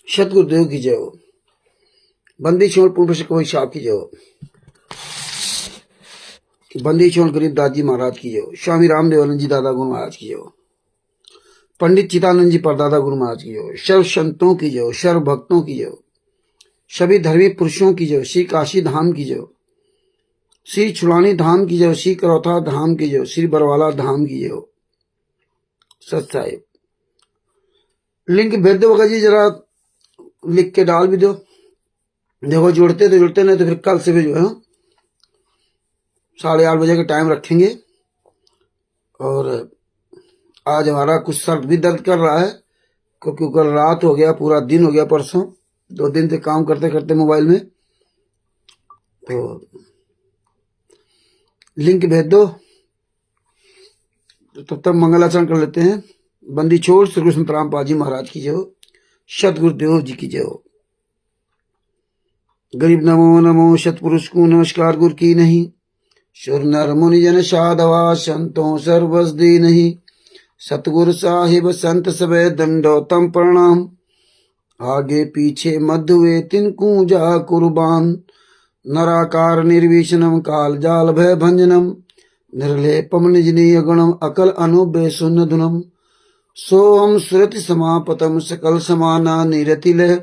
सतगुरुदेव की जय हो। बंदी छोड़ पूर्व से कोई साहब की जय हो। बंदी छोड़ गरीबदास जी महाराज की जय हो। स्वामी रामदेवानंद जी दादा गुरु महाराज की जय हो। पंडित चिदानंद जी परदादा गुरु महाराज की जय हो। सर्व संतों की जय हो। सर्व भक्तों की जय हो। सभी धर्मी पुरुषों की जय हो। श्री काशी धाम की जय हो। श्री छुलानी धाम की जय हो। श्री करौथा धाम की जय हो। श्री बरवाला धाम की जय हो। सत साहिब लिंक भेज दो बगा जी, जरा लिख के डाल भी दो। देखो जुड़ते तो जुड़ते, नहीं तो फिर कल से भी जो है 8:30 बजे का टाइम रखेंगे। और आज हमारा कुछ सर भी दर्द कर रहा है, क्योंकि कल रात हो गया, पूरा दिन हो गया, परसों 2 दिन से काम करते करते मोबाइल में। तो लिंक भेज दो, तो तब तक मंगलाचरण कर लेते हैं। बंदी छोड़ श्री कृष्ण रामपाल जी महाराज की जय हो। सतगुरुदेव जी की जय हो। गरीब नमो नमो सतपुरुष को नमस्कार गुरु की नहीं। सुर नर मुनि जन साधवा संतों सर्वस दी नहीं। सतगुरु साहिब संत सबे दंडोतम प्रणाम। आगे पीछे मध्य वे तिनकू जा कुर्बान। नराकार निर्विशनम काल जाल भय भंजनम। निर्लेपम निजनीय गुणम अकल अनुबे सुन धुनम। सोम सुरति समापतम सकल समाना निरतिले।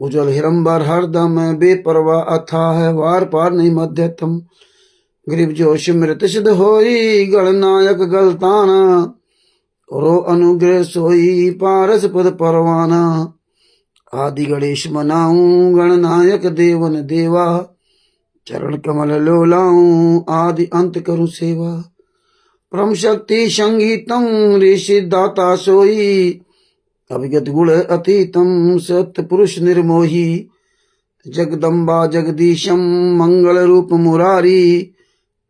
उजल हिरंबर हरदम बेपरवा अथा है वार पार नहीं मध्यतम। गरीब जोश मृत सिद्ध होई गणनायक गलताना। रो अनुग्रह सोई पारस पद परवाना। आदि गणेश मनाऊं गणनायक देवन देवा। चरण कमल लोलाऊं आदि अंत करूं सेवा। परम शक्ति संगीतम ऋषि दाता सोई। अभिगत गुण अतीतम सत्य पुरुष निर्मोही। जगदम्बा जगदीशम मंगल रूप मुरारी।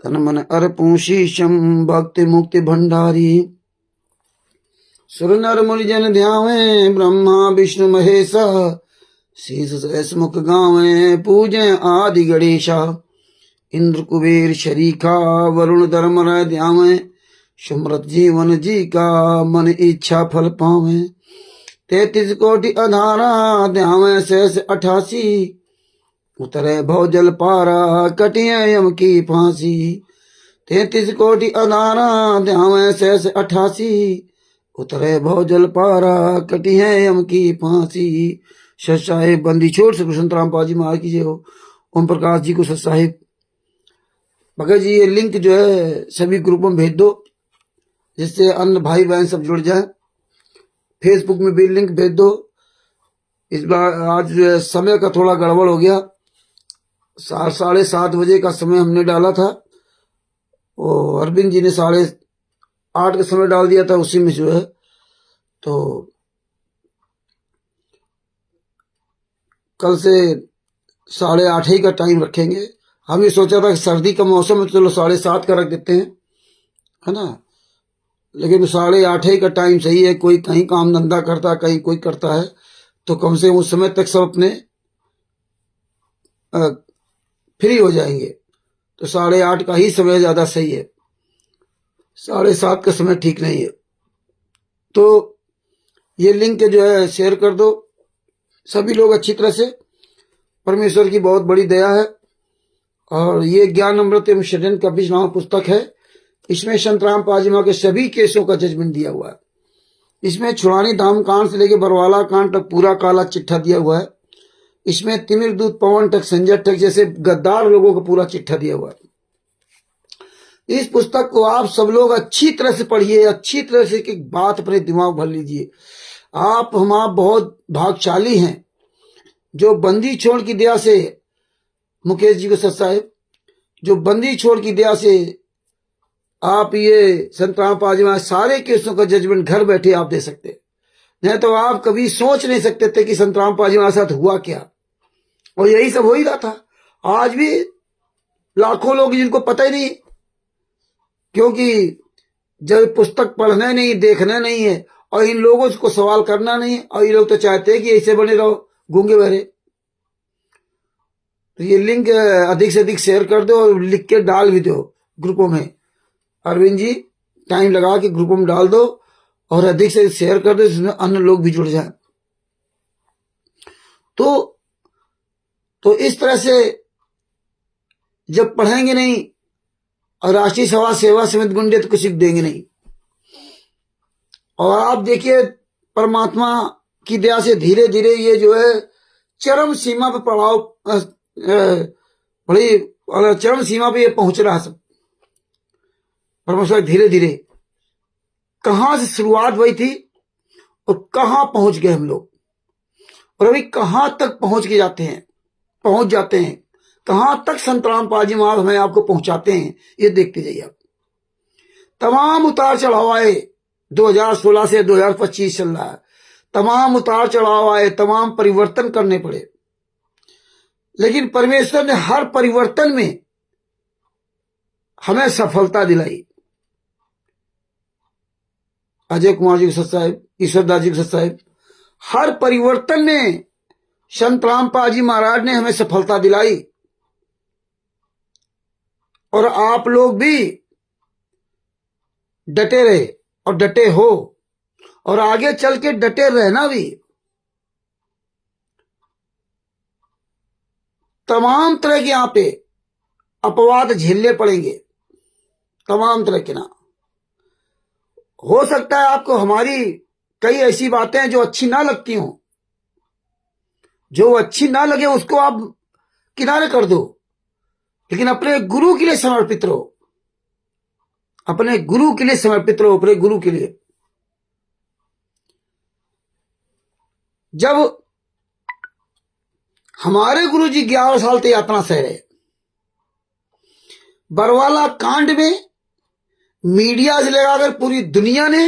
तन मन अर्पूं शीशम भक्ति मुक्ति भंडारी। सुर नर मुनि जन ध्यावे ब्रह्मा विष्णु महेशा। शीस सहस मुख गावे पूजे आदि गणेशा। इंद्र कुबेर शरीखा वरुण धर्म ध्यावे। सुमृत जीवन जी का मन इच्छा फल पावे। 33 कोटि अधारा ध्यावे शेष 88। उतरे भव जल पारा कटिया यम की फांसी। 33 कोटि अधारा ध्यावे शेष 88। उतरे भव जल पारा कटिया यम की फांसी। सत साहिब बंदी छोड़ श्री कृष्ण रामपाल जी महाराज की जय हो। ओम प्रकाश जी को सत साहिब। भगत जी ये लिंक जो है सभी ग्रुपों में भेज दो, जिससे अन्य भाई बहन सब जुड़ जाए। फेसबुक में भी लिंक भेज दो। इस बार आज जो है समय का थोड़ा गड़बड़ हो गया। 7:30 बजे का समय हमने डाला था, और अरविंद जी ने 8:30 का समय डाल दिया था। उसी में जो है तो कल से 8:30 ही का टाइम रखेंगे। हम ये सोचा था कि सर्दी का मौसम है, चलो 7:30 का रख देते हैं, है ना। लेकिन 8:30 का टाइम सही है। कोई कहीं काम धंधा करता है, कहीं कोई करता है, तो कम से कम उस समय तक सब अपने फ्री हो जाएंगे। तो 8:30 का ही समय ज्यादा सही है। 7:30 का समय ठीक नहीं है। तो ये लिंक जो है शेयर कर दो सभी लोग अच्छी तरह से। परमेश्वर की बहुत बड़ी दया है। और ये ज्ञान अमृत एवं षड्यंत्र का बीच नाम पुस्तक है। इसमें संत रामपाल जी महाराज के सभी केसों का जजमेंट दिया हुआ है। इसमें छुड़ानी धाम कांड से लेकर बरवाला कांड तक पूरा काला चिट्ठा दिया हुआ है। इसमें तिमिर दूत पवन तक संजय तक जैसे गद्दार लोगों का पूरा चिट्ठा दिया हुआ है। इस पुस्तक को आप सब लोग अच्छी तरह से पढ़िए, अच्छी तरह से एक बात अपने दिमाग भर लीजिए। आप बहुत भाग्यशाली हैं जो बंदी छोड़ की दया से, मुकेश जी को सत साहिब, जो बंदी छोड़ की दया से आप ये संत रामपाल जी महाराज सारे केसों का जजमेंट घर बैठे आप दे सकते हैं। नहीं तो आप कभी सोच नहीं सकते थे कि संत रामपाल जी महाराज साथ हुआ क्या। और यही सब हो ही रहा था। आज भी लाखों लोग जिनको पता ही नहीं, क्योंकि जब पुस्तक पढ़ना नहीं, देखना नहीं है, और इन लोगों को सवाल करना नहीं, और ये लोग तो चाहते हैं कि ऐसे बने रहो गूंगे बहरे। तो ये लिंक अधिक से अधिक शेयर कर दो और लिख के डाल भी दो ग्रुपों में। अरविंद जी टाइम लगा के ग्रुपों में डाल दो और अधिक से शेयर कर दो, जिसमें अन्य लोग भी जुड़ जाए। तो इस तरह से जब पढ़ेंगे नहीं और राष्ट्रीय समाज सेवा समिति गुंडे तो कुछ देंगे नहीं। और आप देखिए परमात्मा की दया से धीरे धीरे ये जो है चरम सीमा पर पड़ाव बड़ी चरम सीमा पे ये पहुंच रहा है सब। परमेश्वर धीरे धीरे कहां से शुरुआत हुई थी और कहां पहुंच गए हम लोग, और अभी कहां तक पहुंच जाते हैं, कहां तक संत रामपाल जी महाराज हमें आपको पहुंचाते हैं, ये देखते जाइए आप। तमाम उतार चढ़ाव आए, 2016 से 2025 चल रहा है, तमाम उतार चढ़ाव आए, तमाम परिवर्तन करने पड़े, लेकिन परमेश्वर ने हर परिवर्तन में हमें सफलता दिलाई। अजय कुमार जी के सत साहिब, ईश्वरदास जी के सत साहिब, हर परिवर्तन में संत रामपाल जी महाराज ने हमें सफलता दिलाई। और आप लोग भी डटे रहे और डटे हो, और आगे चल के डटे रहना भी। तमाम तरह के यहां पे अपवाद झेलने पड़ेंगे, तमाम तरह के ना। हो सकता है आपको हमारी कई ऐसी बातें जो अच्छी ना लगती हों, जो अच्छी ना लगे उसको आप किनारे कर दो, लेकिन अपने गुरु के लिए समर्पित रहो, अपने गुरु के लिए समर्पित रहो, अपने गुरु के लिए। जब हमारे गुरु जी 11 साल तक यातना सह रहे, बरवाला कांड में मीडिया से लगाकर पूरी दुनिया ने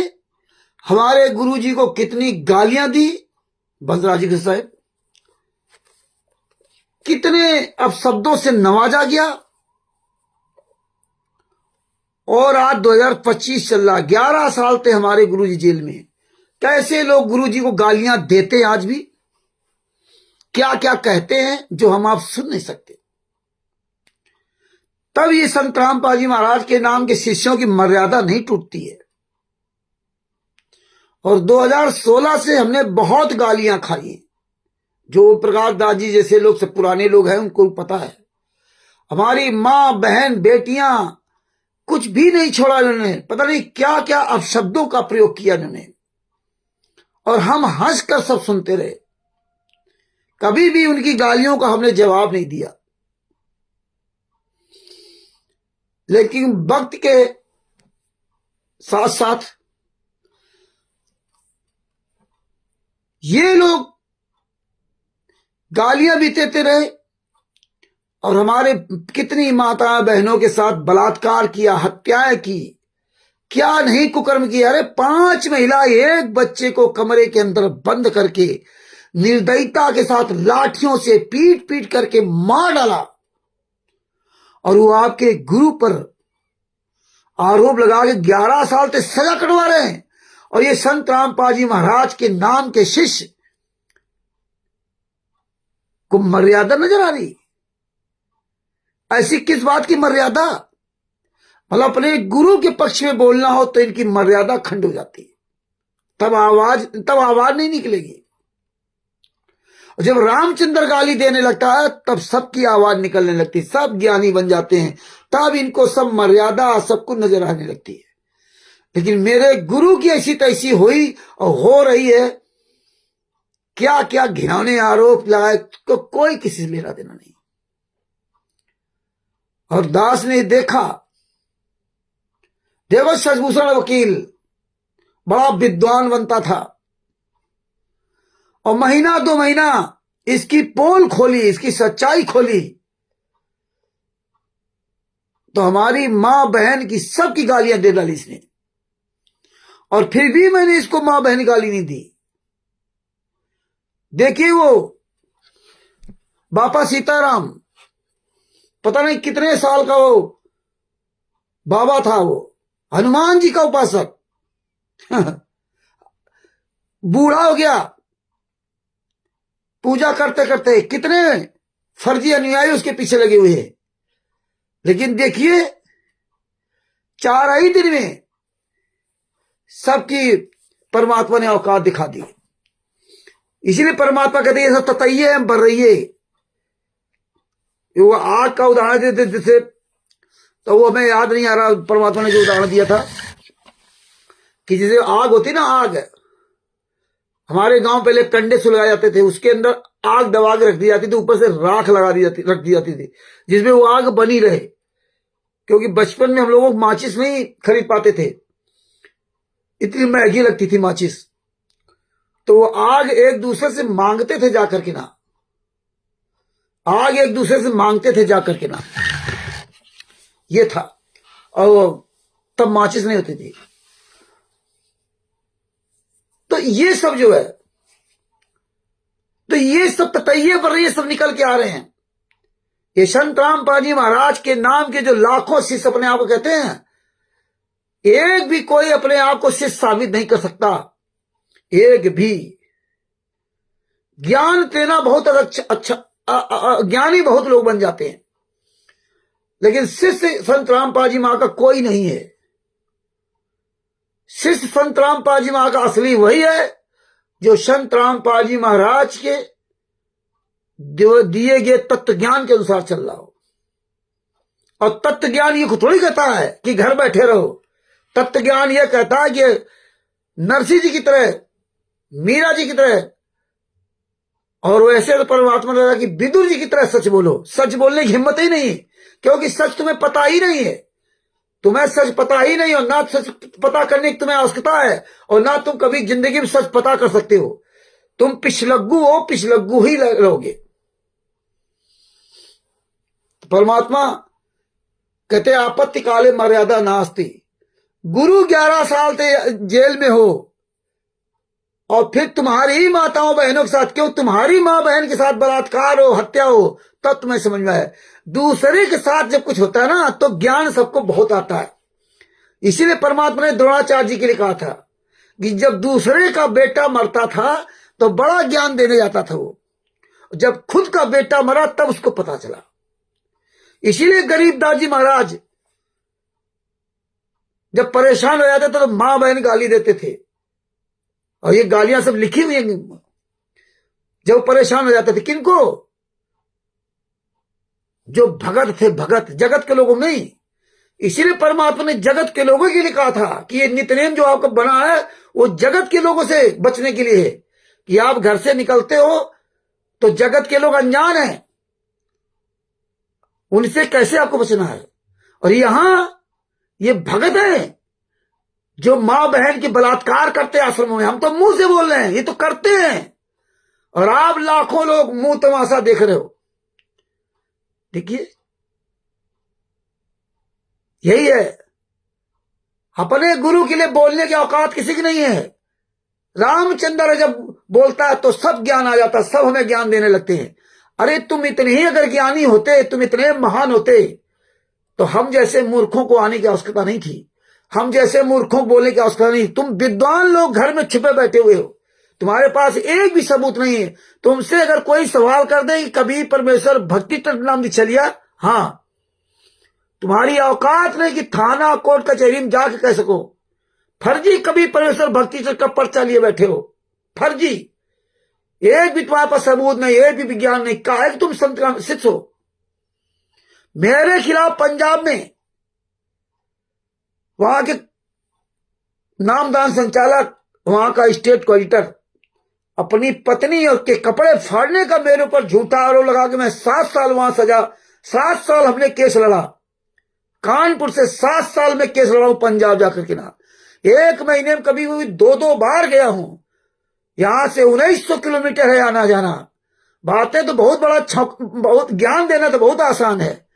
हमारे गुरु जी को कितनी गालियां दी, बलराज जी साहब, कितने अपशब्दों से नवाजा गया। और आज 2025 चल रहा, 11 साल थे हमारे गुरु जी जेल में। कैसे लोग गुरु जी को गालियां देते हैं, आज भी क्या क्या कहते हैं जो हम आप सुन नहीं सकते। तब ये संत रामपाल जी महाराज के नाम के शिष्यों की मर्यादा नहीं टूटती है। और 2016 से हमने बहुत गालियां खाई, जो प्रकाश दास जी जैसे लोग, सब पुराने लोग हैं, उनको पता है। हमारी मां बहन बेटियां कुछ भी नहीं छोड़ा इन्होंने, पता नहीं क्या क्या अपशब्दों का प्रयोग किया इन्होंने, और हम हंसकर सब सुनते रहे। कभी भी उनकी गालियों का हमने जवाब नहीं दिया। लेकिन वक्त के साथ साथ ये लोग गालियां भी देते रहे, और हमारे कितनी माता बहनों के साथ बलात्कार किया, हत्याएं की, क्या नहीं कुकर्म किया। अरे 5 महिला एक बच्चे को कमरे के अंदर बंद करके निर्दयता के साथ लाठियों से पीट पीट करके मार डाला, और वो आपके गुरु पर आरोप लगा के 11 साल तक सजा कटवा रहे हैं। और ये संत रामपाल जी महाराज के नाम के शिष्य को मर्यादा नजर आ रही। ऐसी किस बात की मर्यादा? मतलब अपने गुरु के पक्ष में बोलना हो तो इनकी मर्यादा खंड हो जाती है, तब आवाज नहीं निकलेगी। और जब रामचंद्र गाली देने लगता है तब सबकी आवाज निकलने लगती, सब ज्ञानी बन जाते हैं, तब इनको सब मर्यादा सब कुछ नजर आने लगती है। लेकिन मेरे गुरु की ऐसी तैसी हुई और हो रही है, क्या क्या घिनौने आरोप लगाए, तो कोई किसी से लेना देना नहीं। और दास ने देखा, देखो शशभूषण वकील बड़ा विद्वान बनता था, और महीना 2 महीना इसकी पोल खोली, इसकी सच्चाई खोली, तो हमारी मां बहन की सबकी गालियां दे डाली इसने। और फिर भी मैंने इसको मां बहन गाली नहीं दी। देखिए वो बापा सीताराम, पता नहीं कितने साल का वो बाबा था, वो हनुमान जी का उपासक बूढ़ा हो गया पूजा करते करते, कितने फर्जी अनुयायी उसके पीछे लगे हुए हैं। लेकिन देखिए 4 ही दिन में सबकी परमात्मा ने औकात दिखा दी। इसीलिए परमात्मा कहते हैं ये सब ततैये हैं बर रही है। वो आग का उदाहरण देते जैसे, तो वो हमें याद नहीं आ रहा परमात्मा ने जो उदाहरण दिया था कि जैसे आग होती ना, आग हमारे गांव पहले कंडे सुलगाए जाते थे, उसके अंदर आग दबा के रख दी जाती थी, ऊपर से राख लगा दी जाती रख दी जाती थी जिसमें वो आग बनी रहे। क्योंकि बचपन में हम लोगों को माचिस नहीं खरीद पाते थे, इतनी महंगी लगती थी माचिस, तो वो आग एक दूसरे से मांगते थे जाकर के ना, आग एक दूसरे से मांगते थे जाकर के ना, ये था। और तब माचिस नहीं होती थी। तो ये सब जो है, तो ये सब ततैये पर ये सब निकल के आ रहे हैं। ये संत रामपाल जी महाराज के नाम के जो लाखों शिष्य अपने आप को कहते हैं, एक भी कोई अपने आप को शिष्य साबित नहीं कर सकता, एक भी। ज्ञान देना बहुत अच्छा ज्ञानी बहुत लोग बन जाते हैं, लेकिन शिष्य संत रामपाल जी महाराज का कोई नहीं है। शिष्य संत रामपाल जी महाराज का असली वही है जो संत रामपाल जी महाराज के दिए गए तत्व ज्ञान के अनुसार चल रहा हो। और तत्व ज्ञान ये थोड़ी कहता है कि घर बैठे रहो। तत्व ज्ञान ये कहता है कि नरसिंह जी की तरह, मीरा जी की तरह, और वैसे तो परमात्मा ने कहा कि विदुर जी की तरह सच बोलो। सच बोलने की हिम्मत ही नहीं, क्योंकि सच तुम्हें पता ही नहीं है। तुम्हें सच पता ही नहीं, और ना सच पता करने की तुम्हें आवश्यकता है, और ना तुम कभी जिंदगी में सच पता कर सकते हो। तुम पिछलग्गू हो, पिछलग्गू ही रहोगे। परमात्मा कहते आपत्ति काले मर्यादा नास्ति। गुरु 11 साल से जेल में हो, और फिर तुम्हारी ही माताओं बहनों के साथ, क्यों तुम्हारी माँ बहन के साथ बलात्कार हो, हत्या हो, तब तुम्हें समझ में आए। दूसरे के साथ जब कुछ होता है ना, तो ज्ञान सबको बहुत आता है। इसीलिए परमात्मा ने द्रोणाचार्य जी के लिए कहा था कि जब दूसरे का बेटा मरता था तो बड़ा ज्ञान देने जाता था वो, जब खुद का बेटा मरा तब उसको पता चला। इसीलिए गरीबदास जी महाराज जब परेशान हो जाते थे तो मां बहन गाली देते थे, और ये गालियां सब लिखी हुई हैं। जब परेशान हो जाते थे, किनको? जो भगत थे, भगत, जगत के लोगों नहीं। इसीलिए परमात्मा ने जगत के लोगों के लिए कहा था कि ये नित्यनेम जो आपको बना है वो जगत के लोगों से बचने के लिए है, कि आप घर से निकलते हो तो जगत के लोग अनजान हैं, उनसे कैसे आपको बचना है। और यहां ये भगत है जो मां बहन के बलात्कार करते आश्रमों में। हम तो मुंह से बोल रहे हैं, ये तो करते हैं, और आप लाखों लोग मुंह तमाशा देख रहे हो। देखिए, यही है, अपने गुरु के लिए बोलने की औकात किसी की नहीं है। रामचंद्र जब बोलता है तो सब ज्ञान आ जाता, सब हमें ज्ञान देने लगते हैं। अरे तुम इतने ही अगर ज्ञानी होते, तुम इतने महान होते, तो हम जैसे मूर्खों को आने की आवश्यकता नहीं थी, हम जैसे मूर्खों को बोलने की आवश्यकता नहीं। तुम विद्वान लोग घर में छिपे बैठे हुए हो, तुम्हारे पास एक भी सबूत नहीं है। तुमसे अगर कोई सवाल कर दे कि कभी परमेश्वर भक्ति तत्व नाम लिया लिया, हाँ, तुम्हारी औकात नहीं कि थाना कोर्ट कचहरी में जाके कह सको। फर्जी कभी परमेश्वर भक्ति तत्व का पर्चा लिए बैठे हो, फर्जी। एक भी तुम्हारे पास सबूत नहीं, एक भी विज्ञान नहीं। काहे कि तुम संत का शिष्य हो। मेरे खिलाफ पंजाब में वहां के नामदान संचालक, वहां का स्टेट कोऑर्डिनेटर, अपनी पत्नी और के कपड़े फाड़ने का मेरे ऊपर झूठा आरोप लगा के मैं 7 साल वहां सजा, 7 साल हमने केस लड़ा। कानपुर से 7 साल में केस लड़ा हूं पंजाब जाकर के ना। 1 महीने में कभी भी 2-2 बार गया हूं। यहां से 1900 किलोमीटर है आना जाना। बातें तो बहुत बड़ा, बहुत ज्ञान देना तो बहुत आसान है।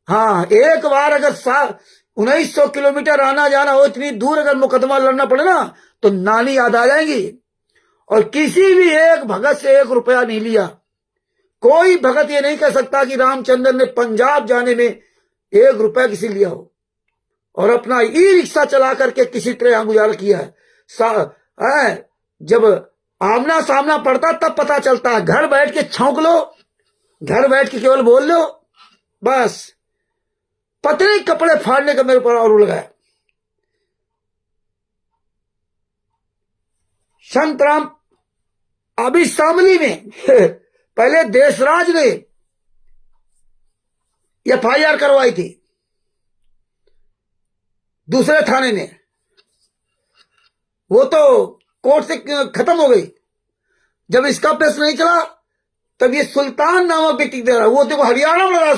हाँ, एक बार अगर 1900 किलोमीटर आना जाना हो, इतनी दूर अगर मुकदमा लड़ना पड़े ना, तो नानी याद आ जाएंगी। और किसी भी एक भगत से 1 रुपया नहीं लिया। कोई भगत ये नहीं कह सकता कि रामचंद्र ने पंजाब जाने में 1 रुपया किसी लिया हो, और अपना ई रिक्शा चला करके किसी तरह गुजारा किया है। जब आमना सामना पड़ता तब पता चलता है। घर बैठ के छौंक लो, घर बैठ के केवल बोल लो, बस। पतले कपड़े फाड़ने का मेरे पर आरोप लगाया। संत राम अभी शामली में पहले देशराज ने FIR करवाई थी दूसरे थाने में, वो तो कोर्ट से खत्म हो गई। जब इसका पेश नहीं चला तब ये सुल्तान नामक व्यक्ति दे रहा, वो देखो हरियाणा में रह रहा,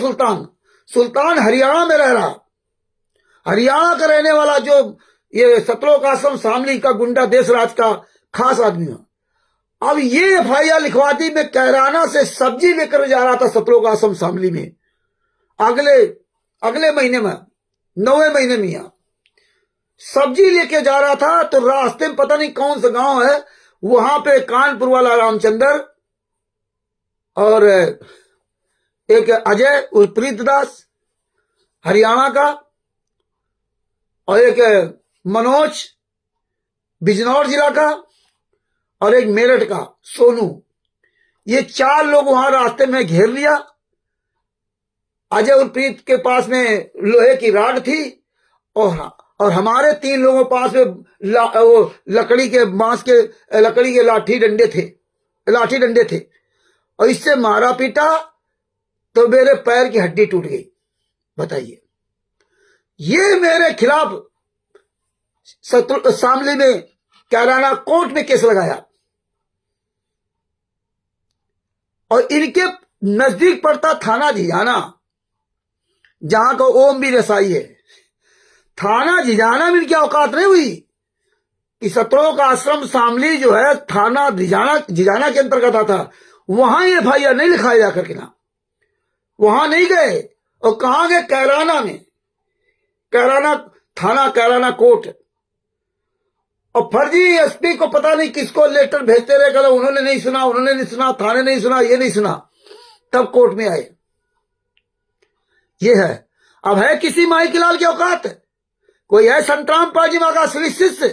सुल्तान हरियाणा में रह रहा, हरियाणा का रहने वाला जो ये सतलोक आश्रम शामली का गुंडा देशराज का खास आदमी है। अब ये FIR लिखवा दी, मैं कैराना से सब्जी लेकर जा रहा था सतलोक आश्रम शामली में, अगले महीने में 9वें महीने में यहां सब्जी लेके जा रहा था, तो रास्ते में पता नहीं कौन सा गांव है, वहां पे कानपुर वाला रामचंद्र और एक अजय उर्प्रीत दास हरियाणा का और एक मनोज बिजनौर जिला का और एक मेरठ का सोनू, ये 4 लोग वहां रास्ते में घेर लिया। अजय उर्प्रीत के पास में लोहे की राड थी और हमारे 3 लोगों के पास में वो लकड़ी के बांस के लकड़ी के लाठी डंडे थे और इससे मारा पीटा तो मेरे पैर की हड्डी टूट गई। बताइए, ये मेरे खिलाफ शामली में कैराना कोर्ट में केस लगाया और इनके नजदीक पड़ता थाना झिझाना, जहां का ओम भी रसाई है। थाना झिझाना में इनकी औकात नहीं हुई कि सतलोक आश्रम शामली जो है थाना झिझाना के अंतर्गत आता, वहां ये FIR नहीं लिखाया जाकर के ना, वहां नहीं गए और कहां गए, कैराना में, कैराना थाना, कैराना कोर्ट। और फर्जी SP को पता नहीं किसको लेटर भेजते रहे, कल उन्होंने नहीं सुना, थाने नहीं सुना, ये नहीं सुना, तब कोर्ट में आए। ये है, अब है किसी माई की लाल की औकात, कोई है संतराम पाजी मां का असली शिष्य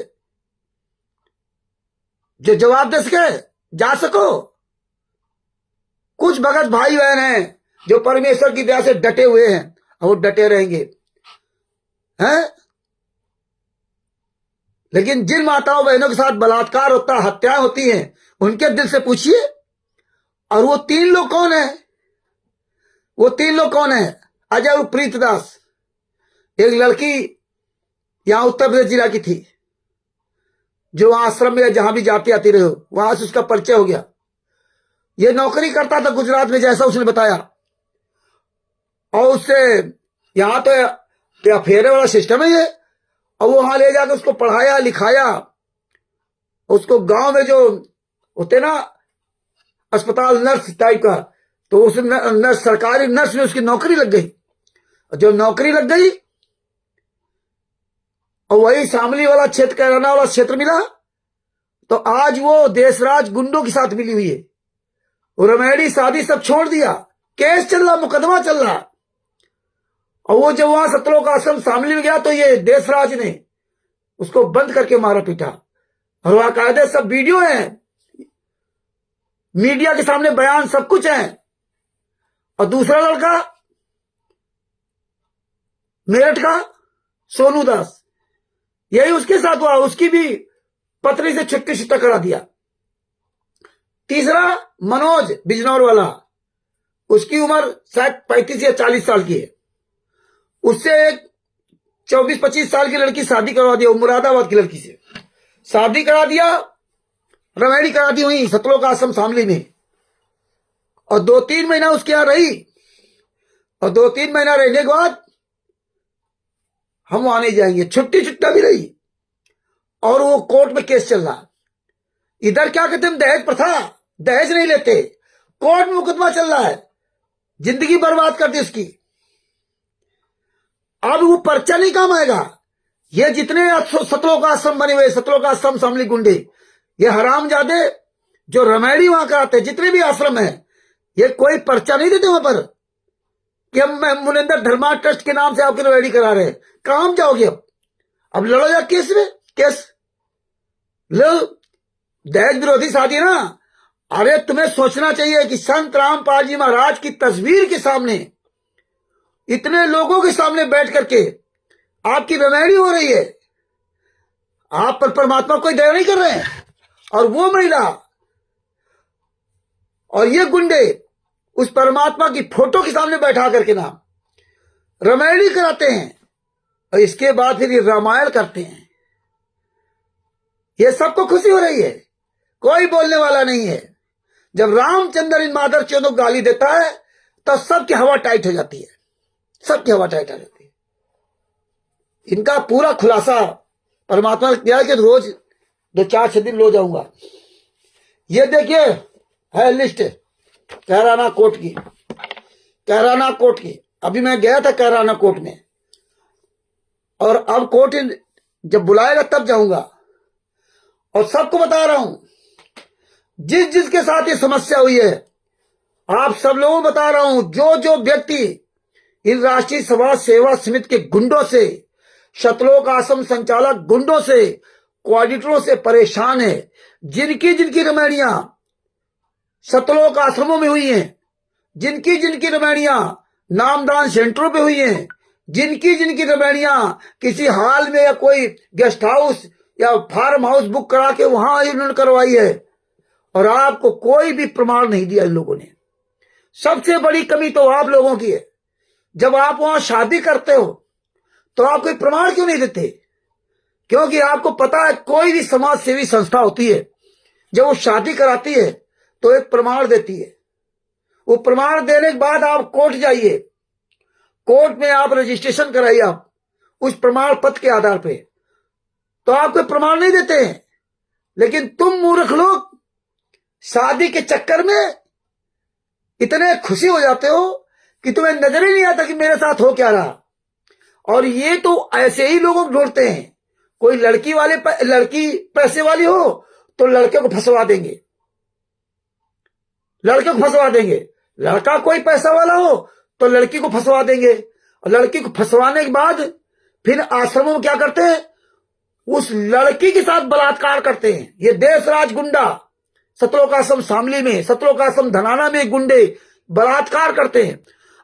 जो जवाब दे सके, जा सको। कुछ भगत भाई बहन हैं जो परमेश्वर की दया से डटे हुए हैं और वो डटे रहेंगे, हैं? लेकिन जिन माताओं बहनों के साथ बलात्कार होता, हत्याएं होती हैं, उनके दिल से पूछिए। और वो 3 लोग कौन है? वो 3 लोग कौन है? अजय उर्प्रीत दास, एक लड़की यहां उत्तर प्रदेश जिला की थी, जो आश्रम में जहां भी जाती आती रहे, वहां से उसका परिचय हो गया। ये नौकरी करता था गुजरात में, जैसा उसने बताया, और उससे यहां तो फेरे वाला सिस्टम है ये, और वो वहां ले जाकर उसको पढ़ाया लिखाया। उसको गांव में जो होते ना अस्पताल नर्स टाइप का, तो उस नर्स, सरकारी नर्स में उसकी नौकरी लग गई। जो नौकरी लग गई और वही शामली वाला क्षेत्र, कैराना वाला क्षेत्र मिला, तो आज वो देशराज गुंडों के साथ मिली हुई है। रमेडी शादी सब छोड़ दिया, केस चल रहा, मुकदमा चल रहा। और वो जब वहां सतलोक आश्रम शामली में गया तो ये देशराज ने उसको बंद करके मारा पीटा, और वह कायदे सब वीडियो है, मीडिया के सामने बयान सब कुछ है। और दूसरा लड़का मेरठ का सोनू दास, यही उसके साथ हुआ, उसकी भी पत्नी से छुट्टी करा दिया। तीसरा मनोज बिजनौर वाला, उसकी उम्र शायद 35 या 40 साल की है, उससे एक 24-25 साल की लड़की शादी करवा दिया, मुरादाबाद की लड़की से शादी करा दिया, रमेडी करा दी हुई सतलोक आश्रम शामली में। और 2-3 महीना उसके यहां रही, और 2-3 महीना रहने के बाद हम वहां नहीं जाएंगे, छुट्टा भी रही, और वो कोर्ट में केस चल रहा। इधर क्या कहते हैं, दहेज प्रथा, दहेज नहीं लेते, कोर्ट में मुकदमा चल रहा है, जिंदगी बर्बाद कर दी उसकी। अब वो पर्चा नहीं काम आएगा। ये जितने सतलोक आश्रम बने हुए, सतलोक आश्रम शामली गुंडे, ये हरामजादे जो रमेडी वहां कराते, जितने भी आश्रम है, ये कोई पर्चा नहीं देते वहां पर कि हम मुनिंदर धर्मा ट्रस्ट के नाम से आपकी रमेडी करा रहे हैं। काम जाओगे अब लड़ो जा केस में, केस लो, दहेज विरोधी शादी ना। अरे तुम्हें सोचना चाहिए कि संत रामपाल जी महाराज की तस्वीर के सामने, इतने लोगों के सामने बैठ करके आपकी रमेडी हो रही है, आप पर परमात्मा कोई दया नहीं कर रहे हैं। और वो महिला और ये गुंडे उस परमात्मा की फोटो के सामने बैठा करके ना रामायणी कराते हैं और इसके बाद फिर ये रामायण करते हैं। ये सबको खुशी हो रही है, कोई बोलने वाला नहीं है। जब रामचंद्र इन मादर चौधों को गाली देता है तब सबकी हवा टाइट हो जाती है, सबकी हवा टाइट हो जाती है। इनका पूरा खुलासा परमात्मा ने किया कि रोज 2-4-6 दिन लो जाऊंगा। ये देखिए है लिस्ट कैराना कोर्ट की, कैराना कोर्ट की। अभी मैं गया था कैराना कोर्ट में और अब कोर्ट जब बुलाएगा तब जाऊंगा। और सबको बता रहा हूं जिस जिसके साथ ये समस्या हुई है, आप सब लोगों को बता रहा हूं, जो जो व्यक्ति इन राष्ट्रीय समाज सेवा समिति के गुंडों से, शतलोक आश्रम संचालक गुंडों से, कोऑर्डिनेटरों से परेशान है, जिनकी जिनकी रामायणियां शतलोक आश्रमों में हुई हैं, जिनकी जिनकी रामायणियां नामदान सेंटरों पे हुई हैं, जिनकी जिनकी रामायणियां किसी हाल में या कोई गेस्ट हाउस या फार्म हाउस बुक करा के वहां इन्होंने करवाई है, और आपको कोई भी प्रमाण नहीं दिया इन लोगों ने। सबसे बड़ी कमी तो आप लोगों की है। जब आप वहां शादी करते हो तो आप कोई प्रमाण क्यों नहीं देते? क्योंकि आपको पता है कोई भी समाज सेवी संस्था होती है, जब वो शादी कराती है तो एक प्रमाण देती है। वो प्रमाण देने के बाद आप कोर्ट जाइए, कोर्ट में आप रजिस्ट्रेशन कराइए आप उस प्रमाण पत्र के आधार पे, तो आप कोई प्रमाण नहीं देते हैं। लेकिन तुम मूर्ख लोग शादी के चक्कर में इतने खुशी हो जाते हो कि तुम्हें नजर ही नहीं आता कि मेरे साथ हो क्या रहा। और ये तो ऐसे ही लोगों को ढूंढते हैं। कोई लड़की पैसे वाली हो तो लड़के को फंसवा देंगे, लड़के को फंसवा देंगे। लड़का कोई पैसा वाला हो तो लड़की को फंसवा देंगे, और लड़की को फंसवाने के बाद फिर आश्रमों में क्या करते हैं, उस लड़की के साथ बलात्कार करते हैं। ये देशराज गुंडा सतलोक आश्रम शामली में, सतलोक आश्रम धनाना में गुंडे बलात्कार करते हैं,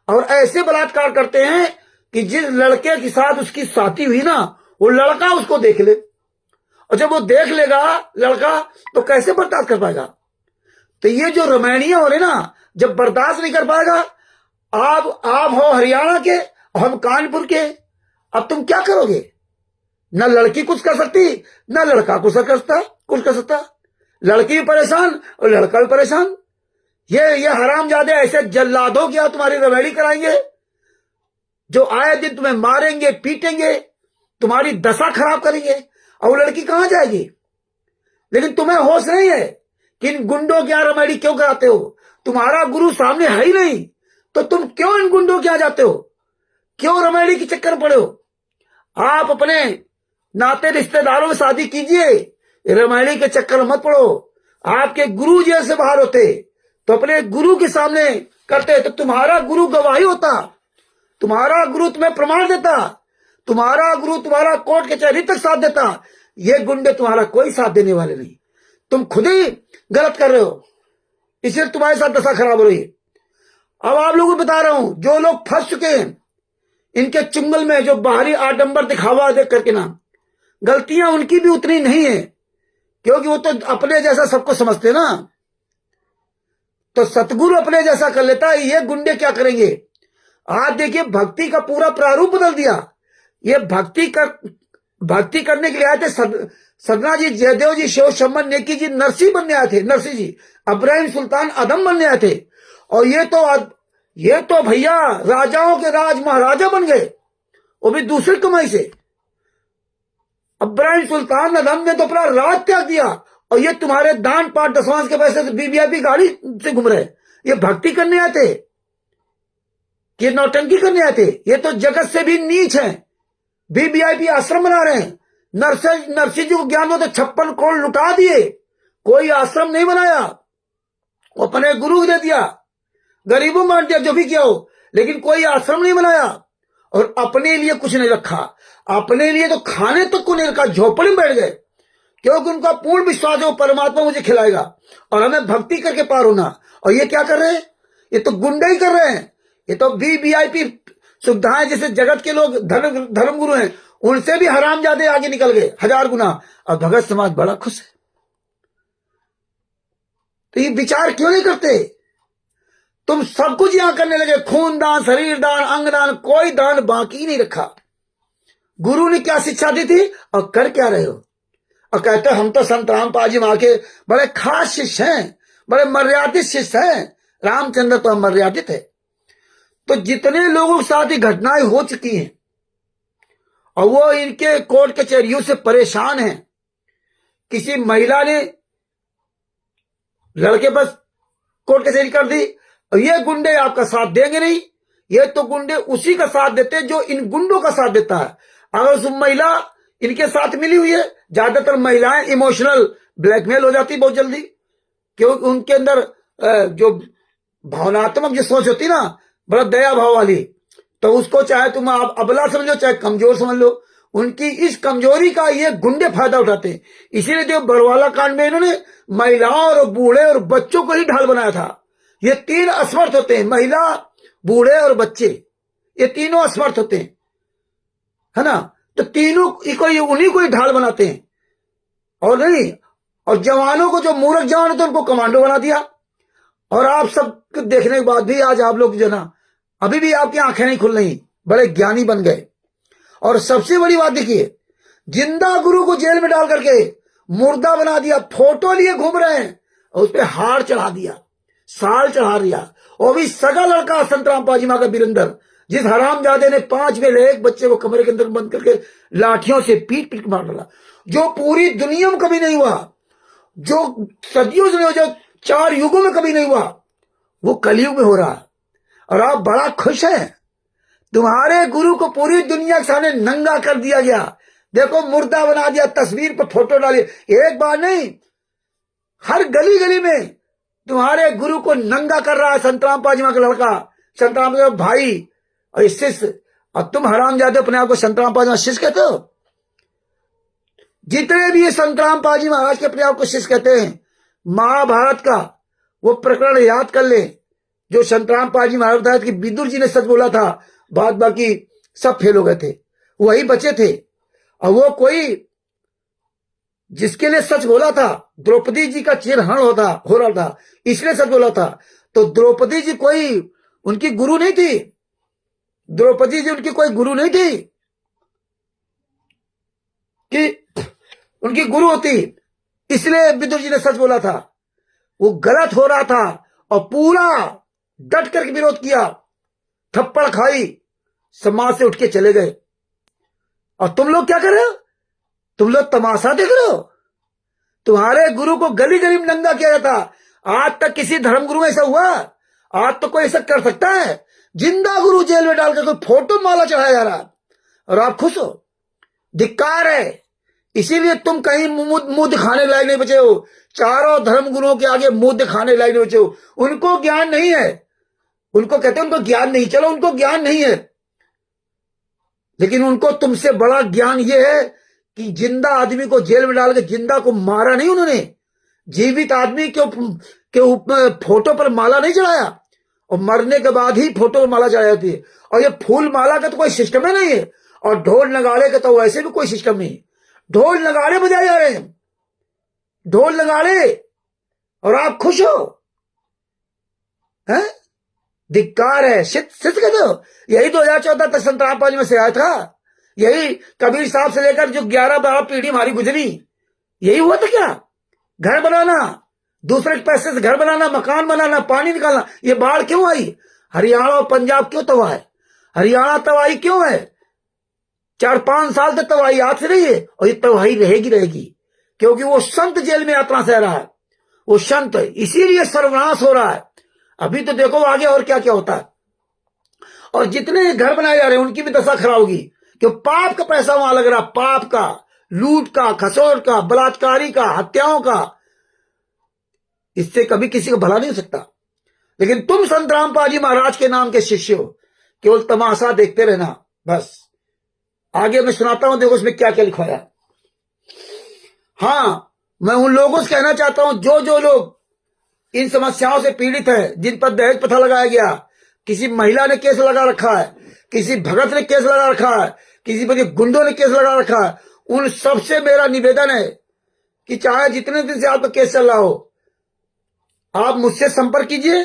और ऐसे बलात्कार करते हैं कि जिस लड़के के साथ उसकी शादी हुई ना, वो लड़का उसको देख ले, और जब वो देख लेगा लड़का तो कैसे बर्दाश्त कर पाएगा। तो ये जो रामायणियां हो रही ना, जब बर्दाश्त नहीं कर पाएगा, आप हो हरियाणा के, हम कानपुर के, अब तुम क्या करोगे? न लड़की कुछ कर सकती, न लड़का कुछ कर सकता। लड़की भी परेशान और लड़का भी परेशान। ये हरामजादे ऐसे जल्लादों की तुम्हारी रामायणी कराएंगे जो आए दिन तुम्हें मारेंगे, पीटेंगे, तुम्हारी दशा खराब करेंगे, और वो लड़की कहां जाएगी? लेकिन तुम्हें होश नहीं है कि इन गुंडों की रामायणी क्यों कराते हो? तुम्हारा गुरु सामने है ही नहीं, तो तुम क्यों इन गुंडों के यहां जाते हो? क्यों रामायणी के चक्कर में पड़े हो? आप अपने नाते रिश्तेदारों में शादी कीजिए, रामायणी के चक्कर में मत पड़ो। आपके गुरु जेल से बाहर होते तो अपने गुरु के सामने करते, तो तुम्हारा गुरु गवाही होता, तुम्हारा गुरु तुम्हें प्रमाण देता, तुम्हारा गुरु तुम्हारा कोर्ट कचहरी तक साथ देता। ये गुंडे तुम्हारा कोई साथ देने वाले नहीं। तुम खुद ही गलत कर रहे हो, इसलिए तुम्हारे साथ दशा खराब हो रही है। अब आप लोगों को बता रहा हूं, जो लोग फंस चुके हैं इनके चुंगल में, जो बाहरी आडंबर दिखावा देख करके ना, गलतियां उनकी भी उतनी नहीं है, क्योंकि वो तो अपने जैसा सबको समझते ना। तो सतगुरु अपने जैसा कर लेता है, ये गुंडे क्या करेंगे? आज देखिए भक्ति का पूरा प्रारूप बदल दिया। ये भक्ति करने के लिए आए थे सदना जी, जयदेव जी, शिव शंभन नेकी जी, नरसिंह बनने आए थे, नरसिंह जी, इब्राहिम सुल्तान आदम बनने आए थे, और ये तो भैया राजाओं के राज महाराजा बन गए, वो भी दूसरी कमाई से। इब्राहिम सुल्तान आदम ने तो अपना राज त्याग दिया, और ये तुम्हारे दान पाठ दसवांश के पैसे से वीवीआईपी गाड़ी से घूम रहे। ये भक्ति करने आए थे, ये नौटंकी करने आए थे? ये तो जगत से भी नीच है। वीवीआईपी आश्रम बना रहे हैं। नरसिंह जी को ज्ञान हो तो 56 करोड़ लुटा दिए, कोई आश्रम नहीं बनाया, वो अपने गुरु को दे दिया, गरीबों में दिया, जो भी किया हो, लेकिन कोई आश्रम नहीं बनाया, और अपने लिए कुछ नहीं रखा। अपने लिए तो खाने तक को नहीं रखा, झोपड़ी में बैठ गए, क्योंकि उनका पूर्ण विश्वास है वो परमात्मा मुझे खिलाएगा और हमें भक्ति करके पार होना। और ये क्या कर रहे हैं? ये तो गुंडे ही कर रहे हैं। ये तो वीवीआईपी सुविधाएं जैसे जगत के लोग धर्म गुरु हैं, उनसे भी हरामजादे आगे निकल गए 1000 गुना, और भगत समाज बड़ा खुश है। तो ये विचार क्यों नहीं करते? तुम सब कुछ यहां करने लगे, खून दान, शरीर दान, अंग दान, कोई दान बाकी नहीं रखा। गुरु ने क्या शिक्षा दी थी और कर क्या रहे हो? और कहते हम तो संत रामपाल जी वहां के बड़े खास शिष्य हैं, बड़े मर्यादित शिष्य हैं। रामचंद्र तो मर्यादित है। तो जितने लोगों के साथ ही घटनाएं हो चुकी हैं और वो इनके कोर्ट कचहरियों से परेशान हैं। किसी महिला ने लड़के पर कोर्ट कचहरी कर दी और ये गुंडे आपका साथ देंगे नहीं। ये तो गुंडे उसी का साथ देते हैं जो इन गुंडों का साथ देता है। अगर उस महिला इनके साथ मिली हुई है, ज्यादातर महिलाएं इमोशनल ब्लैकमेल हो जाती बहुत जल्दी, क्योंकि उनके अंदर जो भावनात्मक जो सोच होती ना, बड़ा दया भाव वाली, तो उसको चाहे तुम आप अबला समझो चाहे कमजोर समझ लो, उनकी इस कमजोरी का ये गुंडे फायदा उठाते हैं। इसीलिए जो बड़वाला कांड में इन्होंने महिलाओं और बूढ़े और बच्चों को ही ढाल बनाया था। ये तीन असमर्थ होते हैं, महिला, बूढ़े और बच्चे, ये तीनों असमर्थ होते हैं, है ना। तो तीनों उन्हीं को ही ढाल बनाते हैं और नहीं। और जवानों को, जो मूर्ख जवान होते हैं, उनको कमांडो बना दिया। और आप सब देखने के बाद भी आज आप लोग जो ना, अभी भी आपकी आंखें नहीं खुल रही, बड़े ज्ञानी बन गए। और सबसे बड़ी बात देखिए, जिंदा गुरु को जेल में डाल करके मुर्दा बना दिया, फोटो लिए घूम रहे हैं और उस पर हार चढ़ा दिया, साल चढ़ा दिया। और भी सगा लड़का संत रामपाल जी मां का वीरेंद्र, जिस हरामजादे ने 5 में एक बच्चे को कमरे के अंदर बंद करके लाठियों से पीट पीट मार डाला, जो पूरी दुनिया में कभी नहीं हुआ, जो सदियों से नहीं हुआ, जो 4 युगों में कभी नहीं हुआ, वो कलयुग में हो रहा है। और आप बड़ा खुश हैं, तुम्हारे गुरु को पूरी दुनिया के सामने नंगा कर दिया गया। देखो, मुर्दा बना दिया, तस्वीर पर फोटो डाली, एक बार नहीं, हर गली गली में तुम्हारे गुरु को नंगा कर रहा है संत रामपाल जी का लड़का, संत रामपाल का भाई और शिष्य। और तुम हरामजादे अपने आप को संत रामपाल जी शिष्य कहते हो। जितने भी ये संत रामपाल जी महाराज के अपने आप को शिष्य कहते हैं, महाभारत का वो प्रकरण याद कर ले, जो संत रामपाल जी महाराज बताया कि विदुर जी ने सच बोला था, बाद बाकी सब फेल हो गए थे, वही बचे थे। और वो कोई जिसके लिए सच बोला था, द्रौपदी जी का चिरहरण हो रहा था, इसलिए सच बोला था। तो द्रौपदी जी कोई उनकी गुरु नहीं थी, द्रौपदी जी उनकी कोई गुरु नहीं थी कि उनकी गुरु होती, इसलिए विदुर जी ने सच बोला था। वो गलत हो रहा था और पूरा डट करके विरोध किया, थप्पड़ खाई, समाज से उठ के चले गए। और तुम लोग क्या कर रहे हो? तुम लोग तमाशा देख रहे हो। तुम्हारे गुरु को गली गली में नंगा किया जाता। आज तक किसी धर्मगुरु में ऐसा हुआ? आज तो कोई ऐसा कर सकता है? जिंदा गुरु जेल में डालकर कोई फोटो माला चढ़ाया जा रहा और आप खुश हो? धिक्कार है। इसीलिए तुम कहीं मुंह दिखाने लायक नहीं बचे हो, चारों धर्मगुरुओं के आगे मुंह दिखाने लायक नहीं बचे हो। उनको ज्ञान नहीं है, उनको कहते हैं उनको ज्ञान नहीं, चलो उनको ज्ञान नहीं है, लेकिन उनको तुमसे बड़ा ज्ञान यह है कि जिंदा आदमी को जेल में डाल के, जिंदा को मारा नहीं उन्होंने, जीवित आदमी के ऊपर फोटो पर माला नहीं चढ़ाया, और मरने के बाद ही फोटो पर माला चढ़ाई जाती है। और ये फूल माला का तो कोई सिस्टम ही नहीं है, और ढोल नगाड़े का तो वैसे भी कोई सिस्टम नहीं। ढोल नगाड़े बजाए जा रहे हैं, ढोल नगाड़े, और आप खुश हो? हैं? धिक्कार है। शिष्य कहते हो। यही 2014 तक संत रामपाल जी में से आया था। यही कबीर साहब से लेकर जो 11-12 पीढ़ी हमारी गुजरी, यही हुआ था क्या? घर बनाना, दूसरे के पैसे से घर बनाना, मकान बनाना, पानी निकालना। ये बाढ़ क्यों आई? हरियाणा और पंजाब क्यों तबाह है? हरियाणा तबाही क्यों है? 4-5 साल तक तबाही आज से रही है, और ये तबाही रहेगी, क्योंकि वो संत जेल में यात्रा से रहा है, वो संत, इसीलिए सर्वनाश हो रहा है। अभी तो देखो आगे और क्या क्या होता है। और जितने घर बनाए जा रहे हैं उनकी भी दशा खराब होगी, क्योंकि पाप का पैसा वहां लग रहा, पाप का, लूट का, खसोट का, बलात्कारी का, हत्याओं का। इससे कभी किसी को भला नहीं हो सकता। लेकिन तुम संत रामपाल जी महाराज के नाम के शिष्य हो, केवल तमाशा देखते रहना बस। आगे मैं सुनाता हूं, देखो उसमें क्या क्या लिखवाया। हाँ, मैं उन लोगों से कहना चाहता हूं जो लोग इन समस्याओं से पीड़ित है, जिन पर दहेज प्रथा लगाया गया, किसी महिला ने केस लगा रखा है, किसी भगत ने केस लगा रखा है, किसी पर गुंडों ने केस लगा रखा है, उन सबसे मेरा निवेदन है कि चाहे जितने दिन से आपका केस चल रहा हो, आप मुझसे संपर्क कीजिए,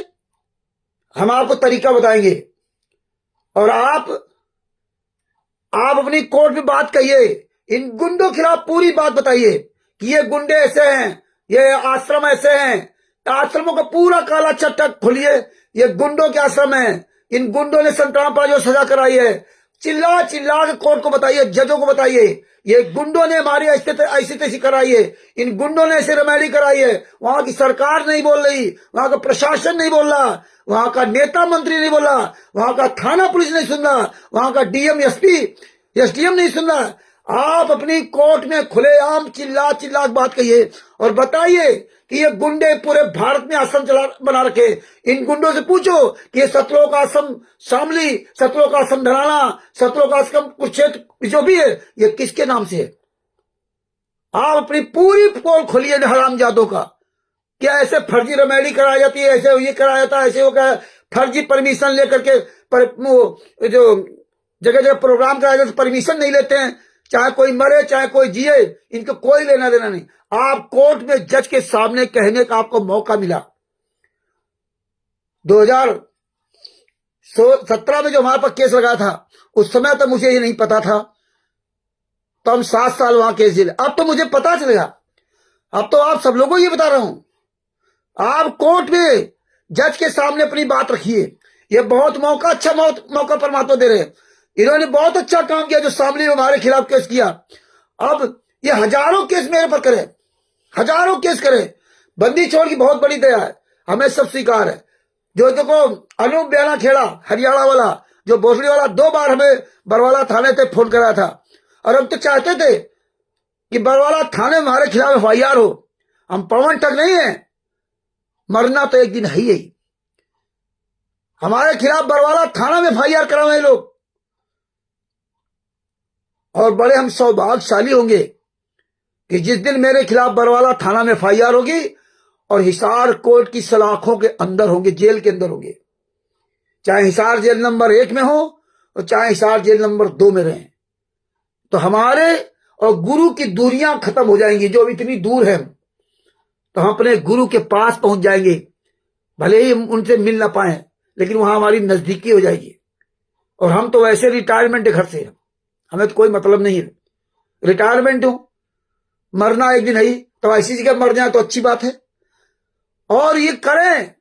हम आपको तरीका बताएंगे और आप अपनी कोर्ट में बात कहिए, इन गुंडों के खिलाफ पूरी बात बताइए कि ये गुंडे ऐसे हैं, ये आश्रम ऐसे हैं। आश्रमों का पूरा काला चट्टा खोलिए, ये गुंडों के आश्रम है, इन गुंडों ने संतराम पर जो सजा कराई है, चिल्ला चिल्ला के कोर्ट को बताइए, जजों को बताइए, ये गुंडों ने हमारी ऐसी तैसी कराई है, इन गुंडों ने ऐसे रमैली कराई है। वहां की सरकार नहीं बोल रही, वहां का प्रशासन नहीं बोल रहा, वहां का नेता मंत्री नहीं बोल रहा, वहां का थाना पुलिस नहीं सुन रहा, वहां का डीएम एसपी एसडीएम नहीं सुन रहा। आप अपनी कोर्ट में खुलेआम चिल्ला चिल्ला बात कहिए और बताइए कि ये गुंडे पूरे भारत में आश्रम बना रखे। इन गुंडों से पूछो कि ये सतलोक आश्रम शामली, सतलोक आश्रम धराना, सतलोक आश्रम कुरुक्षेत्र जो भी है, ये किसके नाम से है? आप अपनी पूरी पोल खोलिए हरामजादों का। क्या ऐसे फर्जी रमैली कराई जाती है, ऐसे ये कराया जाता है, ऐसे हो गया, फर्जी परमिशन लेकर के जो जगह जगह प्रोग्राम कराया जाता है परमिशन नहीं लेते हैं, चाहे कोई मरे चाहे कोई जिए, इनको कोई लेना देना नहीं। आप कोर्ट में जज के सामने कहने का आपको मौका मिला। 2017 में जो हमारे पर केस लगा था, उस समय तो मुझे ये नहीं पता था, तो हम 7 साल वहां केस झेले। अब तो मुझे पता चलेगा, अब तो आप सब लोगों को ये बता रहा हूं। आप कोर्ट में जज के सामने अपनी बात रखिए। ये बहुत अच्छा मौका परमात्मा दे रहे हैं। इन्होंने बहुत अच्छा काम किया जो शामली में हमारे खिलाफ केस किया। अब ये हजारों केस मेरे पर करे, हजारों केस करे। बंदी छोड़ की बहुत बड़ी दया है, हमें सब स्वीकार है। जो देखो अनूप बेना खेड़ा हरियाणा वाला, जो भोसड़ी वाला, 2 बार हमें बरवाला थाने पे फोन कराया था, और हम तो चाहते थे कि बरवाला थाने में हमारे खिलाफ FIR हो। हम पवन ठग नहीं है, मरना तो एक दिन है ही। हमारे खिलाफ बरवाला थाना में FIR कराए लोग, और बड़े हम सौभाग्यशाली होंगे कि जिस दिन मेरे खिलाफ बरवाला थाना में FIR होगी और हिसार कोर्ट की सलाखों के अंदर होंगे, जेल के अंदर होंगे, चाहे हिसार जेल नंबर 1 में हो और चाहे हिसार जेल नंबर 2 में रहें। तो हमारे और गुरु की दूरियां खत्म हो जाएंगी, जो इतनी दूर है, तो हम अपने गुरु के पास पहुंच जाएंगे। भले ही उनसे मिल ना पाए, लेकिन वहां हमारी नजदीकी हो जाएगी। और हम तो वैसे रिटायरमेंट है घर से, हमें तो कोई मतलब नहीं है, रिटायरमेंट हूं, मरना एक दिन है ही, तो ऐसी जगह मर जाए तो अच्छी बात है। और ये करें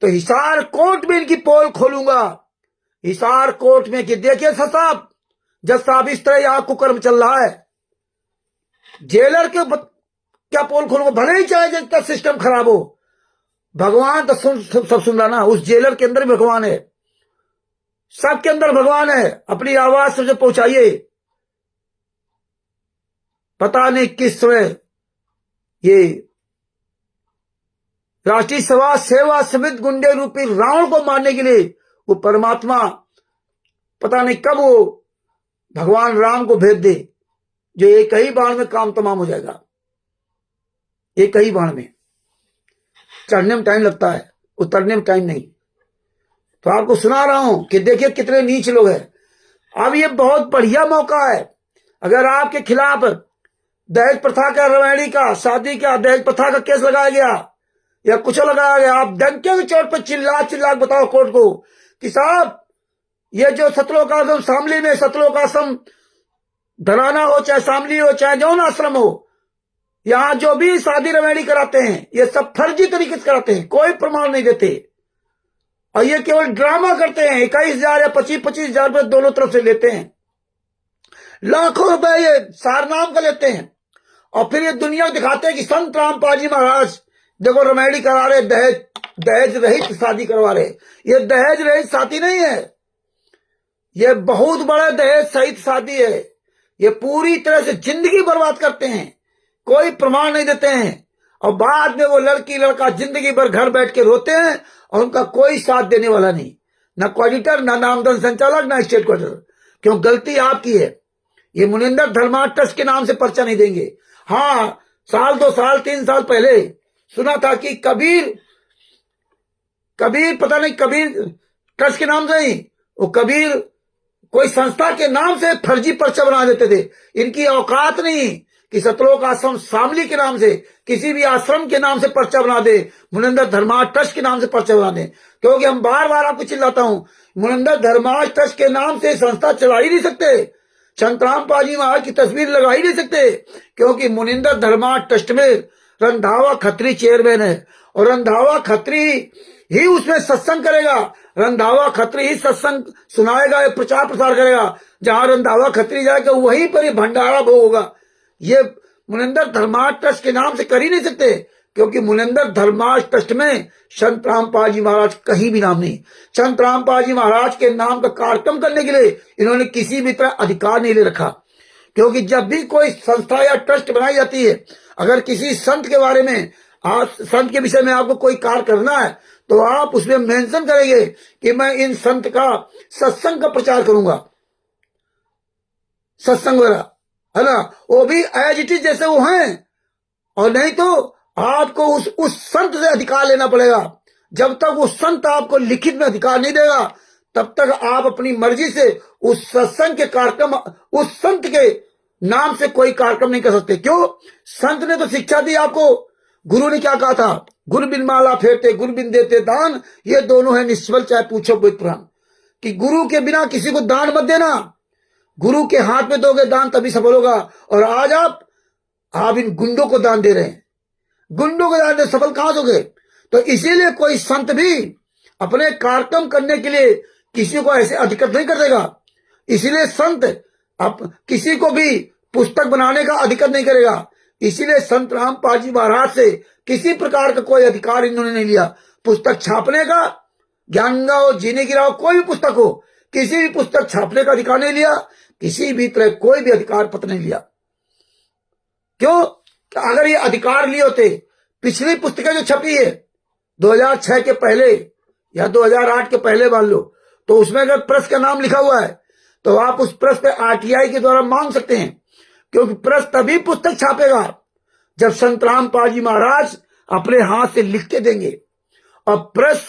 तो हिसार कोर्ट में इनकी पोल खोलूंगा, हिसार कोर्ट में कि देखिए साहब, जज साहब इस तरह आपको कर्म चल रहा है, जेलर के क्या पोल खोलूंगा, भले ही चाहे जितना सिस्टम खराब हो। भगवान तो सब सुन रहा ना, उस जेलर के अंदर भगवान है, सबके अंदर भगवान है। अपनी आवाज से पहुंचाइए। पता नहीं किस समय ये राष्ट्रीय सेवा समित गुंडे रूपी रावण को मारने के लिए वो परमात्मा पता नहीं कब वो भगवान राम को भेज दे, जो एक ही बाण में काम तमाम हो जाएगा। एक ही बाण में, चढ़ने में टाइम लगता है, उतरने में टाइम नहीं। तो आपको सुना रहा हूं कि देखिए कितने नीच लोग हैं। अब ये बहुत बढ़िया मौका है, अगर आपके खिलाफ दहेज प्रथा का, रमैली का, शादी का, दहेज प्रथा का केस लगाया गया या कुछ लगाया गया, आप डंके की चोट पर चिल्ला चिल्ला बताओ कोर्ट को कि साहब ये जो सतलोक आश्रम शामली में, सतलोक आश्रम धराना हो, चाहे शामली हो, चाहे जौन आश्रम हो, यहां जो भी शादी रमैली कराते हैं ये सब फर्जी तरीके से कराते हैं, कोई प्रमाण नहीं देते, और ये केवल ड्रामा करते हैं। 21,000 या 25,000 रुपए दोनों तरफ से लेते हैं, लाखों रुपए ये सारनाम का लेते हैं, और फिर ये दुनिया को दिखाते हैं कि संत रामपाल जी महाराज देखो रमैली करा रहे, दहेज रहित शादी करवा रहे। ये दहेज रहित शादी नहीं है, ये बहुत बड़ा दहेज सहित शादी है। ये पूरी तरह से जिंदगी बर्बाद करते हैं, कोई प्रमाण नहीं देते हैं, और बाद में वो लड़की लड़का जिंदगी भर घर बैठ के रोते हैं, और उनका कोई साथ देने वाला नहीं, ना कोऑर्डिनेटर, ना नामजद संचालक, ना स्टेट कोऑर्डिनेटर। क्यों? गलती आपकी है। ये मुनिंदर धर्मा ट्रस्ट के नाम से पर्चा नहीं देंगे। हाँ, 1 2 साल 3 साल पहले सुना था कि कबीर पता नहीं कबीर ट्रस्ट के नाम से ही, वो कबीर कोई संस्था के नाम से फर्जी पर्चा बना देते थे। इनकी औकात नहीं कि सतलोक आश्रम शामली के नाम से, किसी भी आश्रम के नाम से पर्चा बना दे, मुनिंदर धर्मार्थ ट्रस्ट के नाम से पर्चा बना दे। क्योंकि हम बार बार आपको चिल्लाता हूं, मुनिंदर धर्मार्थ ट्रस्ट के नाम से संस्था चला ही नहीं सकते, संतराम पाजी महाराज की तस्वीर लगा ही नहीं सकते, क्योंकि मुनिंदर धर्मार्थ ट्रस्ट में रंधावा खत्री चेयरमैन है, और रंधावा खत्री ही उसमें सत्संग करेगा, रंधावा खत्री ही सत्संग सुनाएगा, प्रचार प्रसार करेगा। जहां रंधावा खत्री जाएगा वहीं पर ये भंडारा भोग होगा। ये मुनिंदर धर्मार्थ ट्रस्ट के नाम से कर ही नहीं सकते, क्योंकि मुनिंदर धर्मार्थ ट्रस्ट में संत रामपाल जी महाराज कहीं भी नाम नहीं। संत रामपाल जी महाराज के नाम का कार्यक्रम करने के लिए इन्होंने किसी भी तरह अधिकार नहीं ले रखा। क्योंकि जब भी कोई संस्था या ट्रस्ट बनाई जाती है, अगर किसी संत के बारे में, संत के विषय में आपको कोई कार्य करना है, तो आप उसमें मेंशन करेंगे कि मैं इन संत का सत्संग का प्रचार करूंगा, सत्संग वगैरह, है ना, वो भी एज इट इज जैसे वो हैं। और नहीं तो आपको उस संत से अधिकार लेना पड़ेगा। जब तक वो संत आपको लिखित में अधिकार नहीं देगा, तब तक आप अपनी मर्जी से उस सत्संग के कार्यक्रम, उस संत के नाम से कोई कार्यक्रम नहीं कर सकते। क्यों? संत ने तो शिक्षा दी आपको। गुरु ने क्या कहा था? गुरु बिन माला फेरते, गुरु बिन देते दान, ये दोनों है निष्फल, चाहे पूछो बुद्ध पुराण, कि गुरु के बिना किसी को दान मत देना, गुरु के हाथ में दोगे दान तभी सफल होगा। और आज आप इन गुंडों को दान दे रहे हैं, गुंडों को दान दे सफल कहां होगे? तो इसीलिए कोई संत भी अपने कार्यक्रम करने के लिए किसी को ऐसे अधिकृत नहीं कर देगा। इसीलिए संत किसी को भी पुस्तक बनाने का अधिकृत नहीं करेगा। इसीलिए संत रामपाल जी महाराज से किसी प्रकार का कोई अधिकार इन्होंने नहीं लिया। पुस्तक छापने का, ज्ञान हो, जीने की राह, कोई भी पुस्तक हो, किसी भी पुस्तक छापने का अधिकार नहीं लिया, किसी भी तरह कोई भी अधिकार पत्र नहीं लिया। क्यों? अगर ये अधिकार लिए होते, पिछली पुस्तकें जो छपी है 2006 के पहले या 2008 के पहले मान लो, तो उसमें अगर प्रेस का नाम लिखा हुआ है तो आप उस प्रेस पे आरटीआई के द्वारा मांग सकते हैं। क्योंकि प्रेस तभी पुस्तक छापेगा जब संत रामपाल जी महाराज अपने हाथ से लिख के देंगे। और प्रेस,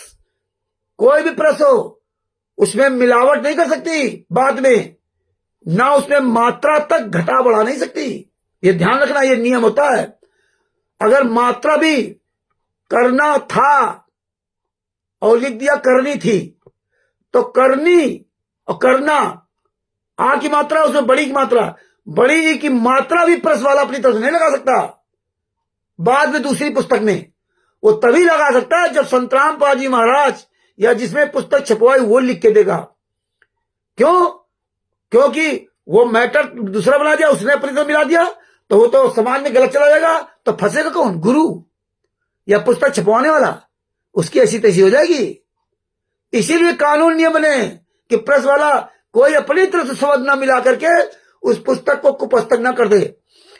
कोई भी प्रेस हो, उसमें मिलावट नहीं कर सकती बाद में, ना उसमें मात्रा तक घटा बढ़ा नहीं सकती। ये ध्यान रखना, ये नियम होता है। अगर मात्रा भी करना था और लिख दिया करनी थी, तो करनी और करना, आ की मात्रा, उसमें बड़ी की मात्रा, बड़ी की मात्रा भी प्रेस वाला अपनी तरफ से नहीं लगा सकता। बाद में दूसरी पुस्तक में वो तभी लगा सकता है जब संत रामपाल जी महाराज या जिसमें पुस्तक छपवाई वो लिख के देगा। क्यों? क्योंकि वो मैटर दूसरा बना दिया, उसने अपनी तरफ मिला दिया, तो वो तो समाज में गलत चला जाएगा। तो फंसेगा कौन? गुरु या पुस्तक छपवाने वाला, उसकी ऐसी तैसी हो जाएगी। इसीलिए कानून नियम बने कि प्रेस वाला कोई अपनी तरफ से शब्द ना मिला करके उस पुस्तक को कुपुस्तक ना कर दे।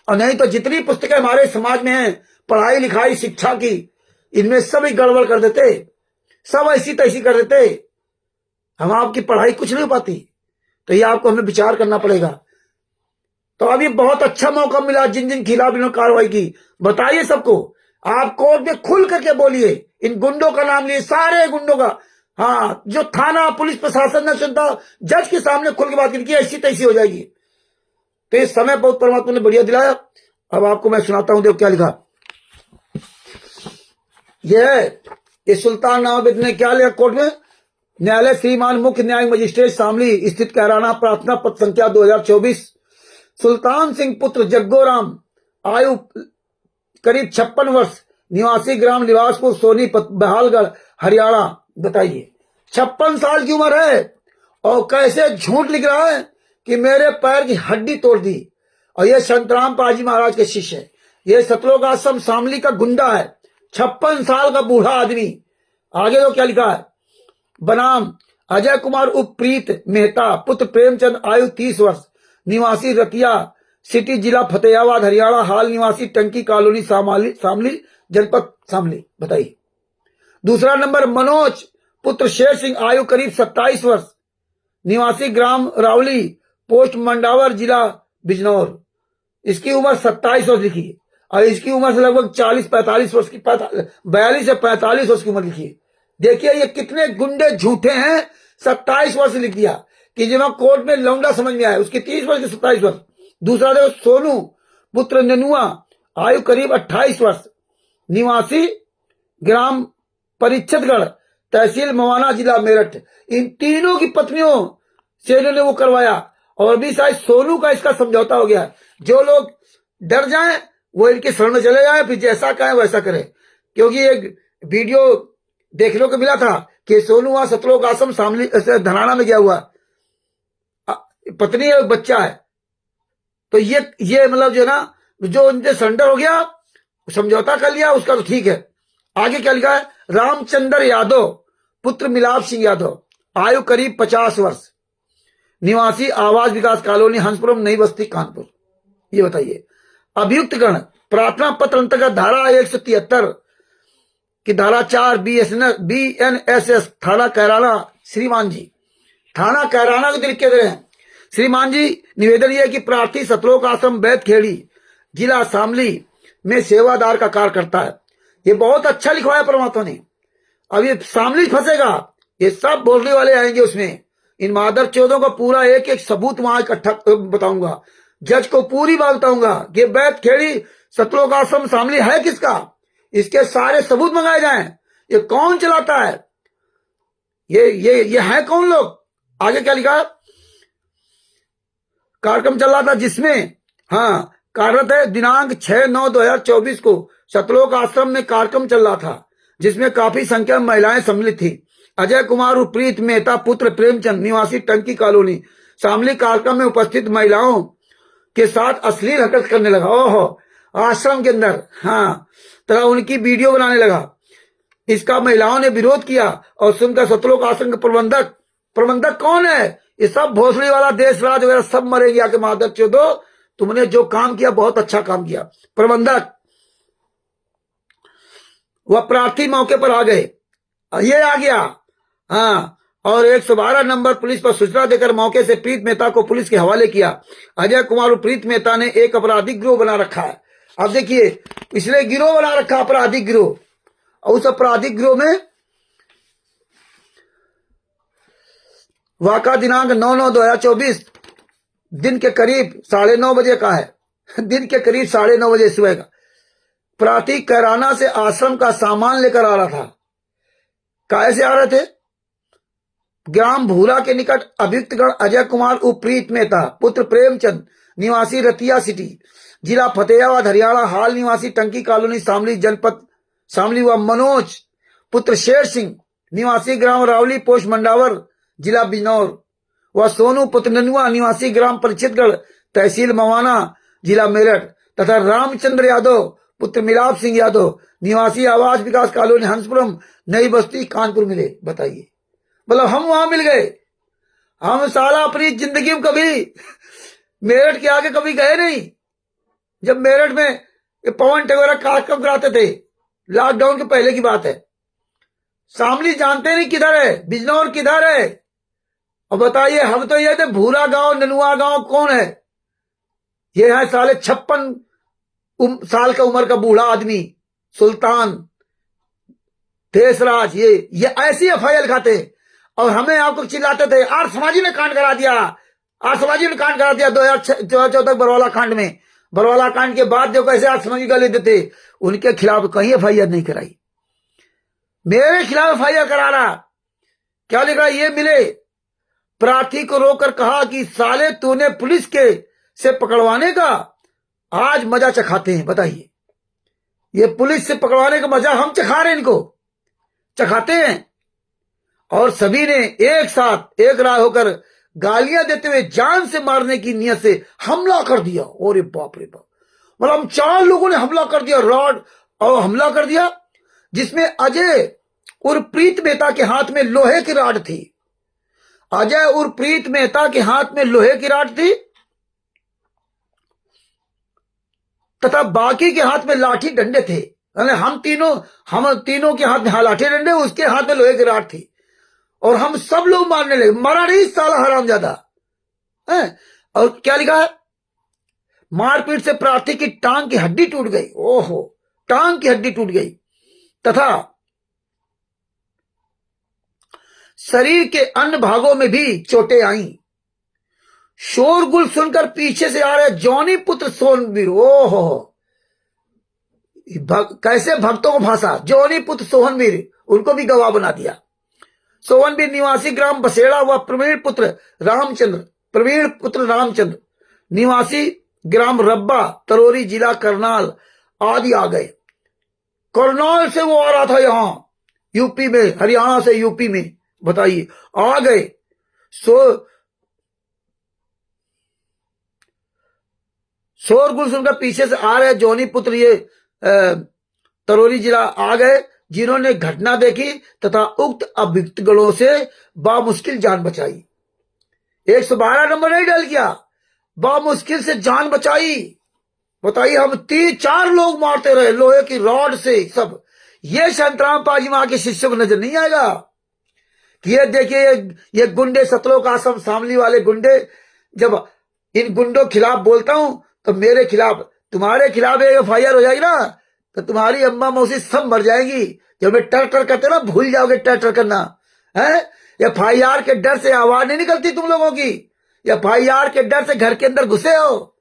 और नहीं तो जितनी पुस्तकें हमारे समाज में हैं, पढ़ाई लिखाई शिक्षा की, इनमें सब ही गड़बड़ कर देते, सब ऐसी तैसी कर देते, हम आपकी पढ़ाई कुछ नहीं हो पाती। तो ये आपको हमें विचार करना पड़ेगा। तो अभी बहुत अच्छा मौका मिला, जिन जिन खिलाफ इन्होंने कार्रवाई की, बताइए सबको, आप कोर्ट में खुल करके बोलिए, इन गुंडों का नाम लिए, सारे गुंडों का। हाँ, जो थाना पुलिस प्रशासन ने सुनता, जज के सामने खुल के बात की, ऐसी तैसी हो जाएगी। तो इस समय बहुत परमात्मा ने बढ़िया दिलाया। अब आपको मैं सुनाता हूं, देखो क्या लिखा। ये सुल्तान नामाबिद ने क्या लिखा कोर्ट में? न्यायालय श्रीमान मुख्य न्यायिक मजिस्ट्रेट शामली स्थित कैराना, प्रार्थना पत्र संख्या 2024। सुल्तान सिंह पुत्र जग्गोराम, आयु करीब 56 वर्ष, निवासी ग्राम निवासपुर, सोनीपत, बहालगढ़, हरियाणा। बताइए, 56 साल की उम्र है और कैसे झूठ लिख रहा है कि मेरे पैर की हड्डी तोड़ दी। और ये संत रामपाल जी महाराज के शिष्य है। ये सतलोक आश्रम शामली का गुंडा है, 56 साल का बूढ़ा आदमी। आगे तो क्या लिखा है? बनाम अजय कुमार उपप्रीत मेहता, पुत्र प्रेमचंद, आयु 30 वर्ष, निवासी रतिया सिटी, जिला फतेहाबाद, हरियाणा, हाल निवासी टंकी कॉलोनी, शामली जनपद शामली। बताइए। दूसरा नंबर मनोज पुत्र शेर सिंह, आयु करीब 27 वर्ष, निवासी ग्राम रावली, पोस्ट मंडावर, जिला बिजनौर। इसकी उम्र 27 वर्ष लिखी है और इसकी उम्र से लगभग 40-45 वर्ष की, 42 से 45 वर्ष की उम्र लिखी है। देखिए ये कितने गुंडे झूठे हैं। 27 वर्ष लिख दिया कि जब कोर्ट में लौंडा समझ में आया, उसकी 30 वर्ष की 27 वर्ष। दूसरा देखो सोनू पुत्र ननुआ आयु करीब 28 वर्ष, निवासी ग्राम परिच्छदगढ़, तहसील मवाना, जिला मेरठ। इन तीनों की पत्नियों से इन्होंने वो करवाया। और अभी शायद सोनू का इसका समझौता हो गया। जो लोग डर जाएं वो इनके शरण में चले जाएं, फिर जैसा कहें वैसा करें। क्योंकि एक वीडियो देखने को मिला था कि सोनू वहां सतलोक आश्रम शामली धनाना में गया हुआ, पत्नी है, बच्चा है। तो ये मतलब जो ना, जो उनसे सरेंडर हो गया, समझौता कर लिया, उसका तो ठीक है। आगे क्या लिखा है? रामचंद्र यादव पुत्र मिलाप सिंह यादव, आयु करीब 50 वर्ष, निवासी आवास विकास कॉलोनी, हंसपुरम, नई बस्ती, कानपुर। ये बताइए, अभियुक्त गण प्रार्थना पत्र अंतर्गत धारा 173 की धारा 4 BNSS थाना कैराना, श्रीमान जी, थाना कैराना को लिख के दे रहे हैं। श्रीमान जी, निवेदन यह कि प्रार्थी सतलोक आश्रम बैतखेड़ी, जिला शामली में सेवादार का कार्य करता है। ये बहुत अच्छा लिखवाया परमात्मा ने। अब ये शामली फंसेगा, ये सब बोलने वाले आएंगे उसमें। इन मादर चौदों का पूरा एक एक सबूत वहां इकट्ठा बताऊंगा, जज को पूरी बात बताऊंगा कि बैतखेड़ी सतलोक आश्रम शामली है किसका, इसके सारे सबूत मंगाए जाएं। ये कौन चलाता है, ये है कौन लोग। आगे क्या लिखा? कार्यक्रम चल रहा था जिसमें कार्यरत है दिनांक 6/9/2024 को सतलोक आश्रम में कार्यक्रम चल रहा था, जिसमें काफी संख्या में महिलाएं सम्मिलित थी। अजय कुमार और प्रीत मेहता पुत्र प्रेमचंद, निवासी टंकी कॉलोनी, शामली, कार्यक्रम में उपस्थित महिलाओं के साथ अश्लील हरकत करने लगा। ओहो, आश्रम के अंदर तरह उनकी वीडियो बनाने लगा। इसका महिलाओं ने विरोध किया और सुनकर सतलोक आश्रम के प्रबंधक कौन है, ये सब भोसड़ी वाला देशराज वगैरह सब मरेंगे आके। मादर चौदो, तुमने जो काम किया बहुत अच्छा काम किया। प्रबंधक वह प्रार्थी मौके पर आ गए, ये आ गया और 112 नंबर पुलिस पर सूचना देकर मौके से प्रीत मेहता को पुलिस के हवाले किया। अजय कुमार और प्रीत मेहता ने एक आपराधिक गिरोह बना रखा है। अब देखिए, इसने गिरोह बना रखा, आपराधिक गिरोह। और उस आपराधिक गिरोह में वाका दिनांक 9/9/2024 दिन के करीब 9:30 बजे का है। दिन के करीब 9:30 बजे सुबह का प्रार्थी कैराना से आश्रम का सामान लेकर आ रहा था। कैसे आ रहे थे? ग्राम भूरा के निकट अभियुक्तगण अजय कुमार उपप्रीत मेहता पुत्र प्रेमचंद, निवासी रतिया सिटी, जिला फतेहाबाद, हरियाणा, हाल निवासी टंकी कॉलोनी, शामली, जनपद शामली, व मनोज पुत्र शेर सिंह, निवासी ग्राम रावली, पोस्ट मंडावर, जिला बिजनौर, व सोनू पुत्र ननुआ, निवासी ग्राम परिच्छदगढ़, तहसील मवाना, जिला मेरठ, तथा रामचंद्र यादव पुत्र मिलाप सिंह यादव, निवासी आवास विकास कॉलोनी, हंसपुरम, नई बस्ती, कानपुर मिले। बताइए, मतलब हम वहां मिल गए। हम साला अपनी जिंदगी में कभी मेरठ के आगे कभी गए नहीं। जब मेरठ में पवन टेगोरा कार्यक्रम कराते थे, लॉकडाउन के पहले की बात है। शामली जानते नहीं किधर है, बिजनौर किधर है। और बताइए, हम तो ये थे भूरा गांव, ननुआ गांव कौन है? ये है साले 56 साल का उम्र का बूढ़ा आदमी, सुल्तान देशराज। ये ऐसी FIR खाते और हमें आपको चिल्लाते थे आर्य समाजी ने कांड करा दिया, आर्य समाजी ने कांड करा दिया 2014 बरवाला कांड में। बरवाला कांड के बाद जो कैसे आर्य समाजी गाली देते, उनके खिलाफ कहीं FIR नहीं कराई। मेरे खिलाफ FIR करा रहा। क्या लिखा? ये मिले, प्रार्थी को रोककर कहा कि साले तूने पुलिस के से पकड़वाने का आज मजा चखाते हैं। बताइए, ये पुलिस से पकड़वाने का मजा हम चखा रहे हैं, इनको चखाते हैं। और सभी ने एक साथ एक राय होकर गालियां देते हुए जान से मारने की नियत से हमला कर दिया। अरे बाप रे बाप, मतलब हम 4 लोगों ने हमला कर दिया, रॉड और हमला कर दिया, जिसमें अजय और प्रीत मेहता के हाथ में लोहे की राड थी। अजय और प्रीत मेहता के हाथ में लोहे की राड थी तथा बाकी के हाथ में लाठी डंडे थे। हम तीनों के हाथ में लाठी डंडे, उसके हाथ में लोहे की राड थी। और हम सब लोग मारने लगे। मरा नहीं साला हरामजादा है। और क्या लिखा है? मारपीट से प्रार्थी की टांग की हड्डी टूट गई। ओहो, टांग की हड्डी टूट गई तथा शरीर के अन्य भागों में भी चोटें आईं। शोरगुल सुनकर पीछे से आ रहे जॉनी पुत्र सोहनवीर, ओहो कैसे भक्तों को फांसा। जॉनी पुत्र सोहनवीर, उनको भी गवाह बना दिया। सोहनवीर निवासी ग्राम बसेड़ा व प्रवीण पुत्र रामचंद्र निवासी ग्राम रब्बा तरोरी जिला करनाल आदि आ गए। करनाल से वो आ रहा था यहां यूपी में, हरियाणा से यूपी में, बताइए आ गए। शोरगुल सुनकर पीछे से आ रहे जॉनी पुत्र ये तरोरी जिला आ गए, जिन्होंने घटना देखी तथा उक्त अभियुक्तगणों से बामुश्किल जान बचाई। 112 नंबर नहीं डाल किया, बामुश्किल से जान बचाई। बताइए, हम 3-4 लोग मारते रहे लोहे की रॉड से सब। ये संतराम पाजी मां के शिष्य को नजर नहीं आएगा कि ये देखिए ये गुंडे, सतलोक आश्रम शामली वाले गुंडे, जब इन गुंडों के खिलाफ बोलता हूं तो मेरे खिलाफ, तुम्हारे खिलाफ एक FIR हो जाएगी ना तो तुम्हारी अम्मा मौसी सब मर जाएगी। जब मैं टर करते ना, भूल जाओगे टर करना है। FIR के डर से आवाज नहीं निकलती तुम लोगों की, FIR के डर से घर के अंदर घुसे हो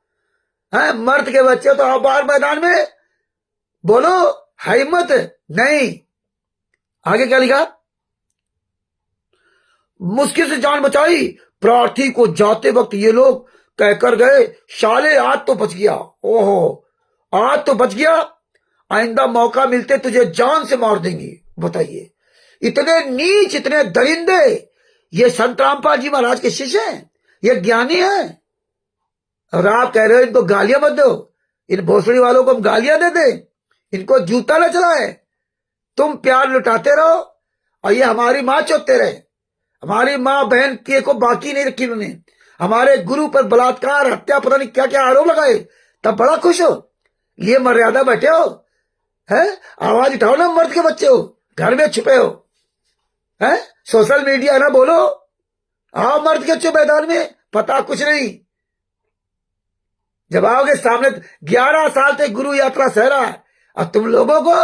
हैं। मर्द के बच्चे तो आप बाहर मैदान में बोलो, हिम्मत नहीं। आगे क्या लिखा, मुश्किल से जान बचाई। प्रार्थी को जाते वक्त ये लोग कहकर गए, शाले आज तो बच गया, ओहो आज तो बच गया, आइंदा मौका मिलते तुझे जान से मार देंगे। बताइए, इतने नीच, इतने दरिंदे ये संत रामपाल जी महाराज के शिष्य हैं, ये ज्ञानी हैं। और आप कह रहे हो इनको गालियां मत दो, इन भोसड़ी वालों को हम गालियां दे दें, इनको जूता न चलाए। तुम प्यार लुटाते रहो और ये हमारी मां चोतते रहे। हमारी मां बहन के को बाकी नहीं रखी उन्होंने। हमारे गुरु पर बलात्कार, हत्या, पता नहीं क्या क्या आरोप लगाए, तब बड़ा खुश हो, ये मर्यादा बैठे हो है। आवाज उठाओ ना, मर्द के बच्चे हो, घर में छुपे हो है। सोशल मीडिया ना बोलो, आओ मर्द के बच्चे मैदान में, पता कुछ नहीं। जब आओगे सामने, 11 साल तक गुरु यात्रा सह रहा है और तुम लोगों को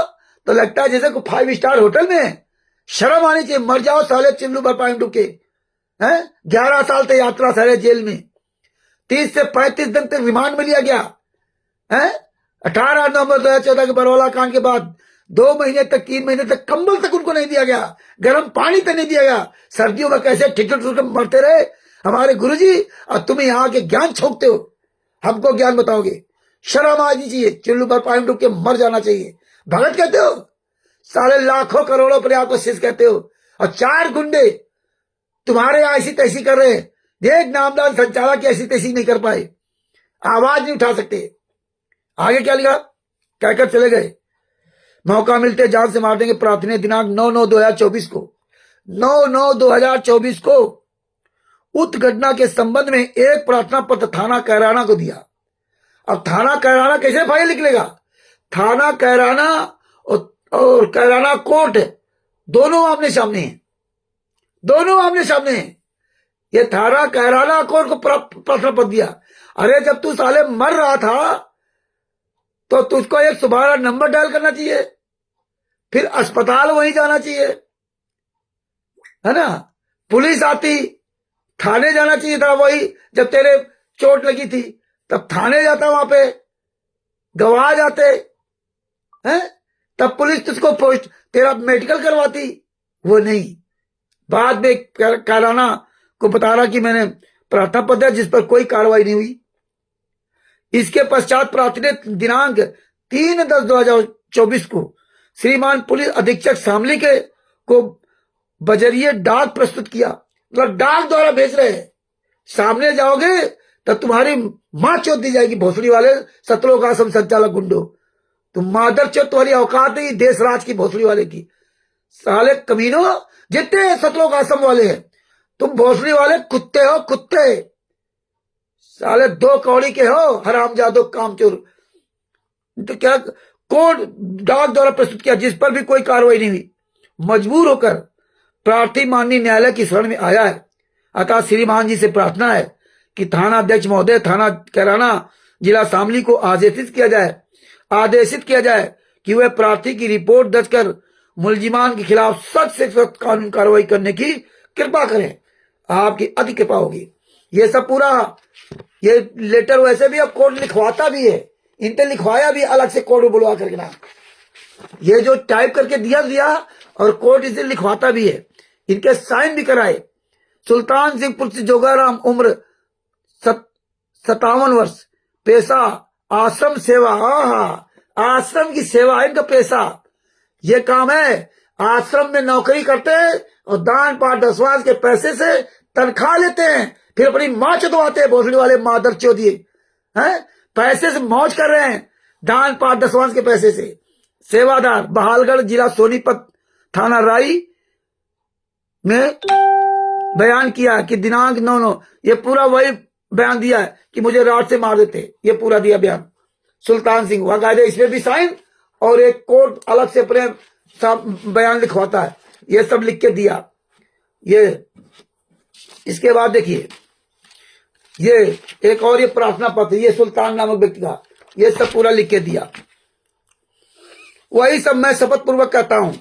तो लगता है जैसे को 5 स्टार होटल में। शर्म आनी चाहिए, मर जाओ साले चिल्लू भरपाई डुबके हैं। 11 साल तक यात्रा सह रहे जेल में, 30 से 35 दिन तक रिमांड में लिया गया है। 18 नवंबर 2014 के बरौला कांड के बाद 2 महीने तक, 3 महीने तक कंबल तक उनको नहीं दिया गया, गर्म पानी तक नहीं दिया गया। सर्दियों में कैसे ठिठुर मरते रहे हमारे गुरुजी, और तुम यहाँ के ज्ञान छोकते हो, हमको ज्ञान बताओगे। शर्म आनी चाहिए, चिल्लू पर पानी डूब के मर जाना चाहिए। भगत कहते हो, सारे लाखों करोड़ों पर आपको शिष्य कहते हो, और 4 गुंडे तुम्हारे यहां ऐसी तैसी कर रहे हैं। देख नामदार संचालक की ऐसी तैसी नहीं कर पाए, आवाज नहीं उठा सकते। आगे क्या लिखा, कहकर चले गए, मौका मिलते जान से मार देंगे। प्रार्थी ने दिनांक 9/9/2024 को 9/9/2024 को उक्त घटना के संबंध में एक प्रार्थना पत्र थाना कैराना को दिया। अब थाना कैराना कैसे फाइल निकलेगा, थाना कैराना और कैराना कोर्ट दोनों आमने सामने हैं, दोनों आमने सामने हैं। ये थाना कैराना कोर्ट को प्रार्थना पत्र दिया। अरे जब तू साले मर रहा था तो तुझको 112 नंबर डायल करना चाहिए, फिर अस्पताल वहीं जाना चाहिए, है ना। पुलिस आती, थाने जाना चाहिए था। वही जब तेरे चोट लगी थी तब थाने जाता, वहां पे गवाह जाते हैं, तब पुलिस तुझको पोस्ट तेरा मेडिकल करवाती, वो नहीं। बाद में कैराना को बता रहा कि मैंने प्रार्थना पत्र जिस पर कोई कार्रवाई नहीं हुई। इसके पश्चात प्रार्थी ने दिनांक 3/10/2024 को श्रीमान पुलिस अधीक्षक शामली के को बजरिए डाक प्रस्तुत किया। मतलब डाक द्वारा भेज रहे हैं, सामने जाओगे तो तुम्हारी मां चोट दी जाएगी। भोसड़ी वाले सतलोक आश्रम संचालक गुंडो, तुम मादर चोट, तुम्हारी औकात नहीं देश राज की भोसड़ी वाले की। साले कमीनों, जितने सतलोक आश्रम वाले हैं, तुम भोसड़ी वाले कुत्ते हो, कुत्ते साले 2 कौड़ी के हो, हरामजादो कामचोर। तो क्या कोर्ट डाक द्वारा प्रस्तुत किया, जिस पर भी कोई कार्रवाई नहीं हुई। मजबूर होकर प्रार्थी माननीय न्यायालय की शरण में आया है। अतः श्रीमान जी से प्रार्थना है कि थाना अध्यक्ष महोदय, थाना कैराना, जिला शामली को आदेशित किया जाए कि वह प्रार्थी की रिपोर्ट दर्ज कर मुलजिमान के खिलाफ सख्त से सख्त कानून कार्रवाई करने की कृपा करें। आपकी अति कृपा होगी। ये सब पूरा, ये लेटर वैसे भी अब कोर्ट लिखवाता भी है, इनने लिखवाया भी अलग से कोर्ट बुलवा करके ना, ये जो टाइप करके दिया और कोर्ट इसे लिखवाता भी है, इनके साइन भी कराए। सुल्तान सिंह पुत्र जोगाराम, उम्र 57 वर्ष, पेशा आश्रम सेवा। आश्रम की सेवा है इनका पेशा, ये काम है। आश्रम में नौकरी करते हैं और दान पाठ दसवांश के पैसे से तनख्वाह लेते हैं, फिर अपनी माँ चुदवाते हैं, भोसड़ी वाले मादर चौधरी हैं, पैसे से मौज कर रहे हैं, दान पाठ दसवांश के पैसे से। सेवादार, बहालगढ़ जिला सोनीपत थाना राई में बयान किया कि दिनांक 9/9, ये पूरा वही बयान दिया है कि मुझे रात से मार देते, ये पूरा दिया बयान सुल्तान सिंह। बाकायदे इसमें भी साइन और एक कोर्ट अलग से अपने बयान लिखवाता है, ये सब लिख के दिया। ये इसके बाद देखिए, ये एक और ये प्रार्थना पत्र, ये सुल्तान नामक व्यक्ति का, ये सब पूरा लिख के दिया। वही सब मैं शपथ पूर्वक कहता हूं।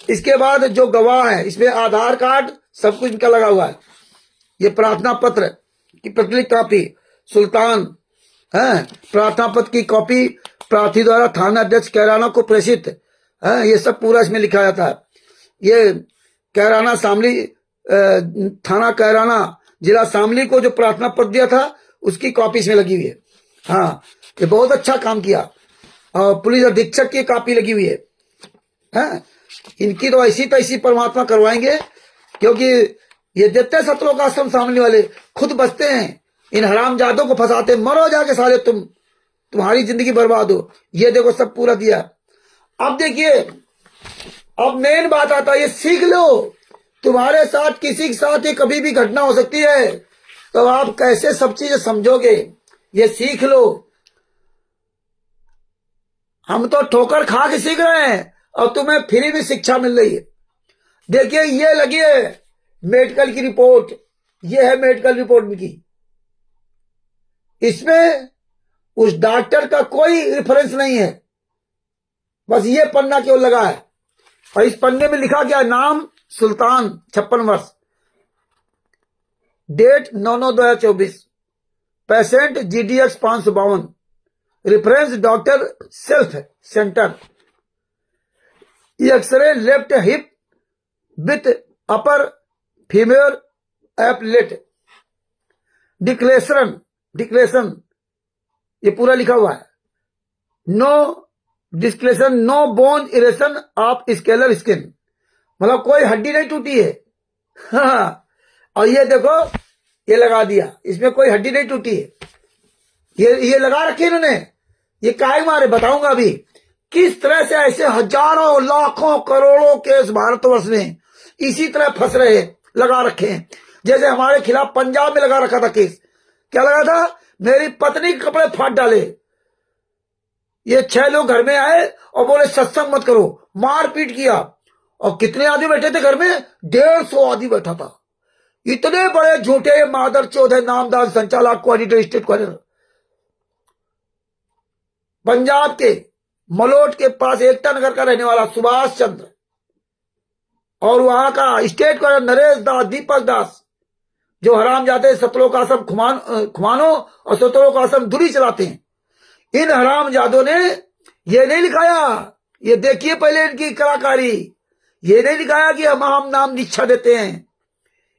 इसके बाद जो गवाह है, इसमें आधार कार्ड सब कुछ इनका लगा हुआ है। ये प्रार्थना पत्र की प्रतिलिखित कॉपी सुल्तान है, प्रार्थना पत्र की कॉपी प्रार्थी द्वारा थाना अध्यक्ष कैराना को प्रेषित है, ये सब पूरा इसमें लिखा जाता है। ये कैराना शामली, थाना कैराना जिला शामली को जो प्रार्थना पत्र दिया था उसकी कॉपी इसमें लगी हुई है। हाँ, ये बहुत अच्छा काम किया। और पुलिस अधीक्षक की कॉपी लगी हुई है। इनकी तो ऐसी तैसी परमात्मा करवाएंगे, क्योंकि ये देते सतलोक आश्रम सामने वाले खुद बचते हैं, इन हरामजादों को फंसाते, मरो जाके साले तुम, तुम्हारी जिंदगी बर्बाद हो। ये देखो सब पूरा दिया। अब देखिए, अब मेन बात आता है, ये सीख लो। तुम्हारे साथ किसी के साथ ही कभी भी घटना हो सकती है, तो आप कैसे सब चीजें समझोगे, ये सीख लो। हम तो ठोकर खा के सीख रहे हैं और तुम्हें फ्री में शिक्षा मिल रही है। देखिए, ये लगी है मेडिकल की रिपोर्ट, ये है मेडिकल रिपोर्ट की। इसमें उस डॉक्टर का कोई रेफरेंस नहीं है, बस ये पन्ना केवल लगा है। और इस पन्ने में लिखा गया नाम सुल्तान 56 वर्ष, date 9/9/2024, patient GDX 552, reference doctor self centre, x-ray left hip with upper female एपलेट, डिक्लेरेशन ये पूरा लिखा हुआ है। No dislocation, no bone erosion of scalar skin, मतलब कोई हड्डी नहीं टूटी है। हाँ, और ये देखो, ये लगा दिया, इसमें कोई हड्डी नहीं टूटी है। ये लगा रखे इन्होंने, ये काहे मारे बताऊंगा अभी। किस तरह से ऐसे हजारों लाखों करोड़ों केस भारतवर्ष में इसी तरह फंस रहे, लगा रखे हैं। जैसे हमारे खिलाफ पंजाब में लगा रखा था केस, क्या लगा था, मेरी पत्नी के कपड़े फाड़ डाले। ये 6 लोग घर में आए और बोले सत्संग मत करो, मारपीट किया। और कितने आदमी बैठे थे घर में, 150 आदमी बैठा था। इतने बड़े झूठे मादर चौध है, नामदार संचालक कोऑर्डिनेटर स्टेट कोऑर्डिनेटर, पंजाब के मलोट के पास एकता नगर का रहने वाला सुभाष चंद्र, और वहां का स्टेट कोऑर्डिनेटर नरेश दास, दीपक दास, जो हरामजादे सतलोक आश्रम खुमानो और सतलोक आश्रम दूरी चलाते हैं। इन हरामजादों ने ये नहीं लिखाया, ये देखिए पहले इनकी कलाकारी, ये नहीं लिखाया कि हम नाम दीक्षा देते हैं,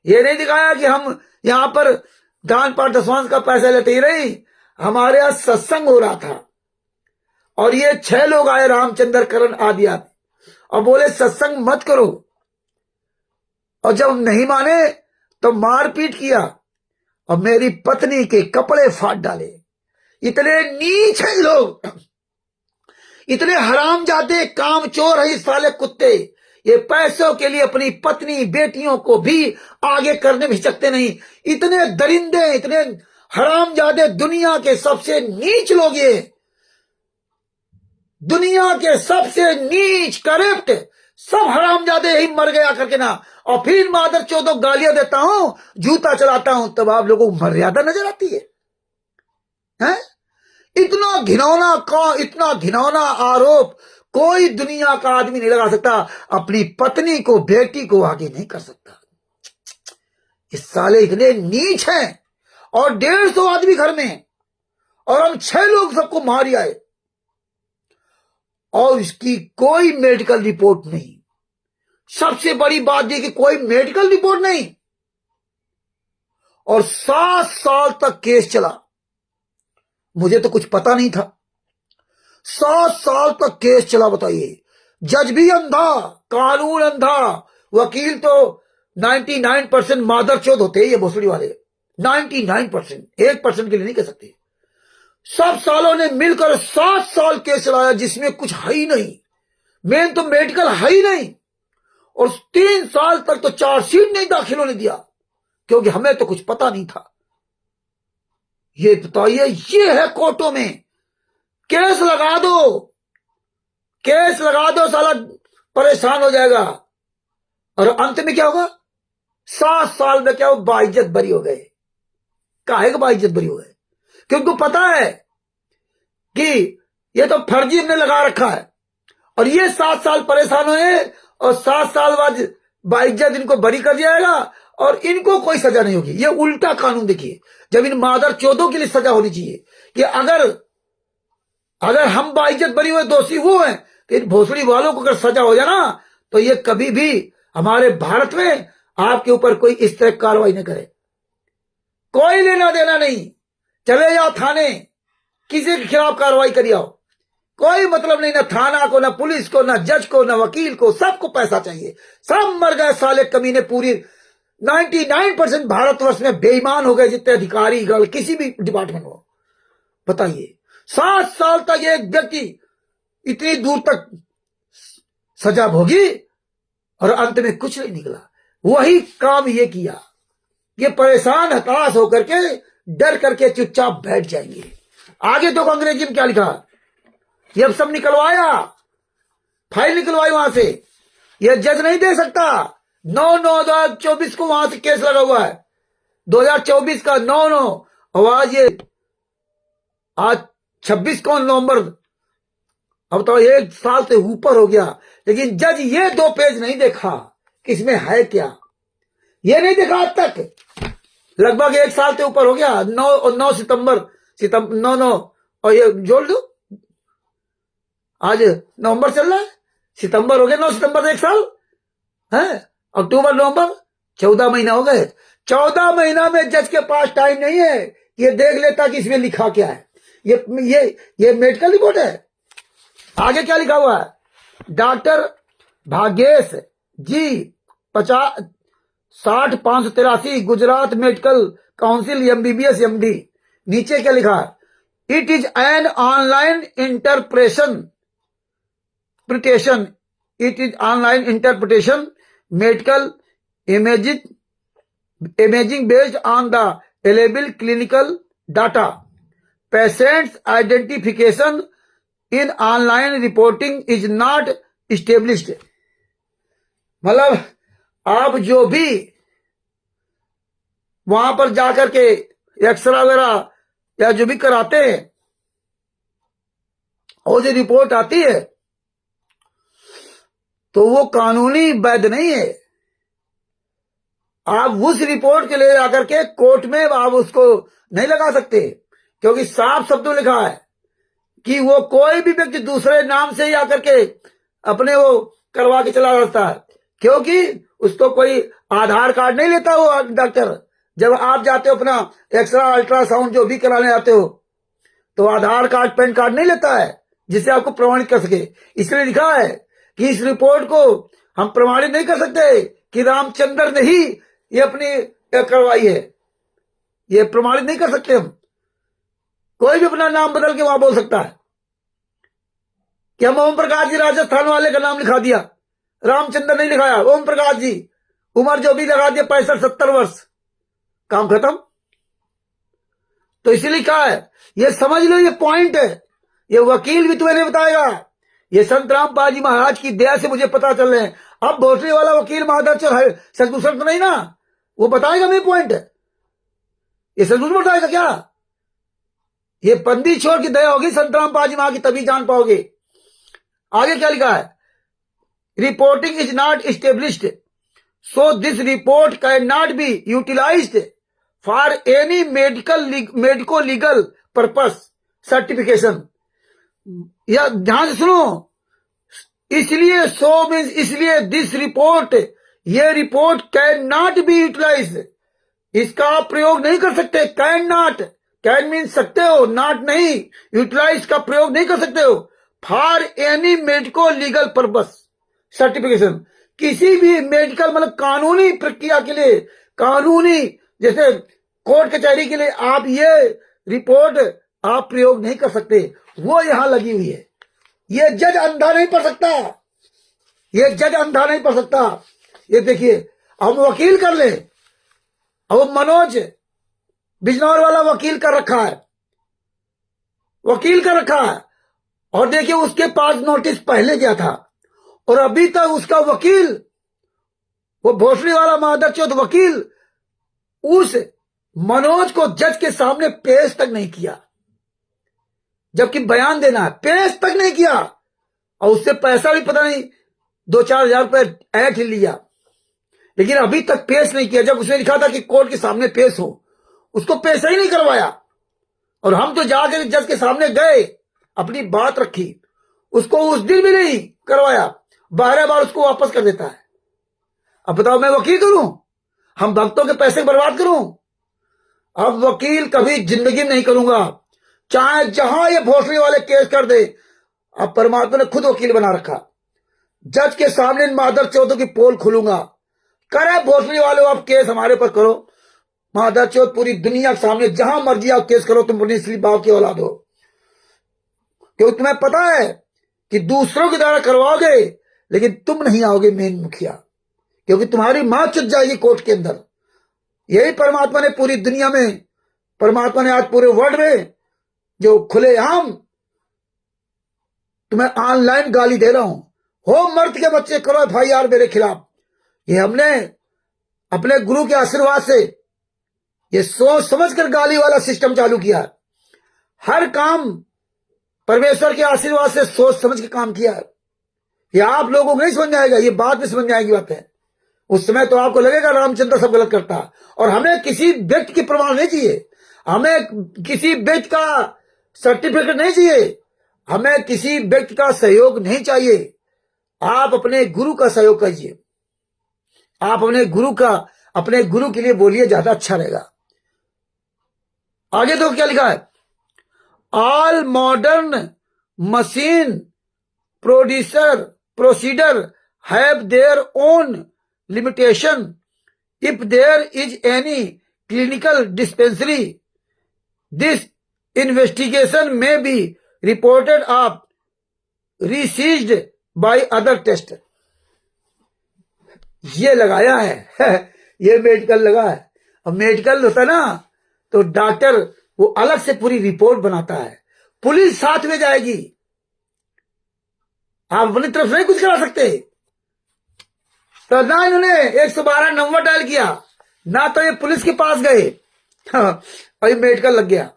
ये नहीं दिखाया कि हम यहां पर दान पाठ दसवांश का पैसा लेते ही नहीं। हमारे यहां सत्संग हो रहा था और ये 6 लोग आए, रामचंद्र करण आदि और बोले सत्संग मत करो, और जब नहीं माने तो मारपीट किया और मेरी पत्नी के कपड़े फाड़ डाले। इतने नीच हैं लोग, इतने हरामजादे कामचोर है इस साले कुत्ते। ये पैसों के लिए अपनी पत्नी बेटियों को भी आगे करने भी सकते नहीं। इतने दरिंदे, इतने हरामजादे, दुनिया के सबसे नीच लोग ये, दुनिया के सबसे नीच करप्ट सब हरामजादे ही मर गया करके ना। और फिर मादर चौदह गालियां देता हूं, जूता चलाता हूं, तब आप लोगों को मर्यादा नजर आती है, हैं? इतना घिनौना आरोप कोई दुनिया का आदमी नहीं लगा सकता, अपनी पत्नी को, बेटी को आगे नहीं कर सकता। इस साले इतने नीच हैं, और 150 आदमी घर में, और हम 6 लोग सबको मार आए, और इसकी कोई मेडिकल रिपोर्ट नहीं। सबसे बड़ी बात यह कि कोई मेडिकल रिपोर्ट नहीं, और 7 साल तक केस चला। मुझे तो कुछ पता नहीं था, 7 साल तक केस चला। बताइए, जज भी अंधा, कानून अंधा, वकील तो 99% मादरचोद होते हैं ये भोसड़ी वाले, 99%, 1% के लिए नहीं कह सकते। सब सालों ने मिलकर 7 साल केस चलाया, जिसमें कुछ है ही नहीं, मेन तो मेडिकल है ही नहीं, और 3 साल तक तो चार्जशीट नहीं दाखिल होने दिया, क्योंकि हमें तो कुछ पता नहीं था। ये बताइए, ये है कोर्टों में केस लगा दो, केस लगा दो, साला परेशान हो जाएगा, और अंत में क्या होगा? 7 साल में क्या हो, बाइज्जत बरी हो गए। काहे का बाइज्जत बरी हो गए? क्योंकि पता है कि ये तो फर्जी हमने लगा रखा है, और ये 7 साल परेशान हुए, और 7 साल बाद बाइज्जत इनको बरी कर दिया जाएगा, और इनको कोई सजा नहीं होगी। ये उल्टा कानून देखिए, जब इन मादर चौदों के लिए सजा होनी चाहिए कि अगर हम बाइज्जत बरी हुए, दोषी वो हैं, तो इन भोसड़ी वालों को अगर सजा हो जाए ना, तो ये कभी भी हमारे भारत में आपके ऊपर कोई इस तरह कार्रवाई न करे। कोई लेना देना नहीं, चले जाओ थाने, किसी के खिलाफ कार्रवाई करिए आओ, कोई मतलब नहीं, ना थाना को, ना पुलिस को, ना जज को, ना वकील को, सबको पैसा चाहिए। सब मर गए साले कमीने, पूरी 99% भारतवर्ष में बेईमान हो गए, जितने अधिकारी गण किसी भी डिपार्टमेंट हो। बताइए, 7 साल तक एक व्यक्ति इतनी दूर तक सजा भोगी, और अंत में कुछ नहीं निकला। वही काम ये किया, ये परेशान हताश होकर के डर करके चुपचाप बैठ जाएंगे। आगे तो अंग्रेजी में क्या लिखा, ये अब सब निकलवाया, फाइल निकलवाई वहां से। ये जज नहीं दे सकता। 9/9/2024 को वहां से केस लगा हुआ है, 2024 का 9/9, और ये आज 26 कौन नवंबर, अब तो 1 साल से ऊपर हो गया, लेकिन जज ये 2 पेज नहीं देखा कि इसमें है क्या, ये नहीं देखा आज तक। लगभग 1 साल से ऊपर हो गया। 9 सितंबर 9/9, और ये जोड़ दो, आज नवंबर चल रहा है, सितंबर हो गया, 9 सितंबर से 1 साल है, अक्टूबर नवंबर 14 महीना हो गए। 14 महीना में जज के पास टाइम नहीं है, ये देख लेता कि इसमें लिखा क्या है। ये मेडिकल रिपोर्ट है। आगे क्या लिखा हुआ है, डॉक्टर भाग्येश जी 60,583, Gujarat medical council, MBBS MD। नीचे क्या लिखा है, it is an online interpretation, it is online interpretation medical imaging based on the available clinical data, patients identification in online reporting is not established. मतलब आप जो भी वहां पर जाकर के एक्सरा वगैरह या जो भी कराते हैं, और जो रिपोर्ट आती है, तो वो कानूनी वैध नहीं है। आप उस रिपोर्ट के लिए जाकर के कोर्ट में आप उसको नहीं लगा सकते, क्योंकि साफ शब्दों लिखा है कि वो कोई भी व्यक्ति दूसरे नाम से ही आकर के अपने वो करवा के चला जाता है, क्योंकि उसको कोई आधार कार्ड नहीं लेता वो डॉक्टर। जब आप जाते हो अपना एक्सरा अल्ट्रासाउंड जो भी कराने जाते हो, तो आधार कार्ड पैन कार्ड नहीं लेता है जिससे आपको प्रमाणित कर सके। इसलिए लिखा है कि इस रिपोर्ट को हम प्रमाणित नहीं कर सकते कि रामचंद्र ने ही ये अपनी करवाई है, ये प्रमाणित नहीं कर सकते हम। कोई भी अपना नाम बदल के वहां बोल सकता है कि हम ओम प्रकाश जी राजस्थान वाले का नाम लिखा दिया, रामचंद्र नहीं लिखाया, ओम प्रकाश जी, उम्र जो भी लगा दिया 65-70 वर्ष, काम खत्म। तो इसीलिए कहा है, ये समझ लो, ये पॉइंट है। ये वकील भी तुम्हें नहीं बताएगा, ये संत रामपाल जी महाराज की दया से मुझे पता चल रहे हैं। अब भोसड़ी वाला वकील महादर्शन है, सचभूषण तो नहीं ना, वो बताएगा मेरे पॉइंट है, ये सचभूषण बताएगा क्या? ये बंदी छोड़ की दया होगी संत रामपाल जी महाराज की, तभी जान पाओगे। आगे क्या लिखा है, reporting is not established So this report cannot be utilized for any medico-legal purpose certification. या ध्यान से सुनो, इसलिए so means इसलिए this report, ये report can not be utilize, इसका आप प्रयोग नहीं कर सकते. कैन नॉट, कैन मीन सकते हो, नॉट नहीं, यूटिलाइज का प्रयोग नहीं कर सकते हो. For any medico legal purpose certification, किसी भी मेडिकल मतलब कानूनी प्रक्रिया के लिए, कानूनी जैसे कोर्ट कचहरी के लिए आप ये रिपोर्ट आप प्रयोग नहीं कर सकते. वो यहां लगी हुई है. ये जज अंधा नहीं पढ़ सकता, ये जज अंधा नहीं पढ़ सकता. ये देखिए, हम वकील कर ले, अब मनोज बिजनौर वाला वकील कर रखा है, वकील कर रखा है. और देखिए उसके पास नोटिस पहले गया था और अभी तक उसका वकील, वो भोसड़ी वाला मादरचोद वकील, उस मनोज को जज के सामने पेश तक नहीं किया, जबकि बयान देना है, पेश तक नहीं किया. और उससे पैसा भी पता नहीं 2-4 हजार रुपए ऐठ लिया, लेकिन अभी तक पेश नहीं किया. जब उसने लिखा था कि कोर्ट के सामने पेश हो, उसको पेश ही नहीं करवाया. और हम तो जाकर जज के सामने गए, अपनी बात रखी, उसको उस दिन भी नहीं करवाया, 12 बार उसको वापस कर देता है. अब बताओ मैं वकील करूं, हम भक्तों के पैसे बर्बाद करूं? अब वकील कभी जिंदगी में नहीं करूंगा, चाहे जहां ये भोसड़ी वाले केस कर दे. अब परमात्मा ने खुद वकील बना रखा, जज के सामने इन मादर चौधों की पोल खुलूंगा. करे भोसड़ी वाले आप केस हमारे पर करो, मादर चौथ पूरी दुनिया के सामने जहां मर्जी आप केस करो, तुम इसलिए बाप की औलाद हो. क्योंकि तुम्हें पता है कि दूसरों के द्वारा करवाओगे, लेकिन तुम नहीं आओगे मेन मुखिया, क्योंकि तुम्हारी मां चुट जाएगी कोर्ट के अंदर. यही परमात्मा ने पूरी दुनिया में, परमात्मा ने आज पूरे वर्ल्ड में जो खुलेआम तुम्हें ऑनलाइन गाली दे रहा हूं, हो मर्द के बच्चे करो FIR मेरे खिलाफ. ये हमने अपने गुरु के आशीर्वाद से ये सोच समझ कर गाली वाला सिस्टम चालू किया. हर काम परमेश्वर के आशीर्वाद से सोच समझ के काम किया है. ये आप लोगों को नहीं समझ आएगा, ये बाद में समझ आएगी बात है. उस समय तो आपको लगेगा रामचंद्र सब गलत करता. और हमें किसी व्यक्ति की प्रमाण नहीं चाहिए, हमें किसी व्यक्ति का सर्टिफिकेट नहीं चाहिए, हमें किसी व्यक्ति का सहयोग नहीं चाहिए. आप अपने गुरु का सहयोग कीजिए, आप अपने गुरु के लिए बोलिए, ज्यादा अच्छा रहेगा. आगे तो क्या लिखा है, all modern machine procedure have their own limitation. If there is any clinical dispensary, this investigation में be reported of received by other test. ये लगाया है ये मेडिकल लगा है. अब मेडिकल होता है ना, तो डॉक्टर वो अलग से पूरी रिपोर्ट बनाता है, पुलिस साथ में जाएगी. आप अपनी तरफ से नहीं कुछ करा सकते. तो ना इन्होंने 112 नंबर डायल किया, ना तो ये पुलिस के पास गए, और ये मेडिकल लग गया.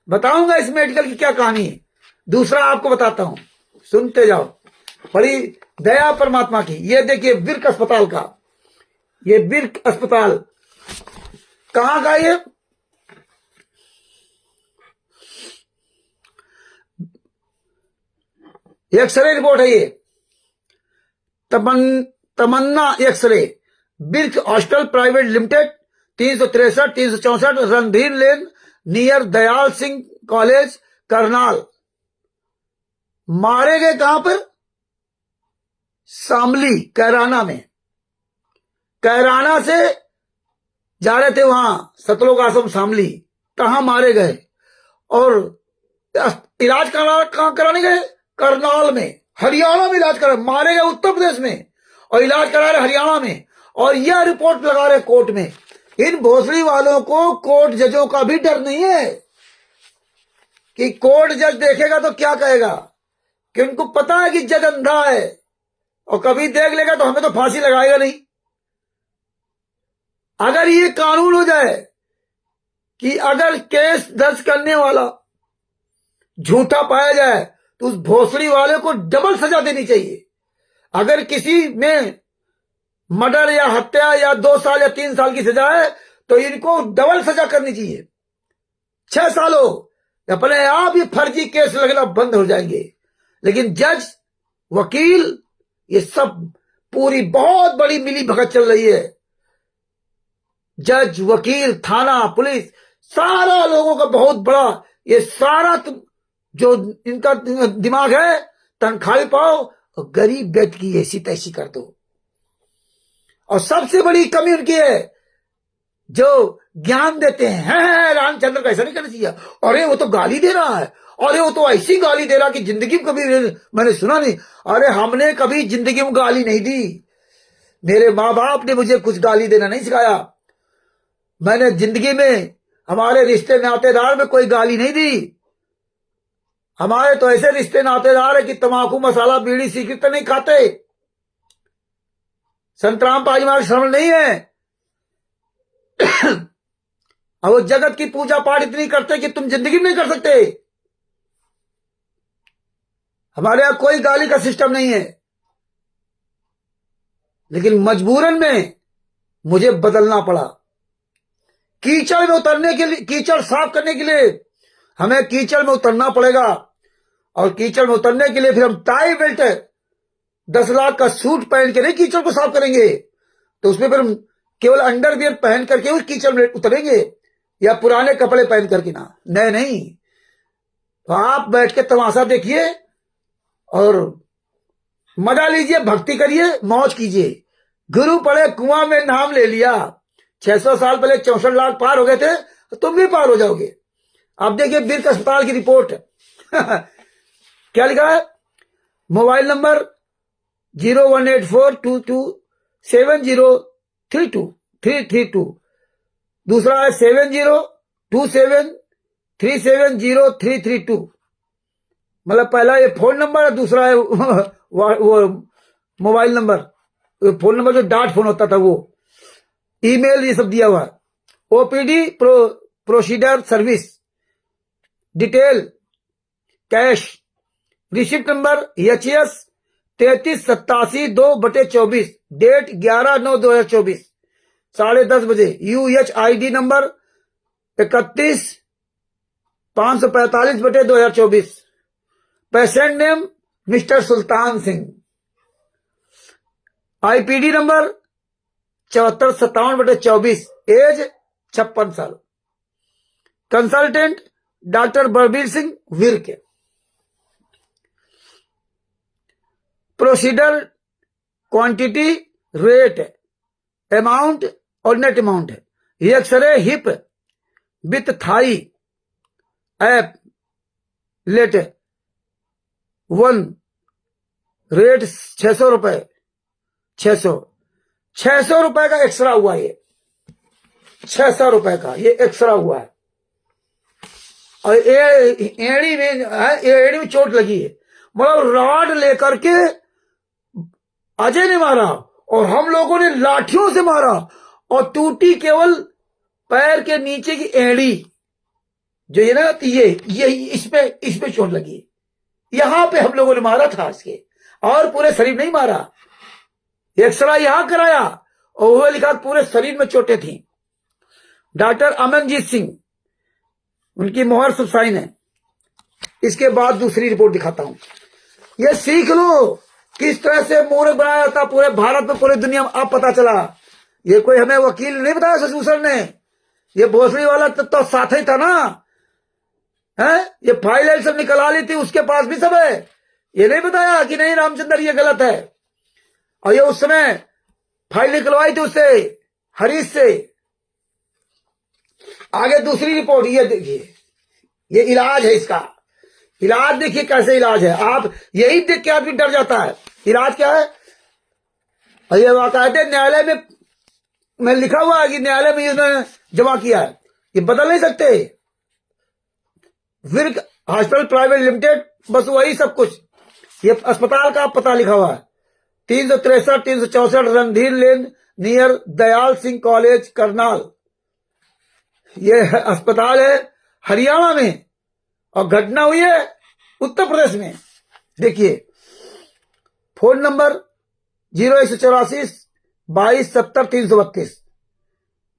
बताऊंगा इस मेडिकल की क्या कहानी है. दूसरा आपको बताता हूं, सुनते जाओ. बड़ी दया परमात्मा की. ये देखिए बिर्क अस्पताल का, ये बिर्क अस्पताल कहां का, ये एक्सरे रिपोर्ट है. ये तमन्ना एक्सरे, बिर्क hostel private limited, 363 364 Randhir lane near Dayal Singh college Karnal. मारे गए कहां पर, शामली कैराना में. कैराना से जा रहे थे वहां सतलोक आश्रम शामली, कहां मारे गए. और इलाज कहां कराने गए, करनाल में, हरियाणा में इलाज करा. मारे गए उत्तर प्रदेश में और इलाज करा रहे हरियाणा में, और यह रिपोर्ट लगा रहे कोर्ट में. इन भोसड़ी वालों को कोर्ट जजों का भी डर नहीं है कि कोर्ट जज देखेगा तो क्या कहेगा, कि उनको पता है कि जज अंधा है, और कभी देख लेगा तो हमें तो फांसी लगाएगा नहीं. अगर ये कानून हो जाए कि अगर केस दर्ज करने वाला झूठा पाया जाए तो उस भोसड़ी वाले को डबल सजा देनी चाहिए. अगर किसी में मर्डर या हत्या या 2 साल या 3 साल की सजा है तो इनको डबल सजा करनी चाहिए। 6 साल हो, अपने आप ये फर्जी केस लगना बंद हो जाएंगे। लेकिन जज, वकील, ये सब पूरी बहुत बड़ी मिली भगत चल रही है। जज, वकील, थाना, पुलिस, सारा लोगों का बहुत बड़ा ये सारा जो इनका दिमाग है, तनख्वाह पाओ और गरीब व्यक्ति की ऐसी तैसी कर दो। और सबसे बड़ी कमी उनकी है जो ज्ञान देते हैं, रामचंद्र का ऐसा नहीं करना चाहिए, अरे वो तो गाली दे रहा है, अरे वो तो ऐसी गाली दे रहा कि जिंदगी में कभी मैंने सुना नहीं। अरे हमने कभी जिंदगी में गाली नहीं दी, मेरे माँ बाप ने मुझे कुछ गाली देना नहीं सिखाया। मैंने जिंदगी में हमारे रिश्ते नातेदार में कोई गाली नहीं दी। हमारे तो ऐसे रिश्ते नातेदार है कि तंबाकू, मसाला, बीड़ी, सिगरेट तो नहीं खाते, संतराम पाजीमार श्रवण नहीं है। और वो जगत की पूजा पाठ इतनी करते कि तुम जिंदगी में नहीं कर सकते। हमारे यहां कोई गाली का सिस्टम नहीं है। लेकिन मजबूरन में मुझे बदलना पड़ा। कीचड़ में उतरने के लिए, कीचड़ साफ करने के लिए हमें कीचड़ में उतरना पड़ेगा। और कीचड़ में उतरने के लिए फिर हम टाई बेल्ट 10 लाख का सूट पहन के नहीं कीचड़ को साफ करेंगे, तो उसमें फिर हम केवल अंडरवियर पहन करके उस कीचड़ में उतरेंगे, या पुराने कपड़े पहन करके ना, नए नहीं। तो आप बैठ के तमाशा देखिए और मजा लीजिए, भक्ति करिए, मौज कीजिए। गुरु पड़े कुआं में नाम ले लिया, 600 साल पहले 64 लाख पार हो गए थे, तो तुम भी पार हो जाओगे। आप देखिए बिर्क अस्पताल की रिपोर्ट क्या लिखा है, मोबाइल नंबर 0184227032 दूसरा है 7027370332। मतलब पहला ये फोन नंबर है, दूसरा है वो मोबाइल नंबर, फोन नंबर जो डाट फोन होता था वो, ईमेल, ये सब दिया हुआ है। OPD procedure service detail cash, receipt number HS 3387-2/24, date 11/9/2024, 10:30 बजे। UHID number 31545/2024, patient name mister Sultan Singh, IPD number 7457/24, age 56 साल, consultant doctor Balbir Singh Virk. Procedure quantity, rate, amount और नेट अमाउंट है। X-ray hip with thigh AP lat 1, rate 600 रुपए, 600 रुपए का x-ray हुआ, ये 600 रुपए का ये एक्सरा हुआ है। और एड़ी में चोट लगी है, मतलब रॉड लेकर के अजय ने मारा और हम लोगों ने लाठियों से मारा, और टूटी केवल पैर के नीचे की एड़ी जो ये ना, ये इसमें चोट लगी, यहां पे हम लोगों ने मारा था इसके, और पूरे शरीर नहीं मारा। एक्सरा यहां कराया और वो लिखा पूरे शरीर में चोटें थी। डॉक्टर अमनजीत सिंह, उनकी मोहर सब साइन है। इसके बाद दूसरी रिपोर्ट दिखाता हूं। ये सीख लो किस तरह से मूर्ख बनाया जाता पूरे भारत में, पूरी दुनिया में। अब पता चला, ये कोई हमें वकील नहीं बताया शशिभूषण ने, ये भोसड़ी वाला तो साथ ही था ना, है? ये फाइल सब निकला ली थी, उसके पास भी सब है। ये नहीं बताया कि नहीं रामचंद्र ये गलत है। और ये उस समय फाइल निकलवाई थी उससे, हरीश से। आगे दूसरी रिपोर्ट, ये देखिए, ये इलाज है इसका। इलाज देखिए कैसे इलाज है, आप यही देख के आदमी डर जाता है। इलाज क्या है, और ये बाकायदे न्यायालय में लिखा हुआ है कि न्यायालय में इसने जमा किया है, ये बदल नहीं सकते। विर्क हॉस्पिटल प्राइवेट लिमिटेड, बस वही सब कुछ। ये अस्पताल का पता लिखा हुआ है, 363-364 Randhir lane near Dayal Singh college Karnal. ये अस्पताल है हरियाणा में, और घटना हुई है उत्तर प्रदेश में। देखिए फोन नंबर 0184 2270-332।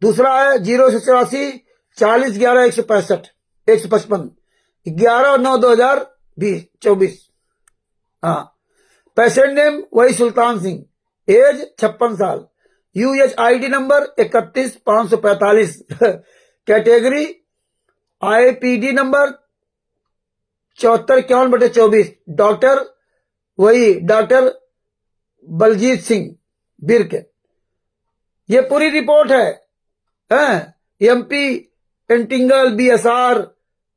दूसरा है 0 से 84 40 11 165 11/9/2024। हाँ, पेशेंट नेम वही सुल्तान सिंह, एज 56 साल, UHID number 31545 category IPD number 7451/24। Doctor वही डॉक्टर बलजीत सिंह बिर्क। ये पूरी रिपोर्ट है। MP एंटिंगल BSR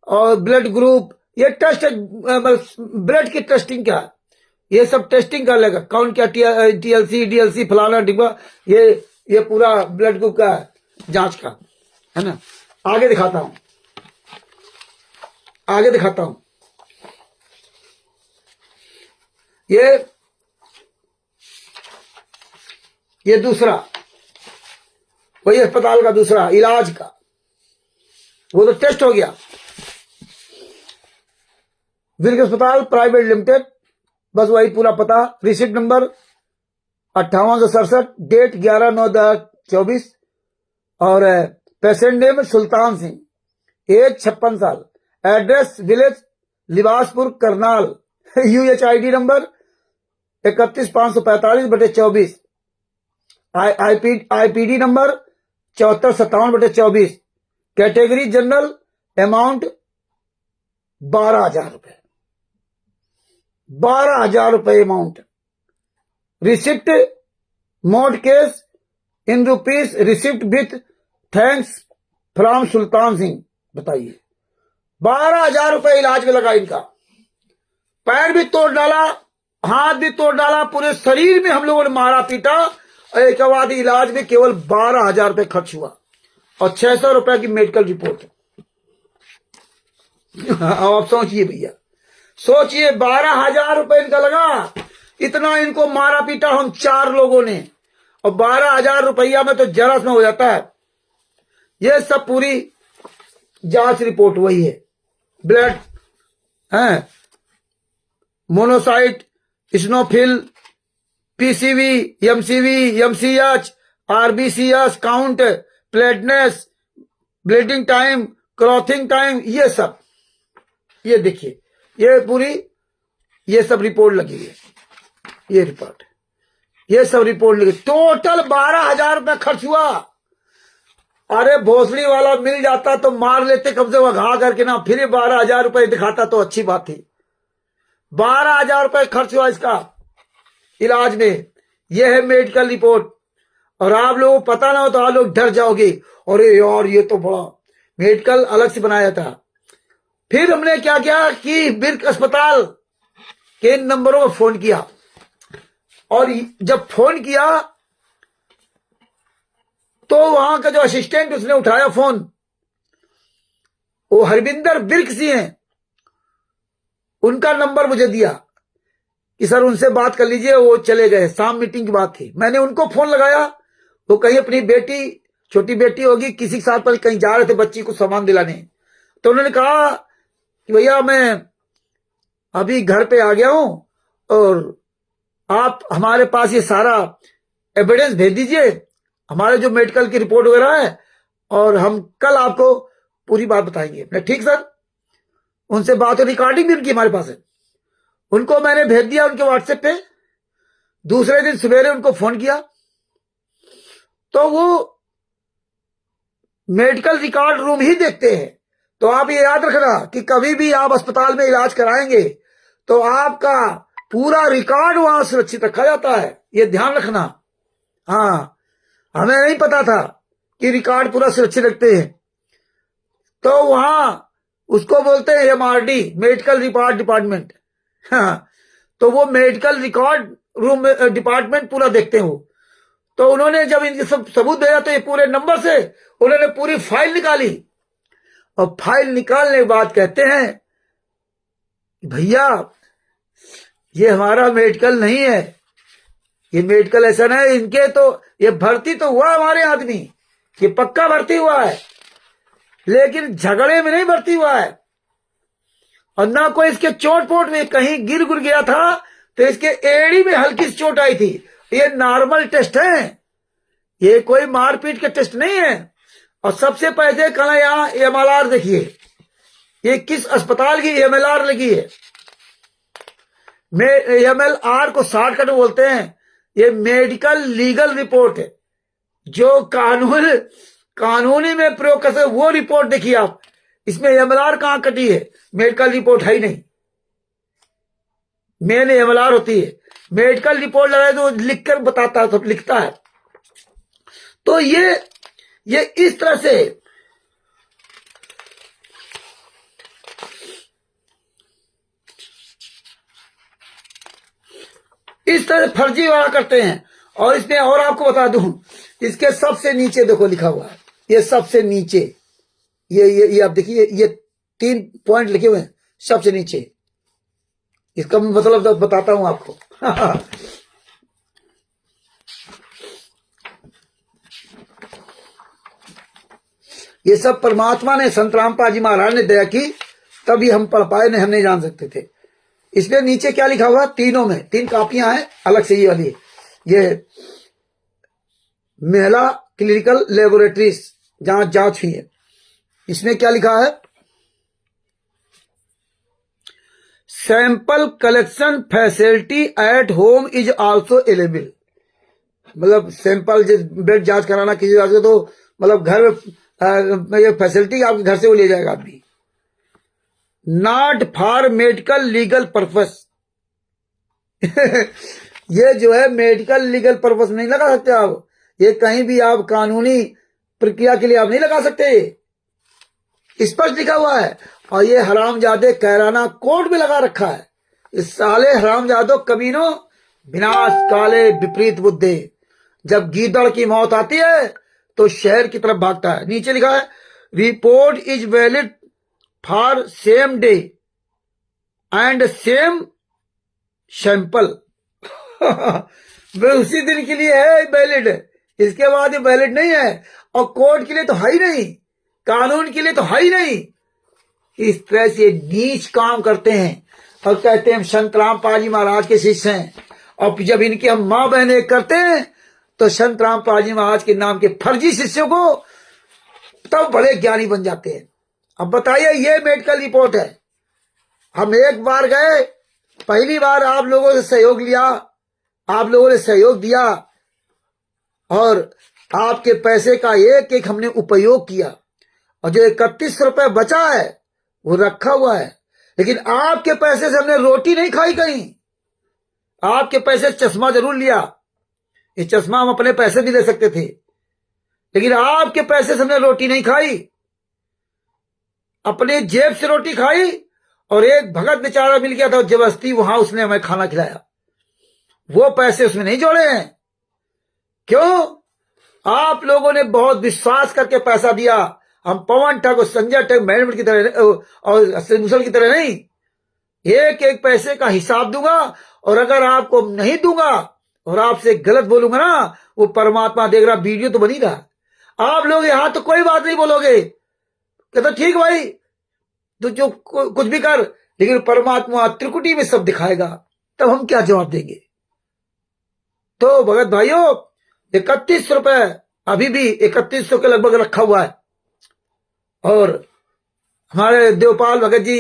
और ब्लड ग्रुप, ये टेस्ट ब्लड की टेस्टिंग क्या है, ये सब टेस्टिंग कर लेगा। कौन क्या TLC DLC फलाना डिब्बा, ये पूरा ब्लड ग्रुप का जांच का है ना। आगे दिखाता हूं, ये दूसरा वही अस्पताल का दूसरा इलाज का, वो तो टेस्ट हो गया। विर्क अस्पताल प्राइवेट लिमिटेड, बस वही पूरा पता। रिसिप्ट नंबर 5867, डेट 11/9/2024 और patient name Sultan Singh, age 56 साल, address village Libaspur Karnal, UHID number 31545/24, IPD number 7457/24, category general, amount 12,000 रुपए, 12,000 रुपए amount. Receipt mode case in rupees, receipt with thanks from Sultan Singh. बताइए, 12,000 रुपए इलाज में लगा इनका। पैर भी तोड़ डाला, हाथ भी तोड़ डाला, पूरे शरीर में हम लोगों ने मारा पीटा, और एक बाद इलाज में केवल 12,000 रुपए खर्च हुआ और 600 रुपए की मेडिकल रिपोर्ट। आप सोचिए भैया, सोचिए 12,000 रुपए इनका लगा। इतना इनको मारा पीटा हम 4 लोगों ने, और 12,000 रुपया में तो जरा में हो जाता है। ये सब पूरी जांच रिपोर्ट वही है। ब्लड है, monocyte, eosinophil, PCV, MCV, MCH, RBCS count, platelets, bleeding time, clotting time, ये सब, ये देखिए, ये पूरी ये सब रिपोर्ट लगी है। ये रिपोर्ट, ये सब रिपोर्ट लगी। टोटल 12,000 रुपए खर्च हुआ। अरे भोसड़ी वाला मिल जाता तो मार लेते कम से कम घा करके ना, फिर 12,000 रुपए दिखाता तो अच्छी बात थी। 12,000 रुपए खर्च हुआ इसका इलाज में। यह है मेडिकल रिपोर्ट। और आप लोगों को पता ना हो तो आप लोग डर जाओगे, अरे यार ये तो बड़ा मेडिकल अलग से बनाया था। फिर हमने क्या किया कि विर्क अस्पताल के इन नंबरों पर फोन किया, और जब फोन किया तो वहां का जो असिस्टेंट, उसने उठाया फोन, वो हरविंदर विर्क सिंह हैं, उनका नंबर मुझे दिया कि सर उनसे बात कर लीजिए। वो चले गए, शाम मीटिंग की बात थी। मैंने उनको फोन लगाया, वो कहीं अपनी बेटी, छोटी बेटी होगी, किसी के साथ पर कहीं जा रहे थे बच्ची को सामान दिलाने। तो उन्होंने कहा कि भैया मैं अभी घर पे आ गया हूं, और आप हमारे पास ये सारा एविडेंस भेज दीजिए, हमारे जो मेडिकल की रिपोर्ट वगैरह है, और हम कल आपको पूरी बात बताएंगे। मैं ठीक सर। उनसे बात, रिकॉर्डिंग भी उनकी हमारे पास है। उनको मैंने भेज दिया उनके व्हाट्सएप पे। दूसरे दिन सवेरे उनको फोन किया, तो वो मेडिकल रिकॉर्ड रूम ही देखते हैं। तो आप ये याद रखना कि कभी भी आप अस्पताल में इलाज कराएंगे तो आपका पूरा रिकॉर्ड वहां सुरक्षित रखा जाता है, ये ध्यान रखना। हाँ, हमें नहीं पता था कि रिकॉर्ड पूरा सुरक्षित रखते हैं। तो वहां उसको बोलते हैं MRD, मेडिकल रिकॉर्ड डिपार्टमेंट। हाँ, तो वो मेडिकल रिकॉर्ड रूम डिपार्टमेंट पूरा देखते हो। तो उन्होंने जब इनके सब सबूत भेजा, तो ये पूरे नंबर से उन्होंने पूरी फाइल निकाली, और फाइल निकालने के बाद कहते हैं भैया ये हमारा मेडिकल नहीं है, ये मेडिकल ऐसा नहीं है। इनके तो ये भर्ती तो हुआ हमारे आदमी, ये पक्का भर्ती हुआ है, लेकिन झगड़े में नहीं भर्ती हुआ है, और ना कोई इसके चोट पोट में कहीं गिर गुर गया था, तो इसके एड़ी में हल्की सी चोट आई थी। ये नॉर्मल टेस्ट है, ये कोई मारपीट के टेस्ट नहीं है। और सबसे पहले कहना यहां MLR देखिए, ये किस अस्पताल की MLR लगी है। MLR को शॉर्टकट में बोलते हैं, ये मेडिकल लीगल रिपोर्ट है, जो कानूनी में प्रयोग कर सकते वो रिपोर्ट देखिए आप। इसमें MLR कहां कटी है, मेडिकल रिपोर्ट है ही नहीं। मेन MLR होती है, मेडिकल रिपोर्ट लगाए तो लिखकर बताता है, सब लिखता है। तो ये इस तरह से फर्जी वाला करते हैं। और इसमें और आपको बता दूं, इसके सबसे नीचे देखो लिखा हुआ है, ये सबसे नीचे ये आप देखिए, ये 3 पॉइंट लिखे हुए हैं सबसे नीचे। इसका मतलब बताता हूं आपको। ये सब परमात्मा ने, संत रामपाल जी महाराज ने दया की, तभी हम पढ़ पाए, नहीं हम नहीं जान सकते थे। इसमें नीचे क्या लिखा हुआ, तीनों में 3 कॉपियां हैं अलग से, ये वाली, ये महिला क्लिनिकल लेबोरेटरीज जहां जांच हुई है। इसमें क्या लिखा है, sample collection facility at home is also available. मतलब सैंपल ब्लड जांच कराना किसी बात से, तो मतलब घर ये फैसिलिटी आपके घर से वो ले जाएगा आदमी। Not for medical legal purpose. ये जो है मेडिकल लीगल पर्पस नहीं लगा सकते आप, ये कहीं भी आप कानूनी प्रक्रिया के लिए आप नहीं लगा सकते, स्पष्ट लिखा हुआ है। और ये हरामजादे कैराना कोर्ट में लगा रखा है। इस साले हरामजादों कमीनों, विनाश काले विपरीत बुद्धे। जब गीदड़ की मौत आती है तो शहर की तरफ भागता है। नीचे लिखा है, report is valid for same day and same sample. वे उसी दिन के लिए है वैलिड, इसके बाद ये वैलिड नहीं है। और कोर्ट के लिए तो है ही नहीं, कानून के लिए तो है ही नहीं। इस तरह से नीच काम करते हैं और कहते हैं हम संत रामपाल जी महाराज के शिष्य हैं। और जब इनकी हम मां बहने करते हैं तो संत रामपाल जी महाराज के नाम के फर्जी शिष्यों को तब बड़े ज्ञानी बन जाते हैं। अब बताइए, ये मेडिकल रिपोर्ट है। हम एक बार गए, पहली बार आप लोगों से सहयोग लिया, आप लोगों ने सहयोग दिया और आपके पैसे का एक एक हमने उपयोग किया। और जो 31 रुपए बचा है वो रखा हुआ है, लेकिन आपके पैसे से हमने रोटी नहीं खाई कहीं। आपके पैसे से चश्मा जरूर लिया, ये चश्मा हम अपने पैसे भी ले सकते थे, लेकिन आपके पैसे से हमने रोटी नहीं खाई। अपने जेब से रोटी खाई और एक भगत बेचारा मिल गया था जबरदस्ती, वहां उसने हमें खाना खिलाया। वो पैसे उसमें नहीं जोड़े हैं। क्यों? आप लोगों ने बहुत विश्वास करके पैसा दिया। हम पवन ठग और संजय ठग मैनेजमेंट की तरह और मुसल की तरह नहीं, एक एक पैसे का हिसाब दूंगा। और अगर आपको नहीं दूंगा और आपसे गलत बोलूंगा ना, वो परमात्मा देख रहा, वीडियो तो बनी रहा। आप लोग यहां तो कोई बात नहीं बोलोगे, कहते ठीक भाई तो जो कुछ भी कर, लेकिन परमात्मा त्रिकुटी में सब दिखाएगा, तब हम क्या जवाब देंगे। तो भगत भाइयों, 31 रुपए अभी भी 3100 के लगभग रखा हुआ है। और हमारे देवपाल भगत जी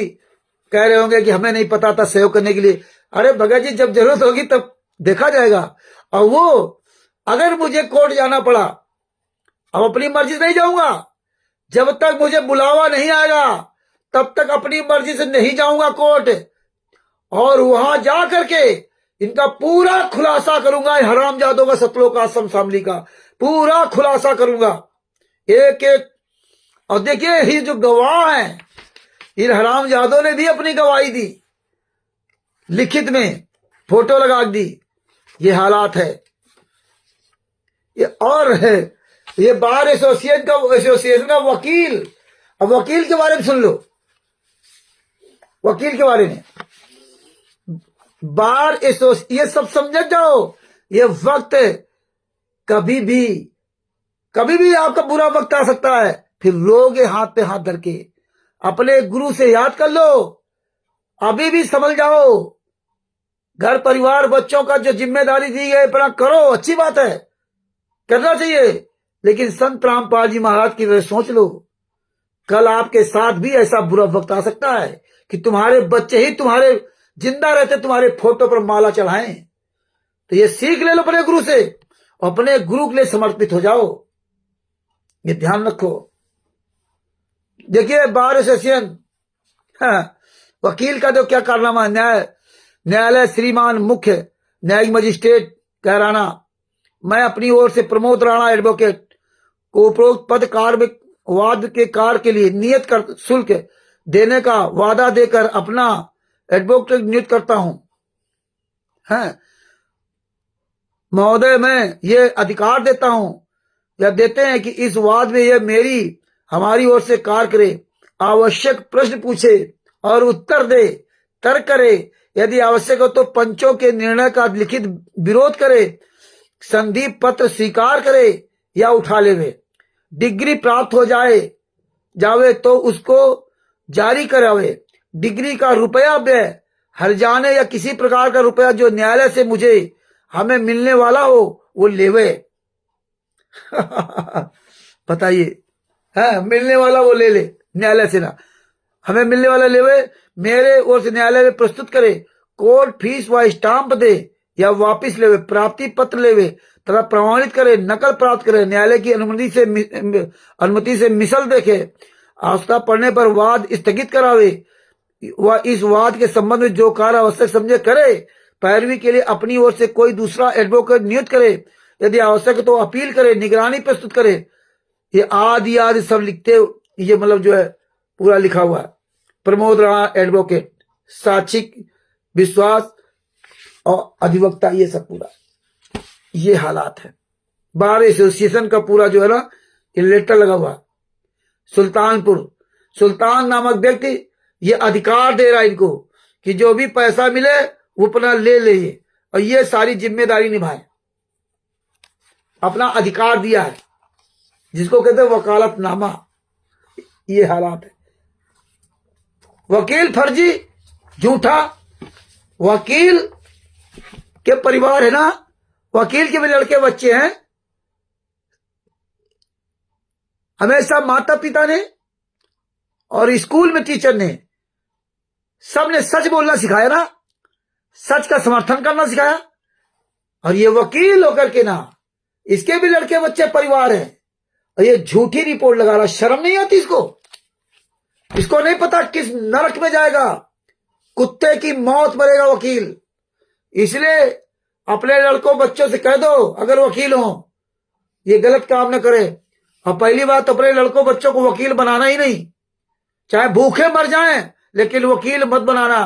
कह रहे होंगे कि हमें नहीं पता था सहयोग करने के लिए। अरे भगत जी, जब जरूरत होगी तब देखा जाएगा। और वो अगर मुझे कोर्ट जाना पड़ा, अब अपनी मर्जी से नहीं जाऊंगा। जब तक मुझे बुलावा नहीं आएगा तब तक अपनी मर्जी से नहीं जाऊंगा कोर्ट। और वहां जा करके इनका पूरा खुलासा करूंगा, हरामजादों का, सतलों का, असम शामली का पूरा खुलासा करूंगा एक एक। और देखिए, ये जो गवाह हैं, इन हरामजादों ने भी अपनी गवाही दी, लिखित में फोटो लगा दी। ये हालात है। ये और है, ये बार एसोसिएशन का वकील। अब वकील के बारे में सुन लो, वकील के बारे में बार ये सब समझ जाओ। ये वक्त कभी भी आपका बुरा वक्त आ सकता है, फिर रोगे हाथ पे हाथ धर के। अपने गुरु से याद कर लो, अभी भी समझ जाओ। घर परिवार बच्चों का जो जिम्मेदारी दी है अपना करो, अच्छी बात है, करना चाहिए, लेकिन संत रामपाल जी महाराज की तरह सोच लो, कल आपके साथ भी ऐसा बुरा वक्त आ सकता है कि तुम्हारे बच्चे ही तुम्हारे जिंदा रहते तुम्हारे फोटो पर माला चढ़ाएं। तो ये सीख ले लो अपने गुरु से, अपने गुरु के लिए समर्पित हो जाओ, ये ध्यान रखो। देखिए बार एसोसिएशन, वकील का तो क्या कारनामा, न्यायालय श्रीमान मुख्य न्यायिक मजिस्ट्रेट कैराना, मैं अपनी ओर से प्रमोद राणा एडवोकेट को उपरोक्त पद कार्मिक वाद के कार्य के लिए नियत कर शुल्क देने का वादा देकर अपना एडवोकेट नियुक्त करता हूं। महोदय मैं ये अधिकार देता हूं या देते हैं कि इस वाद में यह मेरी हमारी ओर से कार्य करे, आवश्यक प्रश्न पूछे और उत्तर दे, तर्क करे, यदि आवश्यक हो तो पंचों के निर्णय का लिखित विरोध करे, संधि पत्र स्वीकार करे या उठा लेवे, डिग्री प्राप्त हो जावे तो उसको जारी करावे, डिग्री का रुपया व्यय हर्जाने या किसी प्रकार का रुपया जो न्यायालय से मुझे हमें मिलने वाला हो वो लेवे। बताइए, मिलने वाला वो ले ले, न्यायालय से ना, हमें मिलने वाला लेवे, मेरे ओर से न्यायालय में प्रस्तुत करे, कोर्ट फीस व स्टाम्प दे या वापिस लेवे, प्राप्ति पत्र लेवे तथा प्रमाणित करे, नकल प्राप्त करे, न्यायालय की अनुमति से मिसल देखे, आवश्यकता पड़ने पर वाद स्थगित करावे, वह इस वाद के संबंध में जो कार्य आवश्यक समझे करे, पैरवी के लिए अपनी ओर से कोई दूसरा एडवोकेट नियुक्त करे, यदि आवश्यक तो अपील करे, निगरानी प्रस्तुत करे। ये आदि सब लिखते, ये मतलब जो है पूरा लिखा हुआ है। प्रमोद राणा एडवोकेट, साक्षी विश्वास और अधिवक्ता, ये सब पूरा ये हालात है। बार एसोसिएशन का पूरा जो है ना ये लेटर लगा हुआ। सुल्तानपुर, सुल्तान नामक व्यक्ति ये अधिकार दे रहा है इनको कि जो भी पैसा मिले वो अपना ले लीजिए और ये सारी जिम्मेदारी निभाए, अपना अधिकार दिया है, जिसको कहते हैं वकालतनामा। ये हालात है। वकील फर्जी झूठा, वकील के परिवार है ना, वकील के भी लड़के बच्चे हैं, हमेशा माता पिता ने और स्कूल में टीचर ने सबने सच बोलना सिखाया ना, सच का समर्थन करना सिखाया। और ये वकील होकर के ना, इसके भी लड़के बच्चे परिवार हैं और ये झूठी रिपोर्ट लगा रहा, शर्म नहीं आती इसको? इसको नहीं पता किस नरक में जाएगा, कुत्ते की मौत मरेगा वकील। इसलिए अपने लड़कों बच्चों से कह दो अगर वकील हो ये गलत काम न करे। और पहली बात, अपने लड़कों बच्चों को वकील बनाना ही नहीं, चाहे भूखे मर जाएं लेकिन वकील मत बनाना,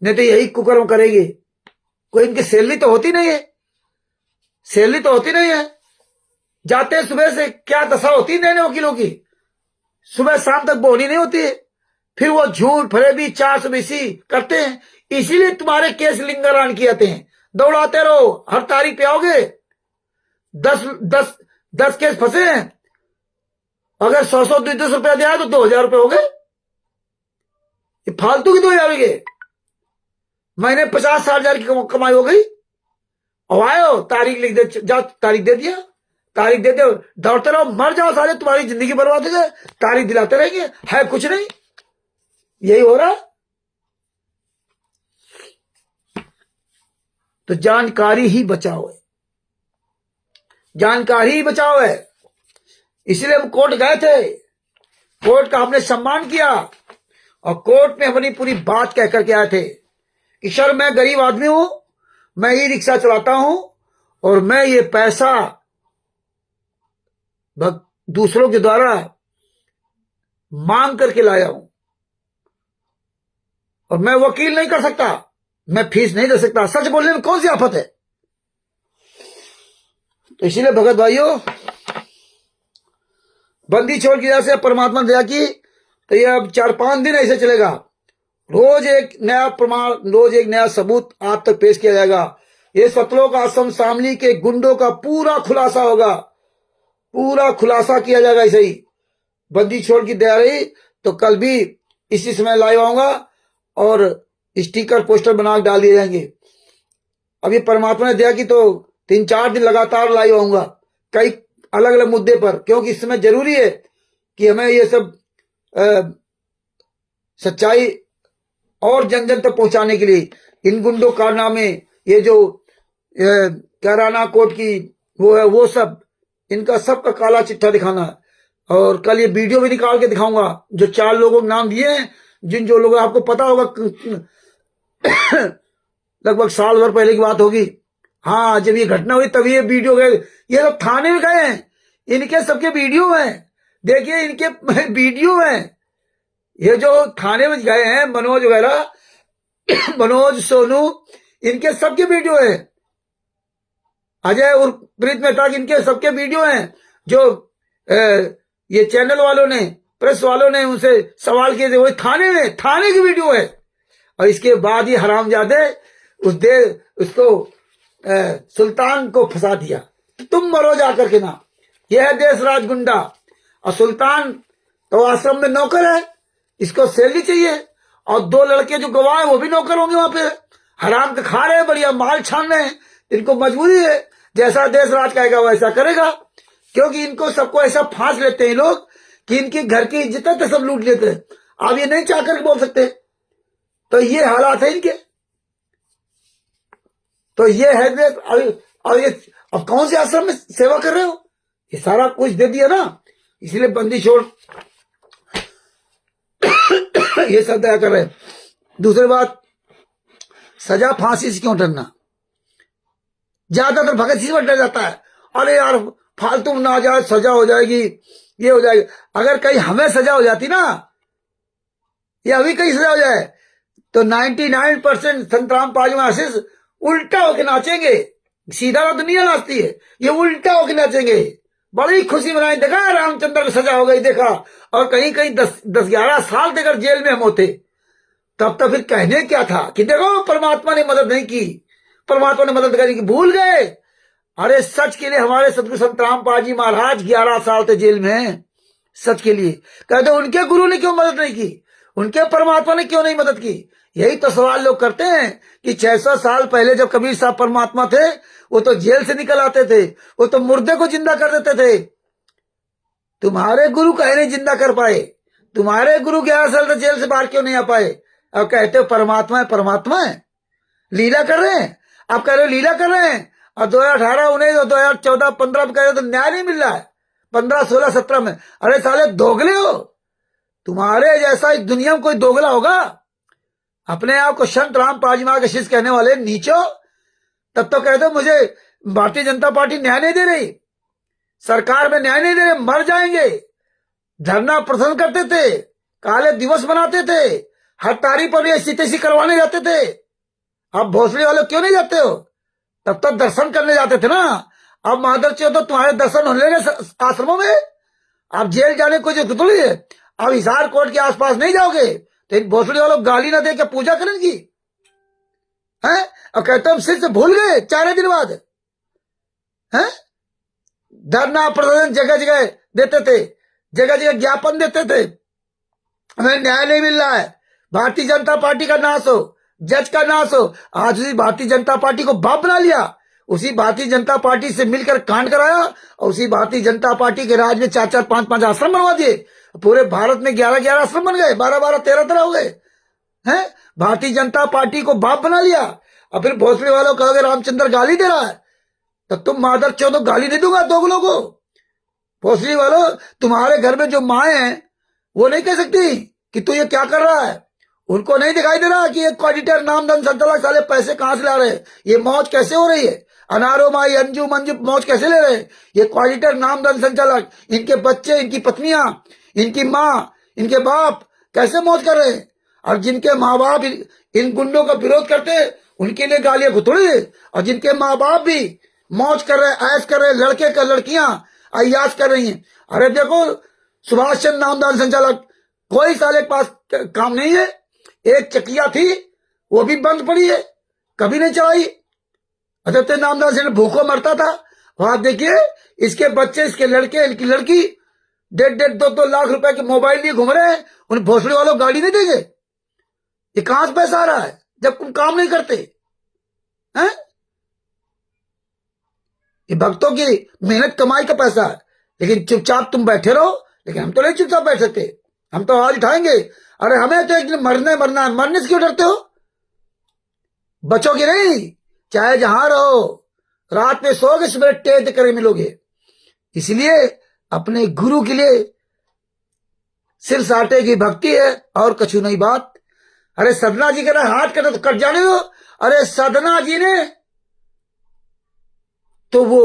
नहीं तो यही कुकर्म करेगी। कोई इनकी सैलरी तो होती नहीं है, सैलरी तो होती नहीं है, जाते सुबह से क्या दशा होती है वकीलों की, सुबह शाम तक बोली नहीं होती है, फिर वो झूठ फरेबी 420 करते हैं। इसीलिए तुम्हारे केस लिंगारान किए जाते हैं, दौड़ाते रहो, हर तारीख पे आओगे। 10 केस फंसे हैं, अगर 100 200 रुपया दिया तो 2000 रुपये हो गए, ये फालतू की 2000 के महीने 50-60 हजार की कमाई हो गई। और आयो तारीख लिख दे, जाओ तारीख दे दिया, तारीख दे दो, दौड़ते रहो, मर जाओ सारे, तुम्हारी जिंदगी बर्बाद हो जाए, तारीख दिलाते रहेंगे, है कुछ नहीं। यही हो रहा। तो जानकारी ही बचाओ है, जानकारी ही बचाओ है। इसलिए हम कोर्ट गए थे, कोर्ट का हमने सम्मान किया और कोर्ट में अपनी पूरी बात कह करके आए थे कि सर मैं गरीब आदमी हूं, मैं ई रिक्शा चलाता हूं और मैं ये पैसा दूसरों के द्वारा मांग करके लाया हूं और मैं वकील नहीं कर सकता, मैं फीस नहीं दे सकता। सच बोलने में कौन सी आफत है? तो इसीलिए भगत भाइयों, बंदी छोड़ की जैसे परमात्मा दया की, तो ये अब 4-5 दिन ऐसे चलेगा, रोज एक नया प्रमाण, रोज एक नया सबूत आप तक पेश किया जाएगा। ये सतलोक आश्रम शामली के गुंडों का पूरा खुलासा होगा, पूरा खुलासा किया जाएगा। ऐसे ही बंदी छोड़ की दया रही तो कल भी इसी समय लाइव आऊंगा और स्टिकर पोस्टर बना डाल दिए जाएंगे। अभी परमात्मा ने दया की तो 3-4 दिन लगातार लाइव आऊंगा कई अलग अलग मुद्दे पर, क्योंकि इस समय जरूरी है कि हमें ये सब सच्चाई और जन जन तक पहुंचाने के लिए इन गुंडों कारनामे, ये जो कैराना कोर्ट की वो है, वो सब इनका सबका काला चिट्ठा दिखाना है। और कल ये वीडियो भी निकाल के दिखाऊंगा जो 4 लोगों के नाम दिए हैं, जिन जो लोग आपको पता होगा लगभग साल भर पहले की बात होगी। हाँ, जब ये घटना हुई तभी ये वीडियो गए, ये लोग थाने में गए हैं, इनके सबके वीडियो हैं, देखिए इनके वीडियो हैं। ये जो थाने में गए हैं मनोज वगैरह, मनोज, सोनू, इनके सबके वीडियो है। अजय और प्रीत मेहता, इनके सबके वीडियो हैं। जो ये चैनल वालों ने, प्रेस वालों ने उनसे सवाल किए थे, वो थाने की वीडियो है। और इसके बाद ही हरामजादे उसको सुल्तान को फंसा दिया कि तुम मरो जाकर के ना, यह है देश राज गुंडा। और सुल्तान तो आश्रम में नौकर है, इसको सैलरी चाहिए। और 2 लड़के जो गवाह है वो भी नौकर होंगे वहां पे, हराम का खा रहे हैं, बढ़िया माल छान रहे हैं। इनको मजबूरी है, जैसा देश राज कहेगा वैसा करेगा, क्योंकि इनको सबको ऐसा फांस लेते हैं लोग कि इनके घर की इज्जत तो सब लूट लेते हैं। आप ये नहीं चाह कर बोल सकते। तो ये हालात है इनके। तो ये है देश। और ये अब कौन से आश्रम में सेवा कर रहे हो, ये सारा कुछ दे दिया ना, इसलिए बंदी छोड़ ये सब दया कर रहे हैं। दूसरी बात, सजा फांसी से क्यों डरना? ज्यादातर भगत सिंह से डर जाता है, अरे यार फालतू ना जाए, सजा हो जाएगी, ये हो जाएगी। अगर कहीं हमें सजा हो जाती ना, या अभी कहीं सजा हो जाए, तो 99% संतराम पाजी आशीष उल्टा होके नाचेंगे। सीधा ना दुनिया नाचती है, ये उल्टा होके नाचेंगे, बड़ी खुशी मनाई। देखा रामचंद्र को सजा हो गई, देखा। और कहीं कहीं 10-11 साल तक अगर जेल में हम होते, तब तो फिर कहने क्या था कि देखो परमात्मा ने मदद नहीं की, परमात्मा ने मदद करने की भूल गए। अरे सच के लिए हमारे सतगुरु संत रामपाल जी महाराज 11 साल थे जेल में, सच के लिए। कहते उनके गुरु ने क्यों मदद नहीं की, उनके परमात्मा ने क्यों नहीं मदद की? यही तो सवाल लोग करते हैं कि 600 साल पहले जब कबीर साहब परमात्मा थे, वो तो जेल से निकल आते थे, वो तो मुर्दे को जिंदा कर देते थे। तुम्हारे गुरु कहे नहीं जिंदा कर पाए, तुम्हारे गुरु 11 साल तक जेल से बाहर क्यों नहीं आ पाए? अब कहते हो परमात्मा है, परमात्मा है, लीला कर रहे हैं। आप कह रहे हो लीला कर रहे हैं, और 2018, 19 और 2014, 15 में कह रहे हो तो न्याय नहीं मिल रहा है, 15, 16, 17 में। अरे साले दोगले हो, तुम्हारे जैसा इस दुनिया में कोई दोगला होगा? अपने आप को संत रामपाल जी महाराज के शिष्य कहने वाले नीचो, तब तो कहते हो मुझे भारतीय जनता पार्टी न्याय नहीं दे रही, सरकार में न्याय नहीं दे रहे, मर जाएंगे। धरना प्रदर्शन करते थे, काले दिवस मनाते थे, हर तारीख पर ऐसी करवाने जाते थे। अब भोसड़ी वाले क्यों नहीं जाते हो? तब तक दर्शन करने जाते थे ना। अब माधर चो तो तुम्हारे दर्शन होने लगे आश्रमों में, आप जेल जाने को जो थोड़ी है। अब हिसार कोर्ट के आसपास नहीं जाओगे तो इन भोसड़ी वालों गाली ना दे के पूजा करेंगी, हैं? और कहते हम सिर से भूल गए 4 दिन बाद, हैं? धरना प्रदर्शन जगह जगह देते थे, जगह जगह ज्ञापन देते थे, हमें न्याय नहीं मिल रहा है, भारतीय जनता पार्टी का नाश हो, जज का नाश हो। आज उसी भारतीय जनता पार्टी को बाप बना लिया, उसी भारतीय जनता पार्टी से मिलकर कांड कराया, और उसी भारतीय जनता पार्टी के राज में 4-4, 5-5 आश्रम बनवा दिए। पूरे भारत में 11-11 आश्रम बन गए, 12-12, 13-13 हो गए, हैं? भारतीय जनता पार्टी को बाप बना लिया। और फिर भोसले वालों कहोगे रामचंद्र गाली दे रहा है, तो तुम मादर चौधो गाली नहीं दूंगा दोगलों को। भोसले वालों, तुम्हारे घर में जो माए हैं वो नहीं कह सकती कि तू ये क्या कर रहा है। उनको नहीं दिखाई दे रहा कि एक ऑडिटर नामधन संचालक साले पैसे कहां से ला रहे हैं, ये मौज कैसे हो रही है, अनारो माई अंजू मंजू मौज कैसे ले रहे हैं। ये ऑडिटर नामधन संचालक, इनके बच्चे, इनकी पत्नियां, इनकी माँ, इनके बाप कैसे मौज कर रहे हैं। और जिनके माँ बाप इन गुंडों का विरोध करते हैं उनके लिए गालियां घुतड़ी है, और जिनके माँ बाप भी मौज कर रहे, ऐश कर रहे, लड़के का लड़कियां अयास कर रही हैं। अरे देखो सुभाष चंद्र नामदान संचालक, कोई साले के पास काम नहीं है, एक चकिया थी वो भी बंद पड़ी है, कभी नहीं चलाई। अजय नामदान से भूखों मरता था। वहां देखिए इसके बच्चे, इसके लड़के, इनकी लड़की 1.5, 2 लाख रुपए के मोबाइल लिए घूम रहे हैं, उन भोसड़ी वालों गाड़ी नहीं देंगे। ये कहां से पैसा आ रहा है जब तुम काम नहीं करते हैं? ये भक्तों की मेहनत कमाई का पैसा है। लेकिन चुपचाप तुम बैठे रहो, लेकिन हम तो नहीं चुपचाप बैठ सकते, हम तो आवाज उठाएंगे। अरे हमें तो एक दिन मरना है, मरने से क्यों डरते हो? बचोगे नहीं, चाहे जहां रहो, रात में सोओगे, सुबह टेढ़ करके मिलोगे। इसलिए अपने गुरु के लिए सिर साटे की भक्ति है और कछु नहीं बात। अरे सदना जी का हाथ कटे तो कट जाने दो। अरे सदना जी ने तो वो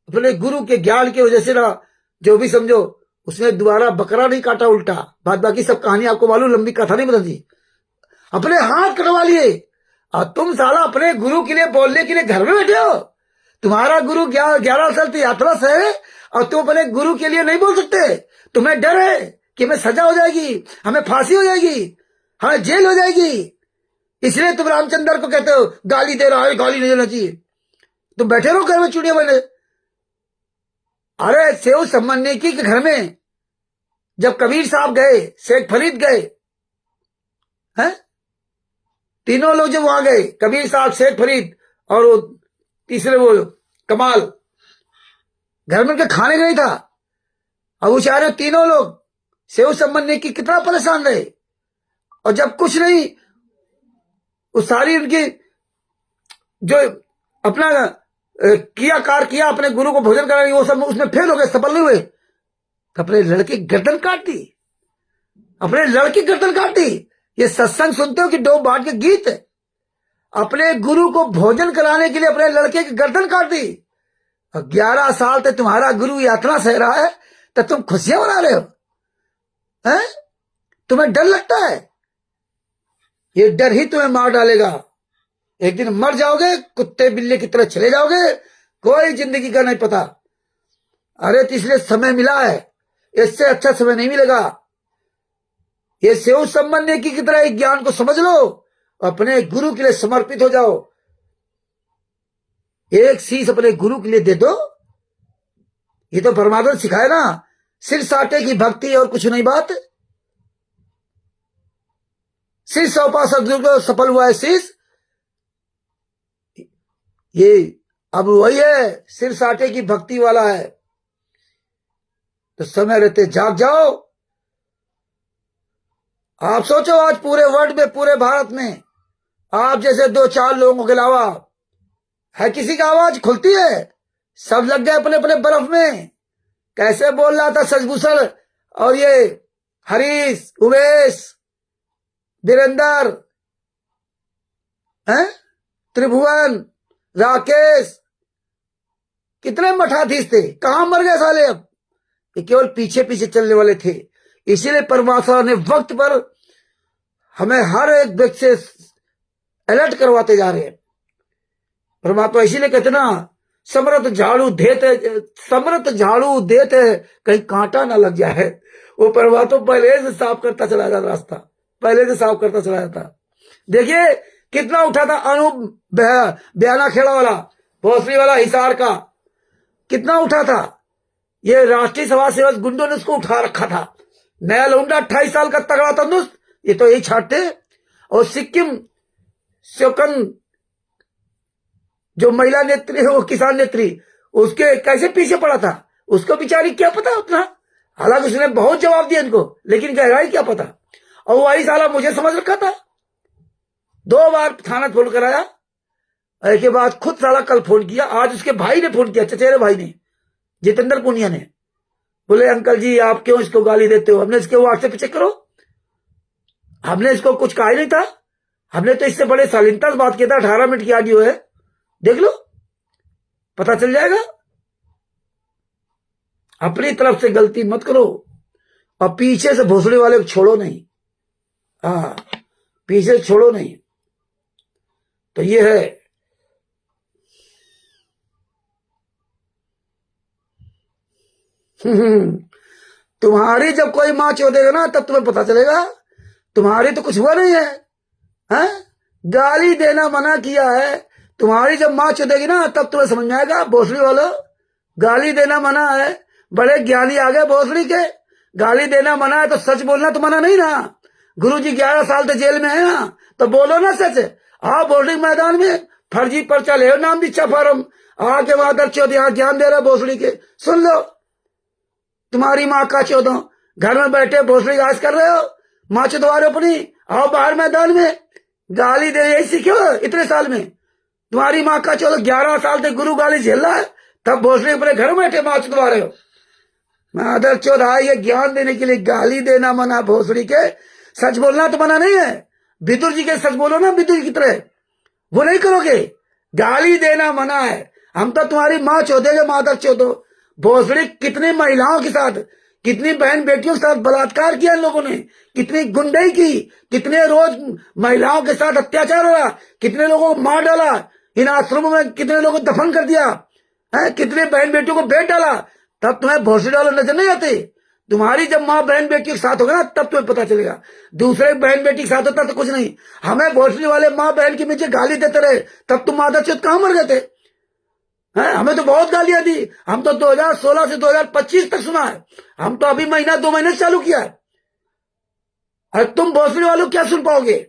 अपने गुरु के ज्ञान की वजह से ना, जो भी समझो, उसने दोबारा बकरा नहीं काटा उल्टा। बात बाकी सब कहानी आपको मालूम, लंबी कथा नहीं बताती। अपने हाथ कटवा लिए और तुम साला अपने गुरु के लिए बोलने के लिए घर में बैठे हो। तुम्हारा गुरु 11 साल की यात्रा से है और तुम अपने गुरु के लिए नहीं बोल सकते। तुम्हें डर है कि हमें सजा हो जाएगी, हमें फांसी हो जाएगी, हमें जेल हो जाएगी। इसलिए तुम रामचंद्र को कहते हो गाली दे रहा है, गाली नहीं देना चाहिए। तुम बैठे रहो घर में चुड़िया बने। अरे सेव सम्मानिकी के घर में जब कबीर साहब गए, शेख फरीद गए हैं, तीनों लोग जब वहां गए, कबीर साहब, शेख फरीद और वो तीसरे वो कमाल, घर में उनके खाने गए था। अब वो चाह रहे तीनों लोग सेव सम्मानिकी कितना परेशान रहे। और जब कुछ नहीं, वो सारी उनकी जो अपना किया अपने गुरु को भोजन कराने, वो सब उसमें फेल हो गए, सफल नहीं हुए। तो अपने लड़के गर्दन काट दी, अपने लड़की गर्दन काट दी। ये सत्संग सुनते हो कि डोब बाट के गीत है। अपने गुरु को भोजन कराने के लिए अपने लड़के की गर्दन काट दी। 11 साल तक तुम्हारा गुरु यात्रा सह रहा है तो तुम खुशियां मना रहे हो हैं? तुम्हें डर लगता है? ये डर ही तुम्हें मार डालेगा। एक दिन मर जाओगे, कुत्ते बिल्ली की तरह चले जाओगे, कोई जिंदगी का नहीं पता। अरे तो इसलिए समय मिला है, इससे अच्छा समय नहीं मिलेगा। ये सेव संबंधी की तरह एक ज्ञान को समझ लो, अपने गुरु के लिए समर्पित हो जाओ। एक शीश अपने गुरु के लिए दे दो। ये तो परमात्मा सिखाए ना, सिर साटे की भक्ति और कुछ नहीं बात। शीश सौंपा सदगुरु को, सफल हुआ है शीश। ये अब वही है, सिर साटे की भक्ति वाला है। तो समय रहते जाग जाओ। आप सोचो, आज पूरे वर्ल्ड में, पूरे भारत में आप जैसे 2-4 लोगों के अलावा है किसी की आवाज खुलती है? सब लग गए अपने अपने बर्फ में। कैसे बोल रहा था सजभूषण और ये हरीश, उमेश, वीरेंद्र, त्रिभुवन, राकेश, कितने मठाधीश थे, कहां मर गए साले? अब ये केवल पीछे पीछे चलने वाले थे। इसीलिए परमात्मा ने वक्त पर हमें हर एक व्यक्ति से अलर्ट करवाते जा रहे हैं। परमात्मा इसीलिए कहते ना, समृत झाड़ू देते कहीं कांटा ना लग जाए। वो परमात्मा पहले से साफ करता चला जाता, रास्ता पहले से साफ करता चला जाता। देखिए कितना उठा था अनूप बयाना खेड़ा वाला, भोसरी वाला, हिसार का, कितना उठा था। ये राष्ट्रीय समाज सेवक गुंडों ने उसको उठा रखा था। नया लौंडा 28 साल का तगड़ा तंदुरुस्त, ये तो यही छाटते। और सिक्किम स्योकन जो महिला नेत्री है, वो किसान नेत्री, उसके कैसे पीछे पड़ा था, उसको बेचारी क्या पता उतना। हालांकि उसने बहुत जवाब दिया इनको, लेकिन गहराई क्या पता। और वही साला मुझे समझ रखा था। 2 बार थाना फोन कराया, के बाद खुद साला कल फोन किया। आज उसके भाई ने फोन किया, चचेरे भाई ने, जितेंद्र पुनिया ने। बोले अंकल जी आप क्यों इसको गाली देते हो? हमने इसके व्हाट्सएप पे चेक करो, हमने इसको कुछ कहा ही नहीं था। हमने तो इससे बड़े शालीनता से बात किया था। 18 मिनट की ऑडियो है, देख लो, पता चल जाएगा। अपनी तरफ से गलती मत करो और पीछे से भोसड़ी वाले को छोड़ो नहीं। हाँ, पीछे छोड़ो नहीं। तो ये है, तुम्हारी जब कोई मां चोदेगा ना, तब तुम्हें पता चलेगा। तुम्हारी तो कुछ हुआ नहीं है, हैं? गाली देना मना किया है। तुम्हारी जब मां चोदेगी ना, तब तुम्हें समझ में आएगा। भोसड़ी वालों, गाली देना मना है। बड़े ज्ञानी आ गए भोसड़ी के। गाली देना मना है तो सच बोलना तो मना नहीं ना। गुरुजी 11 साल से जेल में है ना, तो बोलो ना सच। आओ भोसड़ी मैदान में, फर्जी पर्चा ले नाम दीक्षा फार्म आके मादर चौथ यहाँ ज्ञान दे रहा भोसड़ी के। सुन लो तुम्हारी माँ का चौदह, घर में बैठे भोसड़ी गाज कर रहे हो, माँ चौदवा रहे अपनी, आओ बाहर मैदान में गाली दे, यही सीखे हो इतने साल में। तुम्हारी माँ का चौदह 11 साल तक गुरु गाली झेल रहा है, तब भोसड़ी अपने घर में बैठे माँ चौदवा रहे हो। मादर चौथ आई है ज्ञान देने के लिए, गाली देना मना भोसड़ी के, सच बोलना तो मना नहीं है। विदुर जी के सच बोलो ना विदुर की तरह, वो नहीं करोगे। गाली देना मना है। हम तो तुम्हारी माँ चौधे मादर चौधो भोसड़ी, कितनी महिलाओं के साथ, कितनी बहन बेटियों के साथ बलात्कार किया इन लोगों ने, कितनी गुंडई की, कितने रोज महिलाओं के साथ अत्याचार हो रहा, कितने लोगों को मार डाला इन आश्रमों में, कितने लोगों को दफन कर दिया है, कितने बहन बेटियों को बेच डाला। तब तुम्हें भोसड़ी वालों नजर नहीं आते। तुम्हारी जब माँ बहन बेटी के साथ होगा ना तब तुम्हें पता चलेगा। दूसरे बहन बेटी के साथ होता तो कुछ नहीं। हमें भोसड़ी वाले माँ बहन के पीछे गाली देते रहे, तब तुम मादर चौथ कहां मर गए थे? हमें तो बहुत गालियां दी। हम तो 2016 से 2025 तक सुना है। हम तो अभी महीना 2 महीने चालू किया है। अरे तुम भोसड़ी वालों क्या सुन पाओगे?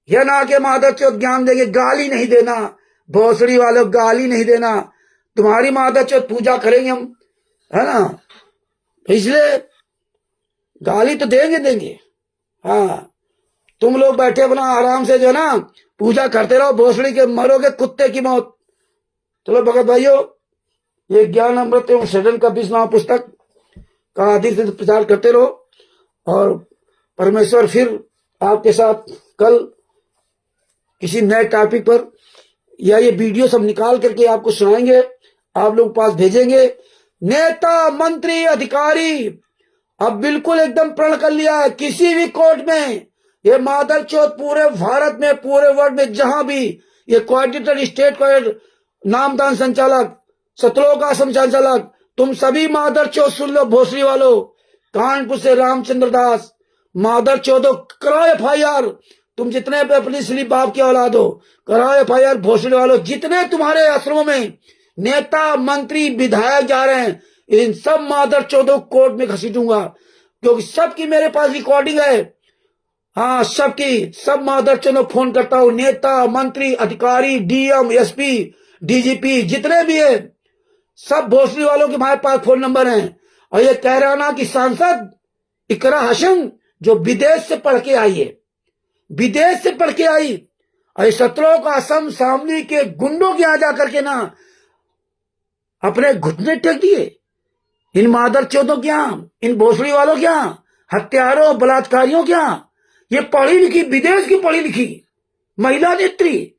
यह ना के मादर चौथ ज्ञान देंगे, गाली नहीं देना भोसड़ी वालों, गाली नहीं देना। तुम्हारी मादर चौथ पूजा करेंगे हम, है ना, इसलिए गाली तो देंगे। हाँ, तुम लोग बैठे अपना आराम से जो है ना पूजा करते रहो, भोसड़ी के मरोगे कुत्ते की मौत। चलो भगत भाइयों, ये ज्ञान अमृत एवं सृजन का 20वां पुस्तक का अधिक से प्रचार करते रहो, और परमेश्वर फिर आपके साथ कल किसी नए टॉपिक पर या ये वीडियो सब निकाल करके आपको सुनाएंगे, आप लोग पास भेजेंगे। नेता मंत्री अधिकारी अब बिल्कुल एकदम प्रण कर लिया है, किसी भी कोर्ट में ये मादर चौथ पूरे भारत में, पूरे वर्ल्ड में जहां भी ये कोऑर्डिनेटर, स्टेट कोऑर्डिनेटर, नामदान संचालक, सतलोक आश्रम संचालक, तुम सभी मादर चौथ सुन लो भोसड़ी वालों। कानपुर से रामचंद्र दास, मादर चौथो कराओ FIR। तुम जितने पे अपनी स्लीप बाप की औलाद हो, कराओ FIR भोसड़ी वालों। जितने तुम्हारे आश्रमों में नेता मंत्री विधायक जा रहे हैं, इन सब मादर चौथों कोर्ट में घसीटूंगा, क्योंकि सबकी मेरे पास रिकॉर्डिंग है। हाँ, सबकी, सब मादर चौथों फोन करता हूं, नेता मंत्री अधिकारी DM SP DGP जितने भी है, सब भोसड़ी वालों के हमारे पास फोन नंबर हैं। और ये कह रहा ना कि सांसद इकरा हसन जो विदेश से पढ़ के आई है, विदेश से पढ़ के आई, और सतलोक आश्रम सामने के गुंडों के यहां जाकर के ना अपने घुटने टेक दिए। इन मादर चौथों के यहां, इन भोसड़ी वालों के यहां, हत्यारों बलात्कारियों के यहां, ये पढ़ी लिखी, विदेश की पढ़ी लिखी महिला नेत्री,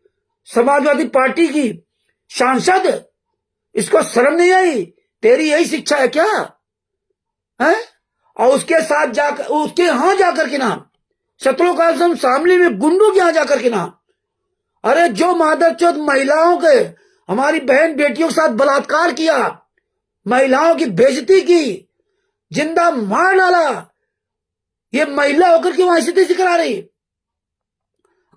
समाजवादी पार्टी की सांसद, इसको शर्म नहीं आई? तेरी यही शिक्षा है क्या? है? और उसके साथ जाकर, उसके यहां जाकर के नाम सतलोक आश्रम सामने में गुंडों के यहां जाकर के नाम, अरे जो मादर चौथ महिलाओं के, हमारी बहन बेटियों के साथ बलात्कार किया, महिलाओं की बेइज्जती की, जिंदा मार डाला, ये महिला होकर के वहां स्थिति से करा रही,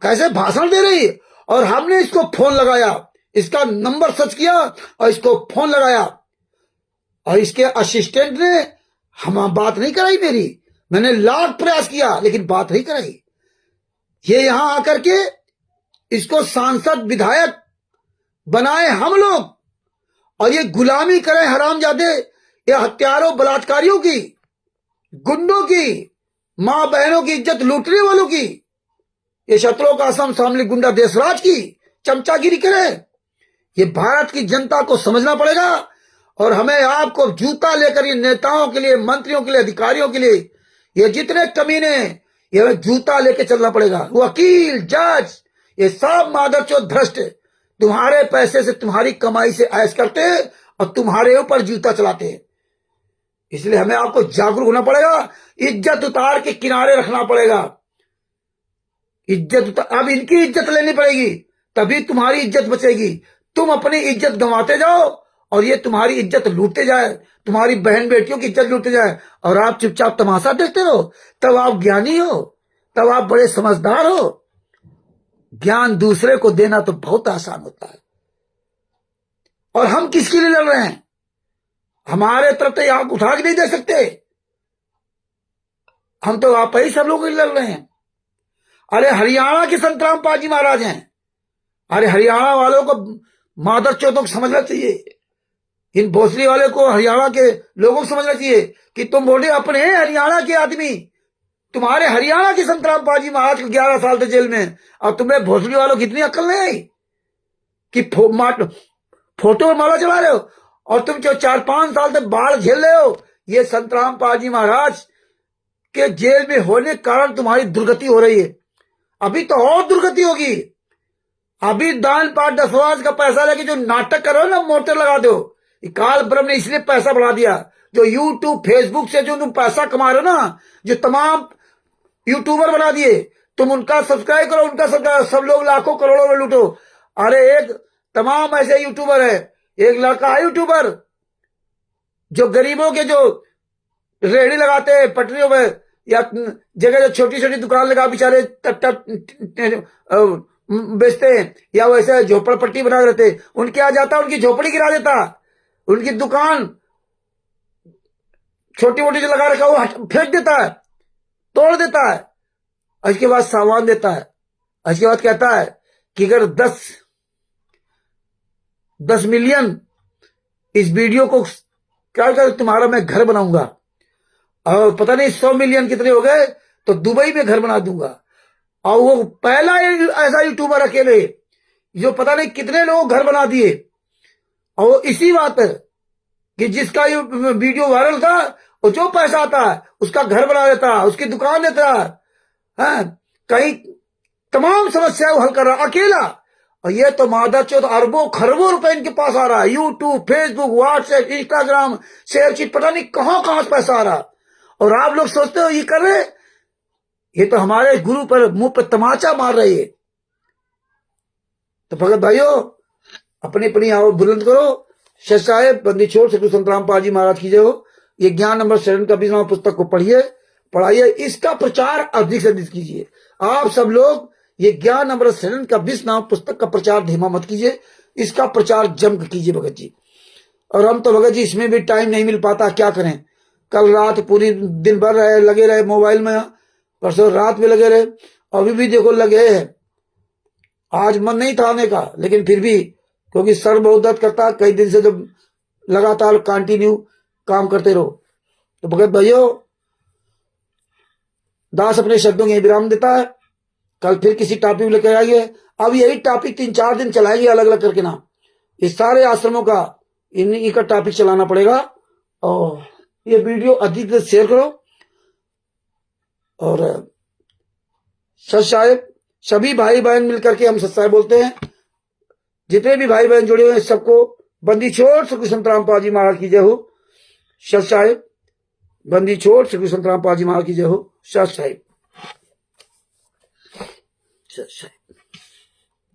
कैसे भाषण दे रही। और हमने इसको फोन लगाया, इसका नंबर सर्च किया और इसको फोन लगाया, और इसके असिस्टेंट ने हम बात नहीं कराई मेरी, मैंने लाख प्रयास किया लेकिन बात नहीं कराई। ये यहां आकर के इसको सांसद विधायक बनाए हम लोग, और ये गुलामी करें हरामजादे, ये हत्यारों बलात्कारियों की, गुंडों की, मां बहनों की इज्जत लूटने वालों की, ये सतलोक आश्रम सामने गुंडा देशराज की चमचागिरी करे। ये भारत की जनता को समझना पड़ेगा, और हमें आपको जूता लेकर ये नेताओं के लिए, मंत्रियों के लिए, अधिकारियों के लिए, ये जितने कमीने, ये हमें जूता लेके चलना पड़ेगा। वकील, जज, ये सब मादरचोद भ्रष्ट तुम्हारे पैसे से, तुम्हारी कमाई से ऐश करते हैं और तुम्हारे ऊपर जूता चलाते हैं। इसलिए हमें आपको जागरूक होना पड़ेगा, इज्जत उतार के किनारे रखना पड़ेगा। इज्जत अब इनकी इज्जत लेनी पड़ेगी, तभी तुम्हारी इज्जत बचेगी। तुम अपनी इज्जत गंवाते जाओ और ये तुम्हारी इज्जत लूटते जाए, तुम्हारी बहन बेटियों की इज्जत लूटते जाए, और आप चुपचाप तमाशा देखते रहो। तब आप ज्ञानी हो, तब आप बड़े समझदार हो। ज्ञान दूसरे को देना तो बहुत आसान होता है। और हम किसके लिए लड़ रहे हैं? हमारे तरफ तो आंख उठा के नहीं दे सकते, हम तो आप ही सब लोगों के लिए लड़ रहे हैं। अरे हरियाणा के संतराम पाजी महाराज हैं, अरे हरियाणा वालों को, मादर चौथों को समझना चाहिए, इन भोसले वाले को, हरियाणा के लोगों को समझना चाहिए कि तुम बोले अपने हरियाणा के आदमी, तुम्हारे हरियाणा के संतराम पाजी महाराज को 11 साल थे जेल में, और तुम्हें भोसले वालों की इतनी अक्ल नहीं आई कि फोटो में माला चला रहे हो, और तुम जो 4-5 साल तक बाढ़ झेल रहे हो। ये संतराम पाजी महाराज के जेल में होने के कारण तुम्हारी दुर्गति हो रही है, अभी तो और दुर्गति होगी। अभी दान पाठ दसवाज का पैसा लेके जो नाटक करो ना, मोटर लगा दो, काल ब्रह्म ने इसलिए पैसा बढ़ा दिया। जो यूट्यूब फेसबुक से जो तुम पैसा कमा रहे हो ना, जो तमाम यूट्यूबर बना दिए, तुम उनका सब्सक्राइब करो, उनका सब्सक्राइब, सब लोग लाखों करोड़ों में लूटो। अरे एक तमाम ऐसे यूट्यूबर है, एक लड़का है यूट्यूबर जो गरीबों के जो रेहड़ी लगाते हैं पटरियों में, या जगह जो छोटी छोटी दुकान लगा बेचारे बेचते हैं, या वैसे झोपड़पट्टी बना रहते, उनके आ जाता, उनकी झोपड़ी गिरा देता, उनकी दुकान छोटी मोटी जो लगा रखा वो फेंक देता है, तोड़ देता है। उसके बाद सामान देता है, उसके बाद कहता है कि अगर 10 मिलियन इस वीडियो को क्या कर, तुम्हारा मैं घर बनाऊंगा, और पता नहीं 100 मिलियन कितने हो गए तो दुबई में घर बना दूंगा। और वो पहला ऐसा यूट्यूबर अकेले जो पता नहीं कितने लोग घर बना दिए, और इसी बात पर कि जिसका ये वीडियो वायरल था, और जो पैसा आता है उसका घर बना देता है, उसकी दुकान देता है, कहीं तमाम समस्याएं हल कर रहा अकेला। और ये तो मादरचोद अरबों खरबों रुपए इनके पास आ रहा है, यूट्यूब, फेसबुक, व्हाट्सएप, इंस्टाग्राम, शेयरशीट, पता नहीं कहां कहां से पैसा आ रहा। और आप लोग सोचते हो ये कर रहे, ये तो हमारे गुरु पर मुंह पर तमाचा मार रही है। तो भगत भाइयों, अपनी अपनी आवाज बुलंद करो। शेष साहेब बंदी छोड़ सतगुरु संतराम पाजी महाराज की जय हो। ये ज्ञान नंबर 7 का 20वां पुस्तक को पढ़िए, पढ़ाइए, इसका प्रचार अधिक से अधिक कीजिए। आप सब लोग ये ज्ञान नंबर 7 का 20वां पुस्तक का प्रचार धीमा मत कीजिए, इसका प्रचार जम कर कीजिए भगत जी। और हम तो भगत जी इसमें भी टाइम नहीं मिल पाता, क्या करें। कल रात पूरी दिन भर लगे रहे मोबाइल में, परसों रात में लगे रहे, अभी भी देखो लगे हैं। आज मन नहीं था आने का, लेकिन फिर भी क्योंकि सर बहुत दर्द करता, कई दिन से जब लगातार कंटिन्यू काम करते रहो। तो भगत भाइयों, दास अपने शब्दों के विराम देता है। कल फिर किसी टॉपिक लेकर आइए। अब यही टॉपिक 3-4 दिन चलाएंगे अलग अलग करके ना, इस सारे आश्रमों का इन्हीं का टॉपिक चलाना पड़ेगा। और ये वीडियो अधिक से शेयर करो। और सच साहेब, सभी भाई बहन मिलकर के हम सच साहेब बोलते हैं। जितने भी भाई बहन जुड़े हुए हैं सबको बंदी छोड़ सतगुरु संतराम पाजी महाराज की जय हो। सच साहेब, बंदी छोड़ सतगुरु संतराम पाजी महाराज की जय हो। सच साहेब, सच साहेब।